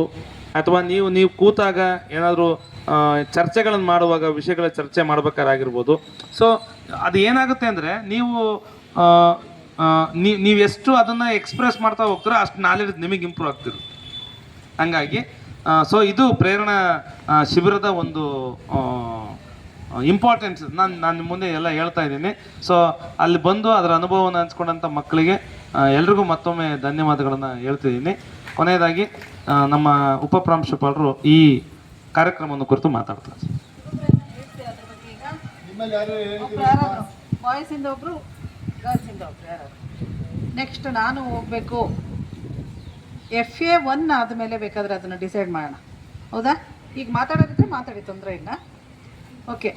ಅಥವಾ ನೀವು ಕೂತಾಗ ಏನಾದರೂ ಚರ್ಚೆಗಳನ್ನು ಮಾಡುವಾಗ ವಿಷಯಗಳ ಚರ್ಚೆ ಮಾಡ್ಬೇಕಾಗಿರ್ಬೋದು. ಸೊ ಅದು ಏನಾಗುತ್ತೆ ಅಂದರೆ ನೀವು ಎಷ್ಟು ಅದನ್ನು ಎಕ್ಸ್ಪ್ರೆಸ್ ಮಾಡ್ತಾ ಹೋಗ್ತೀರೋ ಅಷ್ಟು ನಾಲೆಡ್ಜ್ ನಿಮಗೆ ಇಂಪ್ರೂವ್ ಆಗ್ತಿರುತ್ತೆ. ಹಂಗಾಗಿ ಸೊ ಇದು ಪ್ರೇರಣಾ ಶಿಬಿರದ ಒಂದು ಇಂಪಾರ್ಟೆನ್ಸ್ ನಾನು ಮುಂದೆ ಎಲ್ಲ ಹೇಳ್ತಾ ಇದ್ದೀನಿ. ಸೊ ಅಲ್ಲಿ ಬಂದು ಅದರ ಅನುಭವವನ್ನು ಹಂಚ್ಕೊಂಡಂಥ ಮಕ್ಕಳಿಗೆ ಎಲ್ರಿಗೂ ಮತ್ತೊಮ್ಮೆ ಧನ್ಯವಾದಗಳನ್ನು ಹೇಳ್ತಿದ್ದೀನಿ. ಕೊನೆಯದಾಗಿ ನಮ್ಮ ಉಪಪ್ರಾಂಶುಪಾಲರು ಈ ಕಾರ್ಯಕ್ರಮವನ್ನು ಕುರಿತು ಮಾತಾಡ್ತಾರೆ. ಬಾಯ್ಸಿಂದ ಒಬ್ಬರು, ಗರ್ಲ್ಸಿಂದ ಒಬ್ಬರು ಯಾರು? ನೆಕ್ಸ್ಟ್ ನಾನು ಹೋಗಬೇಕು. FA1 ಆದಮೇಲೆ ಬೇಕಾದರೆ ಅದನ್ನು ಡಿಸೈಡ್ ಮಾಡೋಣ. ಹೌದಾ? ಈಗ ಮಾತಾಡೋದಿದ್ರೆ ಮಾತಾಡಿ, ತೊಂದರೆ ಇಲ್ಲ. ಓಕೆ,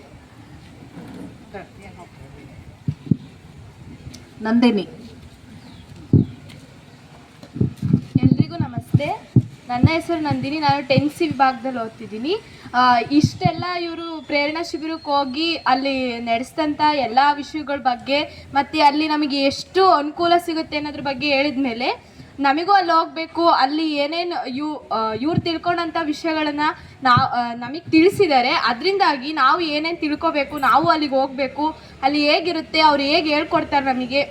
ನಂದಿನಿ. ಎಲ್ರಿಗೂ ನಮಸ್ತೆ. ನನ್ನ ಹೆಸರು ನಂದಿನಿ. ನಾನು 10th C ವಿಭಾಗದಲ್ಲಿ ಓದ್ತಿದ್ದೀನಿ. ಇಷ್ಟೆಲ್ಲ ಇವರು ಪ್ರೇರಣಾ ಶಿಬಿರಕ್ಕೆ ಹೋಗಿ ಅಲ್ಲಿ ನಡೆಸಿದಂಥ ಎಲ್ಲ ವಿಷಯಗಳ ಬಗ್ಗೆ ಮತ್ತು ಅಲ್ಲಿ ನಮಗೆ ಎಷ್ಟು ಅನುಕೂಲ ಸಿಗುತ್ತೆ ಅನ್ನೋದ್ರ ಬಗ್ಗೆ ಹೇಳಿದ ಮೇಲೆ ನಮಗೂ ಅಲ್ಲಿ ಹೋಗಬೇಕು. ಅಲ್ಲಿ ಏನೇನು ಇವ್ರು ತಿಳ್ಕೊಂಡಂಥ ವಿಷಯಗಳನ್ನು ನಮಗೆ ತಿಳಿಸಿದ್ದಾರೆ. ಅದರಿಂದಾಗಿ ನಾವು ಏನೇನು ತಿಳ್ಕೊಬೇಕು, ನಾವು ಅಲ್ಲಿಗೆ ಹೋಗಬೇಕು. ಅಲ್ಲಿ ಹೇಗಿರುತ್ತೆ, ಅವ್ರು ಹೇಗೆ ಹೇಳ್ಕೊಡ್ತಾರೆ ನಮಗೆ,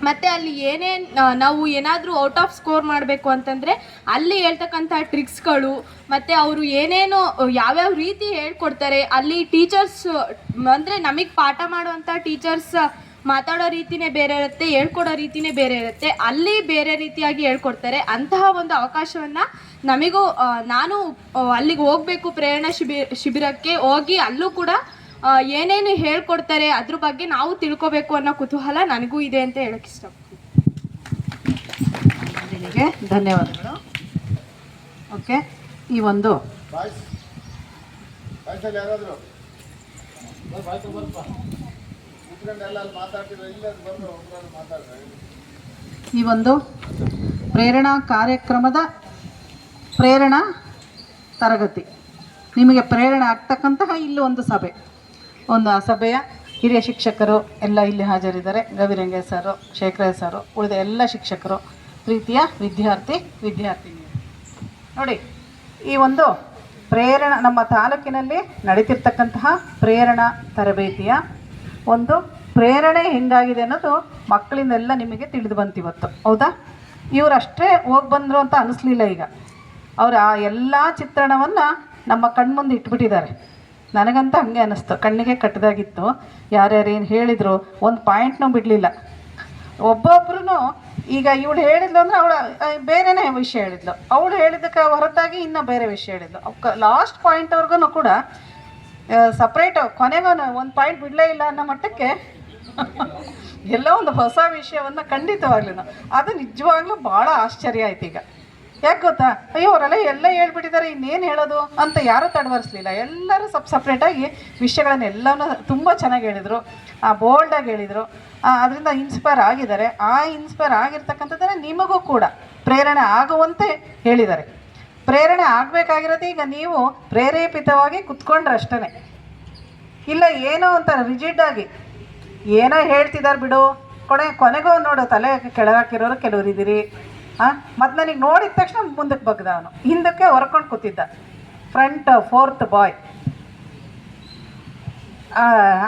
ಮತ್ತು ಅಲ್ಲಿ ಏನೇನು ನಾವು ಏನಾದರೂ ಔಟ್ ಆಫ್ ಸ್ಕೋರ್ ಮಾಡಬೇಕು ಅಂತಂದರೆ ಅಲ್ಲಿ ಹೇಳ್ತಕ್ಕಂಥ ಟ್ರಿಕ್ಸ್ಗಳು ಮತ್ತು ಅವರು ಏನೇನು ಯಾವ್ಯಾವ ರೀತಿ ಹೇಳ್ಕೊಡ್ತಾರೆ. ಅಲ್ಲಿ ಟೀಚರ್ಸ್ ಅಂದರೆ ನಮಗೆ ಪಾಠ ಮಾಡುವಂಥ ಟೀಚರ್ಸ್ ಮಾತಾಡೋ ರೀತಿಯೇ ಬೇರೆ ಇರುತ್ತೆ, ಹೇಳ್ಕೊಡೋ ರೀತಿಯೇ ಬೇರೆ ಇರುತ್ತೆ. ಅಲ್ಲಿ ಬೇರೆ ರೀತಿಯಾಗಿ ಹೇಳ್ಕೊಡ್ತಾರೆ. ಅಂತಹ ಒಂದು ಅವಕಾಶವನ್ನು ನಮಗೂ ನಾನು ಅಲ್ಲಿಗೆ ಹೋಗಬೇಕು, ಪ್ರೇರಣಾ ಶಿಬಿರಕ್ಕೆ ಹೋಗಿ ಅಲ್ಲೂ ಕೂಡ ಏನೇನು ಹೇಳ್ಕೊಡ್ತಾರೆ ಅದ್ರ ಬಗ್ಗೆ ನಾವು ತಿಳ್ಕೊಬೇಕು ಅನ್ನೋ ಕುತೂಹಲ ನನಗೂ ಇದೆ ಅಂತ ಹೇಳಕ್ಕೆ ಇಷ್ಟಪಡ್ತೀನಿ. ಧನ್ಯವಾದಗಳು. ಓಕೆ, ಈ ಒಂದು ಪ್ರೇರಣಾ ಕಾರ್ಯಕ್ರಮದ ಪ್ರೇರಣಾ ತರಗತಿ ನಿಮಗೆ ಪ್ರೇರಣೆ ಆಗ್ತಕ್ಕಂತಹ ಇಲ್ಲಿ ಒಂದು ಸಭೆ, ಆ ಸಭೆಯ ಹಿರಿಯ ಶಿಕ್ಷಕರು ಎಲ್ಲ ಇಲ್ಲಿ ಹಾಜರಿದ್ದಾರೆ. ಗವಿರಂಗೆ ಸರು, ಶೇಖರ ಸರು, ಉಳಿದ ಎಲ್ಲ ಶಿಕ್ಷಕರು, ಪ್ರೀತಿಯ ವಿದ್ಯಾರ್ಥಿನಿಯರು. ನೋಡಿ, ಈ ಒಂದು ಪ್ರೇರಣಾ ನಮ್ಮ ತಾಲೂಕಿನಲ್ಲಿ ನಡೀತಿರ್ತಕ್ಕಂತಹ ಪ್ರೇರಣಾ ತರಬೇತಿಯ ಒಂದು ಪ್ರೇರಣೆ ಹೆಂಗಾಗಿದೆ ಅನ್ನೋದು ಮಕ್ಕಳಿಂದೆಲ್ಲ ನಿಮಗೆ ತಿಳಿದು ಬಂತಿವತ್ತು. ಹೌದಾ? ಇವರಷ್ಟೇ ಹೋಗಿ ಬಂದರು ಅಂತ ಅನ್ನಿಸ್ಲಿಲ್ಲ. ಈಗ ಅವರು ಆ ಎಲ್ಲ ಚಿತ್ರಣವನ್ನು ನಮ್ಮ ಕಣ್ಮುಂದೆ ಇಟ್ಬಿಟ್ಟಿದ್ದಾರೆ. ನನಗಂತ ಹಾಗೆ ಅನ್ನಿಸ್ತು, ಕಣ್ಣಿಗೆ ಕಟ್ಟದಾಗಿತ್ತು. ಯಾರ್ಯಾರು ಏನು ಹೇಳಿದರು ಒಂದು ಪಾಯಿಂಟ್ನೂ ಬಿಡಲಿಲ್ಲ. ಒಬ್ಬೊಬ್ರು ಈಗ ಇವಳು ಹೇಳಿದ್ಲು ಅಂದರೆ ಅವಳು ಬೇರೆನೇ ವಿಷಯ ಹೇಳಿದ್ಲು, ಅವಳು ಹೇಳಿದ್ದಕ್ಕೆ ಹೊರತಾಗಿ ಇನ್ನೂ ಬೇರೆ ವಿಷಯ ಹೇಳಿದ್ಲು. ಲಾಸ್ಟ್ ಪಾಯಿಂಟ್ವರೆಗೂ ಕೂಡ ಸಪ್ರೇಟ್, ಕೊನೆಗೂ ಒಂದು ಪಾಯಿಂಟ್ ಬಿಡಲೇ ಇಲ್ಲ ಅನ್ನೋ ಮಟ್ಟಕ್ಕೆ ಎಲ್ಲ ಒಂದು ಹೊಸ ವಿಷಯವನ್ನು ಖಂಡಿತವಾಗ್ಲೂ ಅದು ನಿಜವಾಗ್ಲೂ ಭಾಳ ಆಶ್ಚರ್ಯ ಆಯ್ತು. ಈಗ ಯಾಕೆ ಗೊತ್ತಾ, ಅಯ್ಯೋ ಅವರೆಲ್ಲ ಎಲ್ಲ ಹೇಳ್ಬಿಟ್ಟಿದ್ದಾರೆ, ಇನ್ನೇನು ಹೇಳೋದು ಅಂತ ಯಾರೂ ತಡವರಿಸಲಿಲ್ಲ. ಎಲ್ಲರೂ ಸಪ್ರೇಟಾಗಿ ವಿಷಯಗಳನ್ನ ಎಲ್ಲವೂ ತುಂಬ ಚೆನ್ನಾಗಿ ಹೇಳಿದರು, ಬೋಲ್ಡಾಗಿ ಹೇಳಿದರು. ಅದರಿಂದ ಇನ್ಸ್ಪೈರ್ ಆಗಿದ್ದಾರೆ. ಆ ಇನ್ಸ್ಪೈರ್ ಆಗಿರ್ತಕ್ಕಂಥದ್ದನ್ನು ನಿಮಗೂ ಕೂಡ ಪ್ರೇರಣೆ ಆಗುವಂತೆ ಹೇಳಿದ್ದಾರೆ. ಪ್ರೇರಣೆ ಆಗಬೇಕಾಗಿರೋದು ಈಗ ನೀವು ಪ್ರೇರೇಪಿತವಾಗಿ ಕುತ್ಕೊಂಡ್ರೆ ಅಷ್ಟೇ. ಇಲ್ಲ ಏನೋ ಒಂಥರ ರಿಜಿಡ್ಡಾಗಿ ಏನೋ ಹೇಳ್ತಿದ್ದಾರೆ ಬಿಡು, ಕೊನೆಗೂ ನೋಡು ತಲೆ ಕೆಳಗಾಕಿರೋರು ಕೆಲವರು ಇದ್ದೀರಿ. ಮತ್ತು ನನಗೆ ನೋಡಿದ ತಕ್ಷಣ ಮುಂದಕ್ಕೆ ಬಗ್ದ, ಅವನು ಹಿಂದಕ್ಕೆ ಹೊರ್ಕೊಂಡು ಕೂತಿದ್ದ, ಫ್ರಂಟ್ 4th ಬಾಯ್.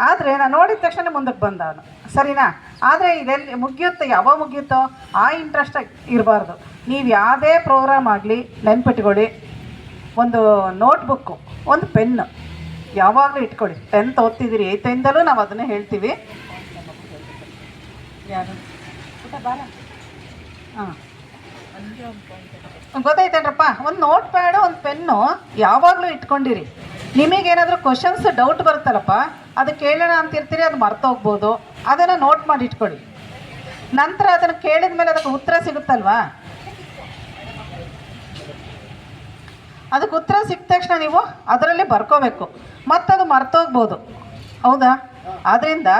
ಆದರೆ ನಾನು ನೋಡಿದ ತಕ್ಷಣ ಮುಂದಕ್ಕೆ ಬಂದ ಅವನು, ಸರಿನಾ? ಆದರೆ ಇದೆಲ್ಲಿ ಮುಗಿಯುತ್ತೋ, ಯಾವಾಗ ಮುಗಿಯುತ್ತೋ ಆ ಇಂಟ್ರೆಸ್ಟ್ ಇರಬಾರ್ದು. ನೀವು ಯಾವುದೇ ಪ್ರೋಗ್ರಾಮ್ ಆಗಲಿ ನೆನ್ಪಿಟ್ಕೊಳ್ಳಿ, ಒಂದು ನೋಟ್ಬುಕ್ಕು, ಒಂದು ಪೆನ್ನು ಯಾವಾಗಲೂ ಇಟ್ಕೊಳ್ಳಿ. 10th ಓದ್ತಿದ್ದೀರಿ, 8th ನಾವು ಅದನ್ನೇ ಹೇಳ್ತೀವಿ. ಯಾರು ಊಟ ಬಾರ ಹಾಂ ಗೊತ್ತಾಯ್ತೇನ್ರಪ್ಪ. ಒಂದು ನೋಟ್ ಪ್ಯಾಡು ಒಂದು ಪೆನ್ನು ಯಾವಾಗಲೂ ಇಟ್ಕೊಂಡಿರಿ. ನಿಮಗೇನಾದರೂ ಕ್ವಶನ್ಸ್ ಡೌಟ್ ಬರುತ್ತಲ್ಲಪ್ಪ, ಅದು ಕೇಳೋಣ ಅಂತಿರ್ತೀರಿ, ಅದು ಮರ್ತೋಗ್ಬೋದು, ಅದನ್ನು ನೋಟ್ ಮಾಡಿ ಇಟ್ಕೊಳ್ಳಿ. ನಂತರ ಅದನ್ನು ಕೇಳಿದ ಮೇಲೆ ಅದಕ್ಕೆ ಉತ್ತರ ಸಿಗುತ್ತಲ್ವಾ, ಅದಕ್ಕೆ ಉತ್ತರ ಸಿಕ್ಕ ತಕ್ಷಣ ನೀವು ಅದರಲ್ಲಿ ಬರ್ಕೋಬೇಕು, ಮತ್ತದು ಮರ್ತೋಗ್ಬೋದು. ಹೌದಾ? ಆದ್ದರಿಂದ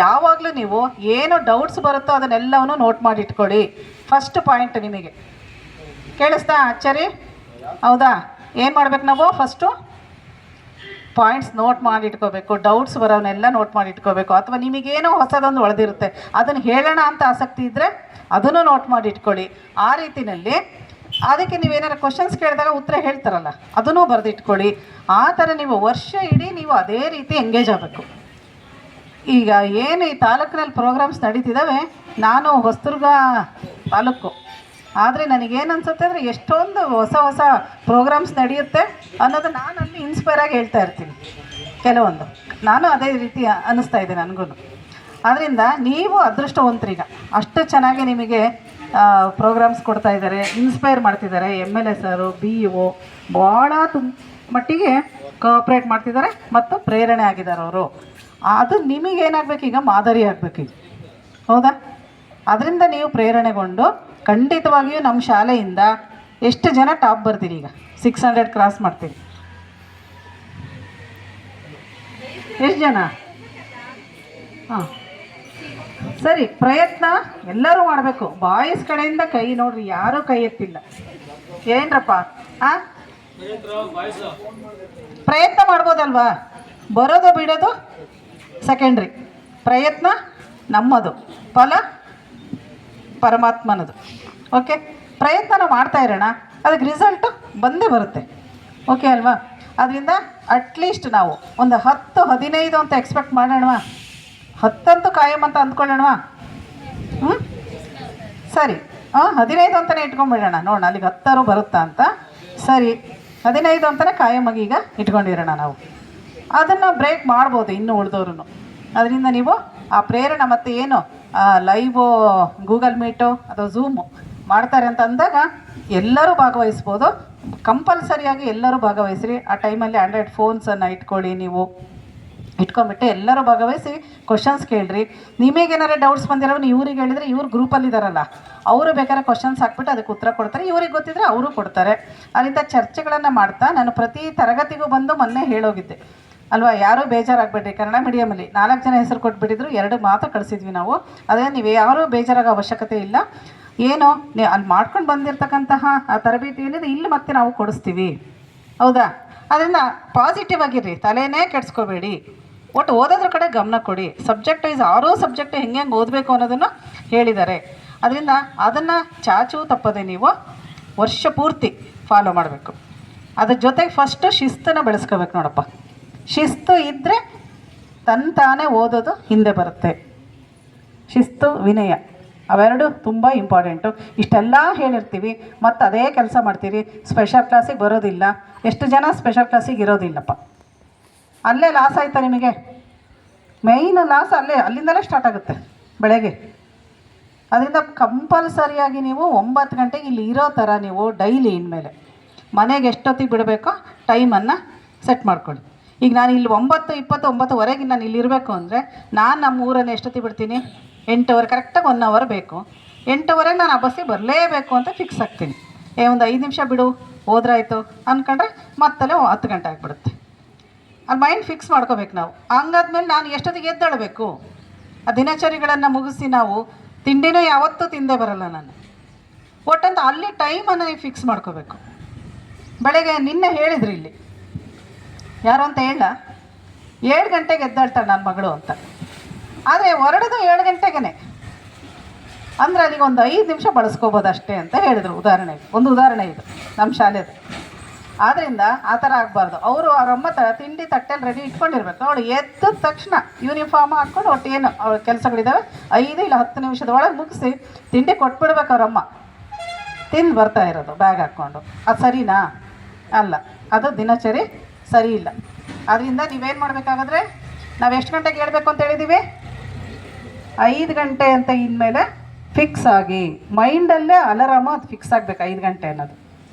ಯಾವಾಗಲೂ ನೀವು ಏನು ಡೌಟ್ಸ್ ಬರುತ್ತೋ ಅದನ್ನೆಲ್ಲವನ್ನು ನೋಟ್ ಮಾಡಿ ಇಟ್ಕೊಳ್ಳಿ. ಫಸ್ಟ್ ಪಾಯಿಂಟ್ ನಿಮಗೆ ಕೇಳಿಸ್ತಾ ಆಚಾರಿ? ಹೌದಾ? ಏನು ಮಾಡ್ಬೇಕು ನಾವು? ಫಸ್ಟು ಪಾಯಿಂಟ್ಸ್ ನೋಟ್ ಮಾಡಿ ಇಟ್ಕೋಬೇಕು. ಡೌಟ್ಸ್ ಬರೋವನ್ನೆಲ್ಲ ನೋಟ್ ಮಾಡಿ ಇಟ್ಕೋಬೇಕು. ಅಥವಾ ನಿಮಗೇನೋ ಹೊಸದೊಂದು ಒಳೆದಿರುತ್ತೆ, ಅದನ್ನು ಹೇಳೋಣ ಅಂತ ಆಸಕ್ತಿ ಇದ್ದರೆ ಅದನ್ನು ನೋಟ್ ಮಾಡಿ ಇಟ್ಕೊಳ್ಳಿ. ಆ ರೀತಿಯಲ್ಲಿ ಅದಕ್ಕೆ ನೀವೇನಾರು ಕ್ವಶನ್ಸ್ ಕೇಳಿದಾಗ ಉತ್ತರ ಹೇಳ್ತಾರಲ್ಲ, ಅದನ್ನೂ ಬರೆದಿಟ್ಕೊಳ್ಳಿ. ಆ ಥರ ನೀವು ವರ್ಷ ಇಡೀ ನೀವು ಅದೇ ರೀತಿ ಎಂಗೇಜ್ ಆಗಬೇಕು. ಈಗ ಏನು ಈ ತಾಲೂಕಿನಲ್ಲಿ ಪ್ರೋಗ್ರಾಮ್ಸ್ ನಡೀತಿದ್ದಾವೆ, ನಾನು ಹೊಸದುರ್ಗ ತಾಲೂಕು, ಆದರೆ ನನಗೇನು ಅನ್ಸುತ್ತೆ ಅಂದರೆ ಎಷ್ಟೊಂದು ಹೊಸ ಹೊಸ ಪ್ರೋಗ್ರಾಮ್ಸ್ ನಡೆಯುತ್ತೆ ಅನ್ನೋದು ನಾನು ಅಲ್ಲಿ ಇನ್ಸ್ಪೈರ್ ಆಗಿ ಹೇಳ್ತಾ ಇರ್ತೀನಿ. ಕೆಲವೊಂದು ನಾನು ಅದೇ ರೀತಿ ಅನ್ನಿಸ್ತಾ ಇದೆ ನನಗೂ. ಆದ್ದರಿಂದ ನೀವು ಅದೃಷ್ಟವಂತರೀಗ, ಅಷ್ಟು ಚೆನ್ನಾಗಿ ನಿಮಗೆ ಪ್ರೋಗ್ರಾಮ್ಸ್ ಕೊಡ್ತಾ ಇದ್ದಾರೆ, ಇನ್ಸ್ಪೈರ್ ಮಾಡ್ತಿದ್ದಾರೆ. MLA ಸರು, BO ಭಾಳ ಮಟ್ಟಿಗೆ ಕೋಆಪ್ರೇಟ್ ಮಾಡ್ತಿದ್ದಾರೆ ಮತ್ತು ಪ್ರೇರಣೆ ಆಗಿದ್ದಾರೆ ಅವರು. ಅದು ನಿಮಗೇನಾಗಬೇಕು, ಈಗ ಮಾದರಿ ಆಗಬೇಕೀಗ. ಹೌದಾ? ಅದರಿಂದ ನೀವು ಪ್ರೇರಣೆಗೊಂಡು ಖಂಡಿತವಾಗಿಯೂ ನಮ್ಮ ಶಾಲೆಯಿಂದ ಎಷ್ಟು ಜನ ಟಾಪ್ ಬರ್ತೀರಿ? ಈಗ 600 ಕ್ರಾಸ್ ಮಾಡ್ತೀವಿ. ಎಷ್ಟು ಜನ? ಹಾಂ ಸರಿ, ಪ್ರಯತ್ನ ಎಲ್ಲರೂ ಮಾಡಬೇಕು. ಬಾಯ್ಸ್ ಕಡೆಯಿಂದ ಕೈ ನೋಡ್ರಿ, ಯಾರೂ ಕೈ ಎತ್ತಿಲ್ಲ. ಏನ್ರಪ್ಪ? ಹಾಂ, ಪ್ರಯತ್ನ ಮಾಡ್ಬೋದಲ್ವಾ? ಬರೋದು ಬಿಡೋದು ಸೆಕೆಂಡ್ರಿ, ಪ್ರಯತ್ನ ನಮ್ಮದು, ಫಲ ಪರಮಾತ್ಮನದು. ಓಕೆ, ಪ್ರಯತ್ನ ಮಾಡ್ತಾ ಇರೋಣ, ಅದಕ್ಕೆ ರಿಸಲ್ಟು ಬಂದೇ ಬರುತ್ತೆ. ಓಕೆ ಅಲ್ವಾ? ಅದರಿಂದ ಅಟ್ಲೀಸ್ಟ್ ನಾವು ಒಂದು 10-15 ಅಂತ ಎಕ್ಸ್ಪೆಕ್ಟ್ ಮಾಡೋಣವಾ? 10 ಅಂತೂ ಕಾಯಂ ಅಂತ ಅಂದ್ಕೊಳ್ಳೋಣವಾ? ಸರಿ, 15 ಅಂತಲೇ ಇಟ್ಕೊಂಡ್ಬಿಡೋಣ. ನೋಡೋಣ ಅಲ್ಲಿಗೆ 10 ಬರುತ್ತಾ ಅಂತ. ಸರಿ, 15 ಅಂತಲೇ ಕಾಯಮ್ಮಾಗಿ ಈಗ ಇಟ್ಕೊಂಡಿರೋಣ ನಾವು. ಅದನ್ನು ಬ್ರೇಕ್ ಮಾಡ್ಬೋದು ಇನ್ನು ಉಳಿದವ್ರು. ಅದರಿಂದ ನೀವು ಆ ಪ್ರೇರಣೆ ಮತ್ತು ಏನು ಲೈವು ಗೂಗಲ್ ಮೀಟು ಅಥವಾ ಝೂಮು ಮಾಡ್ತಾರೆ ಅಂತ ಅಂದಾಗ ಎಲ್ಲರೂ ಭಾಗವಹಿಸ್ಬೋದು. ಕಂಪಲ್ಸರಿಯಾಗಿ ಎಲ್ಲರೂ ಭಾಗವಹಿಸ್ರಿ. ಆ ಟೈಮಲ್ಲಿ ಆಂಡ್ರಾಯ್ಡ್ ಫೋನ್ಸನ್ನು ಇಟ್ಕೊಳ್ಳಿ, ನೀವು ಇಟ್ಕೊಂಡ್ಬಿಟ್ಟು ಎಲ್ಲರೂ ಭಾಗವಹಿಸಿ ಕ್ವಶನ್ಸ್ ಕೇಳ್ರಿ. ನಿಮಗೇನಾರು ಡೌಟ್ಸ್ ಬಂದಿರೋ ಇವ್ರಿಗೆ ಹೇಳಿದರೆ, ಇವ್ರು ಗ್ರೂಪಲ್ಲಿದ್ದಾರಲ್ಲ, ಅವರು ಬೇಕಾದ್ರೆ ಕ್ವಶನ್ಸ್ ಹಾಕ್ಬಿಟ್ಟು ಅದಕ್ಕೆ ಉತ್ತರ ಕೊಡ್ತಾರೆ. ಇವ್ರಿಗೆ ಗೊತ್ತಿದ್ರೆ ಅವರು ಕೊಡ್ತಾರೆ. ಅದರಿಂದ ಚರ್ಚೆಗಳನ್ನು ಮಾಡ್ತಾ ನಾನು ಪ್ರತಿ ತರಗತಿಗೂ ಬಂದು ಮೊನ್ನೆ ಹೇಳೋಗಿದ್ದೆ ಅಲ್ವಾ? ಯಾರೂ ಬೇಜಾರಾಗಬೇಡ್ರಿ. ಕನ್ನಡ ಮೀಡಿಯಮಲ್ಲಿ 4 ಜನ ಹೆಸರು ಕೊಟ್ಬಿಟ್ಟಿದ್ರು, 2 ಮಾತ್ರ ಕಳಿಸಿದ್ವಿ ನಾವು. ಅದೇ ನೀವು ಯಾರೂ ಬೇಜಾರಾಗೋ ಅವಶ್ಯಕತೆ ಇಲ್ಲ. ಏನು ಅಲ್ಲಿ ಮಾಡ್ಕೊಂಡು ಬಂದಿರತಕ್ಕಂತಹ ಆ ತರಬೇತಿ ಏನಿದೆ ಇಲ್ಲಿ ಮತ್ತೆ ನಾವು ಕೊಡಿಸ್ತೀವಿ. ಹೌದಾ? ಅದರಿಂದ ಪಾಸಿಟಿವ್ ಆಗಿರ್ರಿ, ತಲೆನೇ ಕೆಡಿಸ್ಕೋಬೇಡಿ. ಒಟ್ಟು ಓದೋದ್ರ ಕಡೆ ಗಮನ ಕೊಡಿ. ಸಬ್ಜೆಕ್ಟ್ ವೈಸ್ 6 ಸಬ್ಜೆಕ್ಟ್ ಹೆಂಗೆ ಓದಬೇಕು ಅನ್ನೋದನ್ನು ಹೇಳಿದ್ದಾರೆ. ಅದರಿಂದ ಅದನ್ನು ಚಾಚು ತಪ್ಪದೆ ನೀವು ವರ್ಷ ಪೂರ್ತಿ ಫಾಲೋ ಮಾಡಬೇಕು. ಅದ್ರ ಜೊತೆಗೆ ಫಸ್ಟು ಶಿಸ್ತನ್ನು ಬೆಳೆಸ್ಕೋಬೇಕು ನೋಡಪ್ಪ. ಶಿಸ್ತು ಇದ್ದರೆ ತಾನೇ ಓದೋದು ಹಿಂದೆ ಬರುತ್ತೆ. ಶಿಸ್ತು, ವಿನಯ ಅವೆರಡು ತುಂಬ ಇಂಪಾರ್ಟೆಂಟು. ಇಷ್ಟೆಲ್ಲ ಹೇಳಿರ್ತೀವಿ, ಮತ್ತು ಅದೇ ಕೆಲಸ ಮಾಡ್ತೀರಿ. ಸ್ಪೆಷಲ್ ಕ್ಲಾಸಿಗೆ ಬರೋದಿಲ್ಲ. ಎಷ್ಟು ಜನ ಸ್ಪೆಷಲ್ ಕ್ಲಾಸಿಗೆ ಇರೋದಿಲ್ಲಪ್ಪ? ಅಲ್ಲೇ ಲಾಸ್ ಆಯಿತಾ ನಿಮಗೆ? ಮೇಯ್ನ್ ಲಾಸ್ ಅಲ್ಲಿಂದಲೇ ಸ್ಟಾರ್ಟ್ ಆಗುತ್ತೆ ಬೆಳಗ್ಗೆ. ಅದರಿಂದ ಕಂಪಲ್ಸರಿಯಾಗಿ ನೀವು 9 ಗಂಟೆಗೆ ಇಲ್ಲಿ ಇರೋ ಥರ ನೀವು ಡೈಲಿ ಇನ್ಮೇಲೆ ಮನೆಗೆ ಎಷ್ಟೊತ್ತಿಗೆ ಬಿಡಬೇಕೋ ಟೈಮನ್ನು ಸೆಟ್ ಮಾಡ್ಕೊಳ್ಳಿ. ಈಗ ನಾನು ಇಲ್ಲಿ 9:20, 9:15 ನಾನು ಇಲ್ಲಿ ಇರಬೇಕು ಅಂದರೆ ನಾನು ನಮ್ಮ ಊರನ್ನು ಎಷ್ಟೊತ್ತಿಗೆ ಬಿಡ್ತೀನಿ? 8 ಕರೆಕ್ಟಾಗಿ 1 ಅವರ್ ಬೇಕು. 8 ನಾನು ಆ ಬಸ್ಸಿಗೆ ಬರಲೇಬೇಕು ಅಂತ ಫಿಕ್ಸ್ ಆಗ್ತೀನಿ. ಒಂದು 5 ನಿಮಿಷ ಬಿಡು ಹೋದ್ರಾಯ್ತು ಅಂದ್ಕೊಂಡ್ರೆ ಮತ್ತಲ್ಲೇ 10 ಗಂಟೆ ಆಗಿಬಿಡುತ್ತೆ. ಅಲ್ಲಿ ಮೈಂಡ್ ಫಿಕ್ಸ್ ಮಾಡ್ಕೋಬೇಕು ನಾವು. ಹಂಗಾದ್ಮೇಲೆ ನಾನು ಎಷ್ಟೊತ್ತಿಗೆ ಎದ್ದೇಳಬೇಕು? ಆ ದಿನಚರಿಗಳನ್ನು ಮುಗಿಸಿ ನಾವು ತಿಂಡಿನೂ ಯಾವತ್ತೂ ತಿಂದೇ ಬರಲ್ಲ ನಾನು. ಒಟ್ಟಂತ ಅಲ್ಲಿ ಟೈಮನ್ನು ನೀವು ಫಿಕ್ಸ್ ಮಾಡ್ಕೋಬೇಕು. ಬೆಳಗ್ಗೆ ನಿನ್ನೆ ಹೇಳಿದ್ರಿ ಇಲ್ಲಿ ಯಾರು ಅಂತ ಹೇಳ, 7 ಗಂಟೆಗೆ ಎದ್ದಾಳ್ತಾಳೆ ನನ್ನ ಮಗಳು ಅಂತ. ಆದರೆ ಹೊರಡೋದು 7 ಗಂಟೆಗೆ ಅಂದರೆ ಅಲ್ಲಿಗೆ ಒಂದು 5 ನಿಮಿಷ ಬಳಸ್ಕೋಬೋದು ಅಷ್ಟೇ ಅಂತ ಹೇಳಿದರು. ಒಂದು ಉದಾಹರಣೆ ಇದು ನಮ್ಮ ಶಾಲೆದು. ಆದ್ದರಿಂದ ಆ ಥರ ಆಗಬಾರ್ದು. ಅವರು ಅವರಮ್ಮ ತಿಂಡಿ ತಟ್ಟೆಲ್ಲಿ ರೆಡಿ ಇಟ್ಕೊಂಡಿರ್ಬೇಕು. ಅವಳು ಎದ್ದ ತಕ್ಷಣ ಯೂನಿಫಾರ್ಮ್ ಹಾಕ್ಕೊಂಡು ಒಟ್ಟು ಏನು ಅವ್ರ ಕೆಲಸಗಳಿದ್ದಾವೆ 5 ಇಲ್ಲ 10 ನಿಮಿಷದ ಒಳಗೆ ಮುಗಿಸಿ ತಿಂಡಿ ಕೊಟ್ಬಿಡ್ಬೇಕು ಅವರಮ್ಮ. ತಿಂದು ಬರ್ತಾ ಇರೋದು ಬ್ಯಾಗ್ ಹಾಕ್ಕೊಂಡು. ಅದು ಸರಿನಾ? ಅಲ್ಲ, ಅದು ದಿನಚರಿ ಸರಿ ಇಲ್ಲ. ಅದರಿಂದ ನೀವೇನು ಮಾಡಬೇಕಾಗಾದ್ರೆ ನಾವು ಎಷ್ಟು ಗಂಟೆಗೆ ಹೇಳ್ಬೇಕು ಅಂತ ಹೇಳಿದ್ದೀವಿ? 5 ಗಂಟೆ ಅಂತ ಇನ್ಮೇಲೆ ಫಿಕ್ಸ್ ಆಗಿ ಮೈಂಡಲ್ಲೇ ಅಲಾರಾಮು ಅದು ಫಿಕ್ಸ್ ಆಗಬೇಕು 5 ಗಂಟೆ ಅನ್ನೋದು.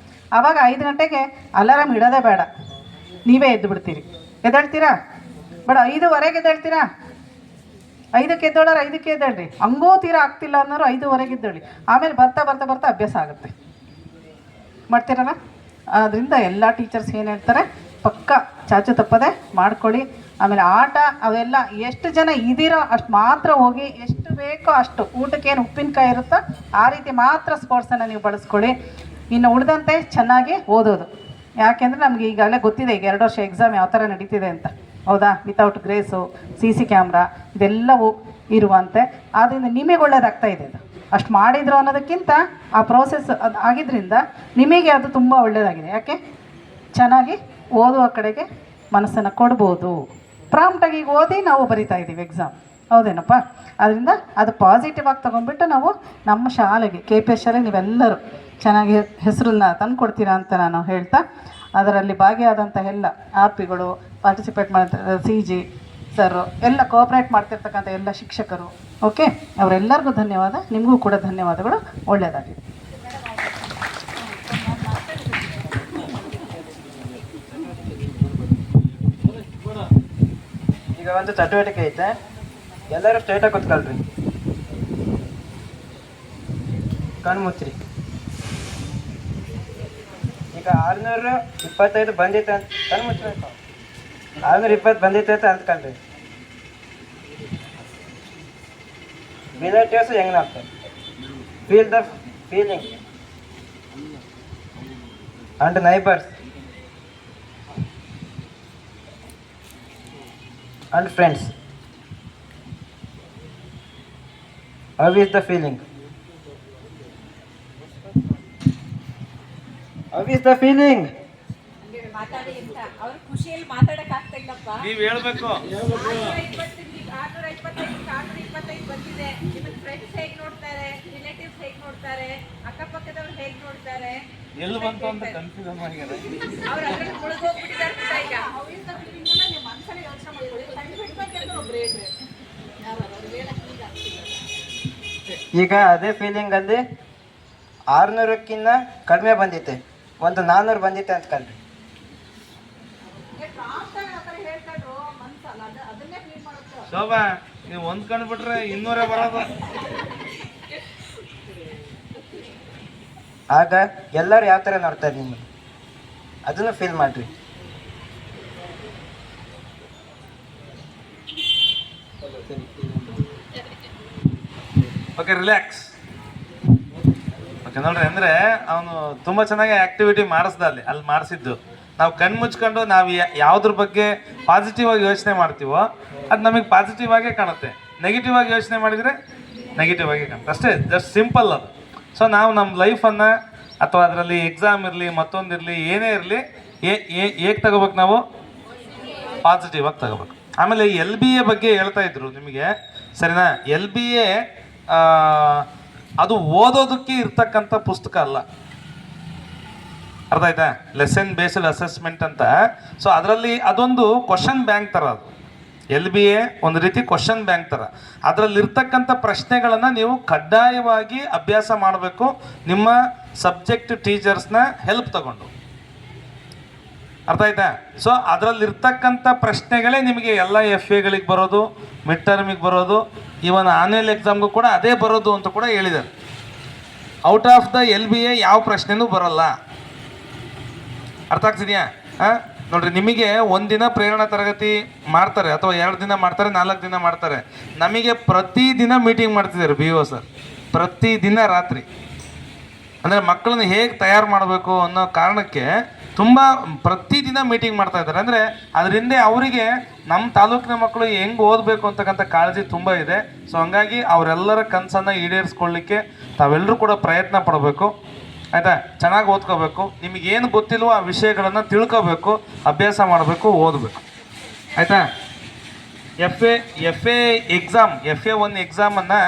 ಆವಾಗ 5 ಗಂಟೆಗೆ ಅಲಾರಾಮ್ ಇಡೋದೇ ಬೇಡ, ನೀವೇ ಎದ್ದು ಬಿಡ್ತೀರಿ. ಎದ್ದೇಳ್ತೀರಾ? ಬೇಡ, 5:15ಗೆ ಎದ್ದೇಳ್ತೀರಾ? 5ಕ್ಕೆ ಎದ್ದೇಳೋರು 5ಕ್ಕೆ ಎದ್ದೇಳ್ರಿ. ಹಂಗೂ ತೀರಾ ಆಗ್ತಿಲ್ಲ ಅನ್ನೋರು 5:15ಗೆ ಎದ್ದೇಳಿ. ಆಮೇಲೆ ಬರ್ತಾ ಬರ್ತಾ ಬರ್ತಾ ಅಭ್ಯಾಸ ಆಗುತ್ತೆ. ಮಾಡ್ತೀರಲ್ಲ? ಅದರಿಂದ ಎಲ್ಲ ಟೀಚರ್ಸ್ ಏನು ಹೇಳ್ತಾರೆ, ಪಕ್ಕ ಚಾಚು ತಪ್ಪದೆ ಮಾಡ್ಕೊಳ್ಳಿ. ಆಮೇಲೆ ಆಟ ಅವೆಲ್ಲ ಎಷ್ಟು ಜನ ಇದ್ದೀರೋ ಅಷ್ಟು ಮಾತ್ರ ಹೋಗಿ, ಎಷ್ಟು ಬೇಕೋ ಅಷ್ಟು ಊಟಕ್ಕೇನು ಉಪ್ಪಿನಕಾಯಿ ಇರುತ್ತೋ ಆ ರೀತಿ ಮಾತ್ರ ಸ್ಪೋರ್ಟ್ಸನ್ನು ನೀವು ಬಳಸ್ಕೊಳ್ಳಿ. ಇನ್ನು ಉಳಿದಂತೆ ಚೆನ್ನಾಗಿ ಓದೋದು. ಯಾಕೆಂದರೆ ನಮಗೆ ಈಗಾಗಲೇ ಗೊತ್ತಿದೆ ಈಗ 2 ವರ್ಷ ಎಕ್ಸಾಮ್ ಯಾವ ಥರ ನಡೀತಿದೆ ಅಂತ, ಹೌದಾ? ವಿತೌಟ್ ಗ್ರೇಸು, CC ಕ್ಯಾಮ್ರಾ ಇದೆಲ್ಲವೂ ಇರುವಂತೆ. ಆದ್ದರಿಂದ ನಿಮಗೆ ಒಳ್ಳೇದಾಗ್ತಾ ಇದೆ. ಅದು ಅಷ್ಟು ಮಾಡಿದ್ರು ಅನ್ನೋದಕ್ಕಿಂತ ಆ ಪ್ರೋಸೆಸ್ ಅದು ಆಗಿದ್ದರಿಂದ ನಿಮಗೆ ಅದು ತುಂಬ ಒಳ್ಳೆಯದಾಗಿದೆ. ಯಾಕೆ? ಚೆನ್ನಾಗಿ ಓದುವ ಕಡೆಗೆ ಮನಸ್ಸನ್ನು ಕೊಡ್ಬೋದು. ಪ್ರಾಂಪ್ಟಾಗಿ ಈಗ ಓದಿ ನಾವು ಬರಿತಾ ಇದ್ದೀವಿ ಎಕ್ಸಾಮ್, ಹೌದೇನಪ್ಪ? ಅದರಿಂದ ಅದು ಪಾಸಿಟಿವ್ ಆಗಿ ತೊಗೊಂಡ್ಬಿಟ್ಟು ನಾವು ನಮ್ಮ ಶಾಲೆಗೆ KPS ಶಾಲೆಗೆ ನೀವೆಲ್ಲರೂ ಚೆನ್ನಾಗಿ ಹೆಸರನ್ನ ತಂದು ಕೊಡ್ತೀರಾ ಅಂತ ನಾನು ಹೇಳ್ತಾ, ಅದರಲ್ಲಿ ಭಾಗಿಯಾದಂಥ ಎಲ್ಲ ಆರ್ಪಿಗಳು, ಪಾರ್ಟಿಸಿಪೇಟ್ ಮಾಡ್ತಾರೆ, CG ಸರ್, ಎಲ್ಲ ಕೋಆಪ್ರೇಟ್ ಮಾಡ್ತಿರ್ತಕ್ಕಂಥ ಎಲ್ಲ ಶಿಕ್ಷಕರು, ಓಕೆ, ಅವರೆಲ್ಲರಿಗೂ ಧನ್ಯವಾದ. ನಿಮಗೂ ಕೂಡ ಧನ್ಯವಾದಗಳು. ಒಳ್ಳೆಯದಾಗಲಿ. ಈಗ ಒಂದು ಚಟುವಟಿಕೆ ಐತೆ, ಎಲ್ಲರೂ ಸ್ಟ್ರೈಟಾಗಿ ಕೂತ್ಕೊಳ್ರಿ, ಕಣ್ಣು ಮುಚ್ಚ್ರಿ. ಈಗ 625 ಬಂದಿತ್ತು ಅಂತ ಕಣ್ಣು ಮುಚ್ಚಬೇಕು. 620 ಬಂದಿತ್ತು ಅಂತ ಅಂದ್ಕೊಳ್ರಿ. ರಿಲೇಟಿವ್ಸ್ ಹೆಂಗೆ ಆಗ್ತದೆ? Feel the feeling and neighbours and friends. How is the feeling? How is the feeling? ಅವ್ರ ಖುಷಿಯಲ್ಲಿ ಮಾತಾಡೋಕ್ಕಾಗ್ತಾ ಇಲ್ಲಪ್ಪ. ನೀವು ಹೇಳ್ಬೇಕು. 625 ಬಂದಿದೆ. ನಿಮ್ಮ ಫ್ರೆಂಡ್ಸ್ ಹೇಗೆ ನೋಡ್ತಾರೆ, ರಿಲೇಟಿವ್ಸ್ ಹೇಗೆ ನೋಡ್ತಾರೆ, ಅಕ್ಕಪಕ್ಕದವ್ರು ಹೇಗೆ ನೋಡ್ತಾರೆ, ಎಲ್ಲಿ ಬಂತು ಅಂತ ಕನ್ಫ್ಯೂಷನ್ ಆಗಿದೆ. ಅವ್ರು ಅದರಲ್ಲಿ ಮುಳುಗೋಗ್ಬಿಟ್ಟಿದ್ದಾರೆ ಈಗ. ನೀವು ಮನಸ್ಸಲ್ಲಿ ಯೋಚನೆ ಮಾಡ್ಕೊಳ್ಳಿ. ಈಗ ಅದೇ ಫೀಲಿಂಗಲ್ಲಿ 600ಕ್ಕಿಂತ ಕಡಿಮೆ ಬಂದಿತ್ತೆ, ಒಂದು 400 ಬಂದಿತ್ತೆ ಅಂದ್ಕೊಳ್ರಿ. ಶೋಭಾ, ನೀವು ಹೊಂದ್ಕೊಂಡ್ಬಿಟ್ರೆ 200 ಬರೋದು. ಆಗ ಎಲ್ಲರೂ ಯಾವ ಥರ ನೋಡ್ತಾರೆ ನಿಮ್ಮನ್ನು, ಅದನ್ನು ಫೀಲ್ ಮಾಡಿರಿ. Okay, relax. ಓಕೆ ನೋಡ್ರಿ, ಅಂದರೆ ಅವನು ತುಂಬ ಚೆನ್ನಾಗಿ ಆ್ಯಕ್ಟಿವಿಟಿ ಮಾಡಿಸ್ದ ಅಲ್ಲಿ ಮಾಡಿಸಿದ್ದು. ನಾವು ಕಣ್ಣು ಮುಚ್ಕೊಂಡು ನಾವು ಯಾವುದ್ರ ಬಗ್ಗೆ ಪಾಸಿಟಿವ್ ಆಗಿ ಯೋಚನೆ ಮಾಡ್ತೀವೋ ಅದು ನಮಗೆ ಪಾಸಿಟಿವ್ ಆಗೇ ಕಾಣುತ್ತೆ. ನೆಗೆಟಿವ್ ಆಗಿ ಯೋಚನೆ ಮಾಡಿದರೆ ನೆಗೆಟಿವ್ ಆಗಿ ಕಾಣುತ್ತೆ, ಅಷ್ಟೇ. ಜಸ್ಟ್ ಸಿಂಪಲ್ ಅದು. ಸೊ ನಾವು ನಮ್ಮ ಲೈಫನ್ನು ಅಥವಾ ಅದರಲ್ಲಿ ಎಕ್ಸಾಮ್ ಇರಲಿ, ಮತ್ತೊಂದಿರಲಿ, ಏನೇ ಇರಲಿ, ಹೇಗೆ ತಗೋಬೇಕು ನಾವು? ಪಾಸಿಟಿವ್ ಆಗಿ ತಗೋಬೇಕು. ಆಮೇಲೆ LBA ಬಗ್ಗೆ ಹೇಳ್ತಾ ಇದ್ರು ನಿಮಗೆ, ಸರಿನಾ? LBA ಅದು ಓದೋದಕ್ಕೆ ಇರ್ತಕ್ಕಂಥ ಪುಸ್ತಕ ಅಲ್ಲ, ಅರ್ಥ ಆಯ್ತಾ? ಲೆಸನ್ ಬೇಸ್ಡ್ ಅಸೆಸ್ಮೆಂಟ್ ಅಂತ. ಸೊ ಅದರಲ್ಲಿ ಅದೊಂದು ಕ್ವಶನ್ ಬ್ಯಾಂಕ್ ಥರ. ಅದು LBA ಒಂದು ರೀತಿ ಕ್ವಶನ್ ಬ್ಯಾಂಕ್ ಥರ. ಅದರಲ್ಲಿರ್ತಕ್ಕಂಥ ಪ್ರಶ್ನೆಗಳನ್ನು ನೀವು ಕಡ್ಡಾಯವಾಗಿ ಅಭ್ಯಾಸ ಮಾಡಬೇಕು, ನಿಮ್ಮ ಸಬ್ಜೆಕ್ಟ್ ಟೀಚರ್ಸ್ನ ಹೆಲ್ಪ್ ತಗೊಂಡು. ಅರ್ಥ ಆಯ್ತಾ? ಸೊ ಅದರಲ್ಲಿರ್ತಕ್ಕಂಥ ಪ್ರಶ್ನೆಗಳೇ ನಿಮಗೆ ಎಲ್ಲ FAಗಳಿಗೆ ಬರೋದು, ಮಿಡ್ ಟರ್ಮಿಗೆ ಬರೋದು, ಇವನ್ ಆನ್ಯುವಲ್ ಎಕ್ಸಾಮ್ಗೂ ಕೂಡ ಅದೇ ಬರೋದು ಅಂತ ಕೂಡ ಹೇಳಿದ್ದಾರೆ. ಔಟ್ ಆಫ್ ದ LBA ಯಾವ ಪ್ರಶ್ನೆನೂ ಬರೋಲ್ಲ. ಅರ್ಥ ಆಗ್ತಿದೆಯಾ? ನೋಡ್ರಿ, ನಿಮಗೆ ಒಂದಿನ ಪ್ರೇರಣಾ ತರಗತಿ ಮಾಡ್ತಾರೆ, ಅಥವಾ 2 ದಿನ ಮಾಡ್ತಾರೆ, 4 ದಿನ ಮಾಡ್ತಾರೆ. ನಮಗೆ ಪ್ರತಿದಿನ ಮೀಟಿಂಗ್ ಮಾಡ್ತಿದ್ದಾರೆ BO ಸರ್, ಪ್ರತಿದಿನ ರಾತ್ರಿ. ಅಂದರೆ ಮಕ್ಕಳನ್ನ ಹೇಗೆ ತಯಾರು ಮಾಡಬೇಕು ಅನ್ನೋ ಕಾರಣಕ್ಕೆ ತುಂಬ ಪ್ರತಿದಿನ ಮೀಟಿಂಗ್ ಮಾಡ್ತಾ ಇದ್ದಾರೆ. ಅಂದರೆ ಅದರಿಂದ ಅವರಿಗೆ ನಮ್ಮ ತಾಲೂಕಿನ ಮಕ್ಕಳು ಹೆಂಗೆ ಓದಬೇಕು ಅಂತಕ್ಕಂಥ ಕಾಳಜಿ ತುಂಬ ಇದೆ. ಸೊ ಹಂಗಾಗಿ ಅವರೆಲ್ಲರ ಕನಸನ್ನು ಈಡೇರಿಸ್ಕೊಳ್ಳಿಕ್ಕೆ ತಾವೆಲ್ಲರೂ ಕೂಡ ಪ್ರಯತ್ನ ಪಡಬೇಕು, ಆಯಿತಾ? ಚೆನ್ನಾಗಿ ಓದ್ಕೋಬೇಕು. ನಿಮಗೇನು ಗೊತ್ತಿಲ್ವೋ ಆ ವಿಷಯಗಳನ್ನು ತಿಳ್ಕೋಬೇಕು, ಅಭ್ಯಾಸ ಮಾಡಬೇಕು, ಓದಬೇಕು, ಆಯಿತಾ? FA ಎಕ್ಸಾಮ್, FA1 ಎಕ್ಸಾಮನ್ನು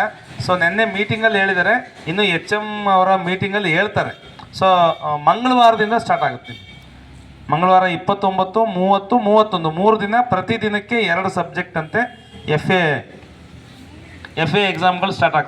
ಸೊ ನೆನ್ನೆ ಮೀಟಿಂಗಲ್ಲಿ ಹೇಳಿದ್ದಾರೆ, ಇನ್ನು HM ಅವರ ಮೀಟಿಂಗಲ್ಲಿ ಹೇಳ್ತಾರೆ. ಸೊ ಮಂಗಳವಾರದಿಂದ ಸ್ಟಾರ್ಟ್ ಆಗುತ್ತೆ. ಮಂಗಳವಾರ 29, 30, 31 3 ದಿನ, ಪ್ರತಿದಿನಕ್ಕೆ 2 ಸಬ್ಜೆಕ್ಟ್ ಅಂತೆ. FA ಎಕ್ಸಾಮ್ಗಳು ಸ್ಟಾರ್ಟ್ ಆಗ್ತವೆ.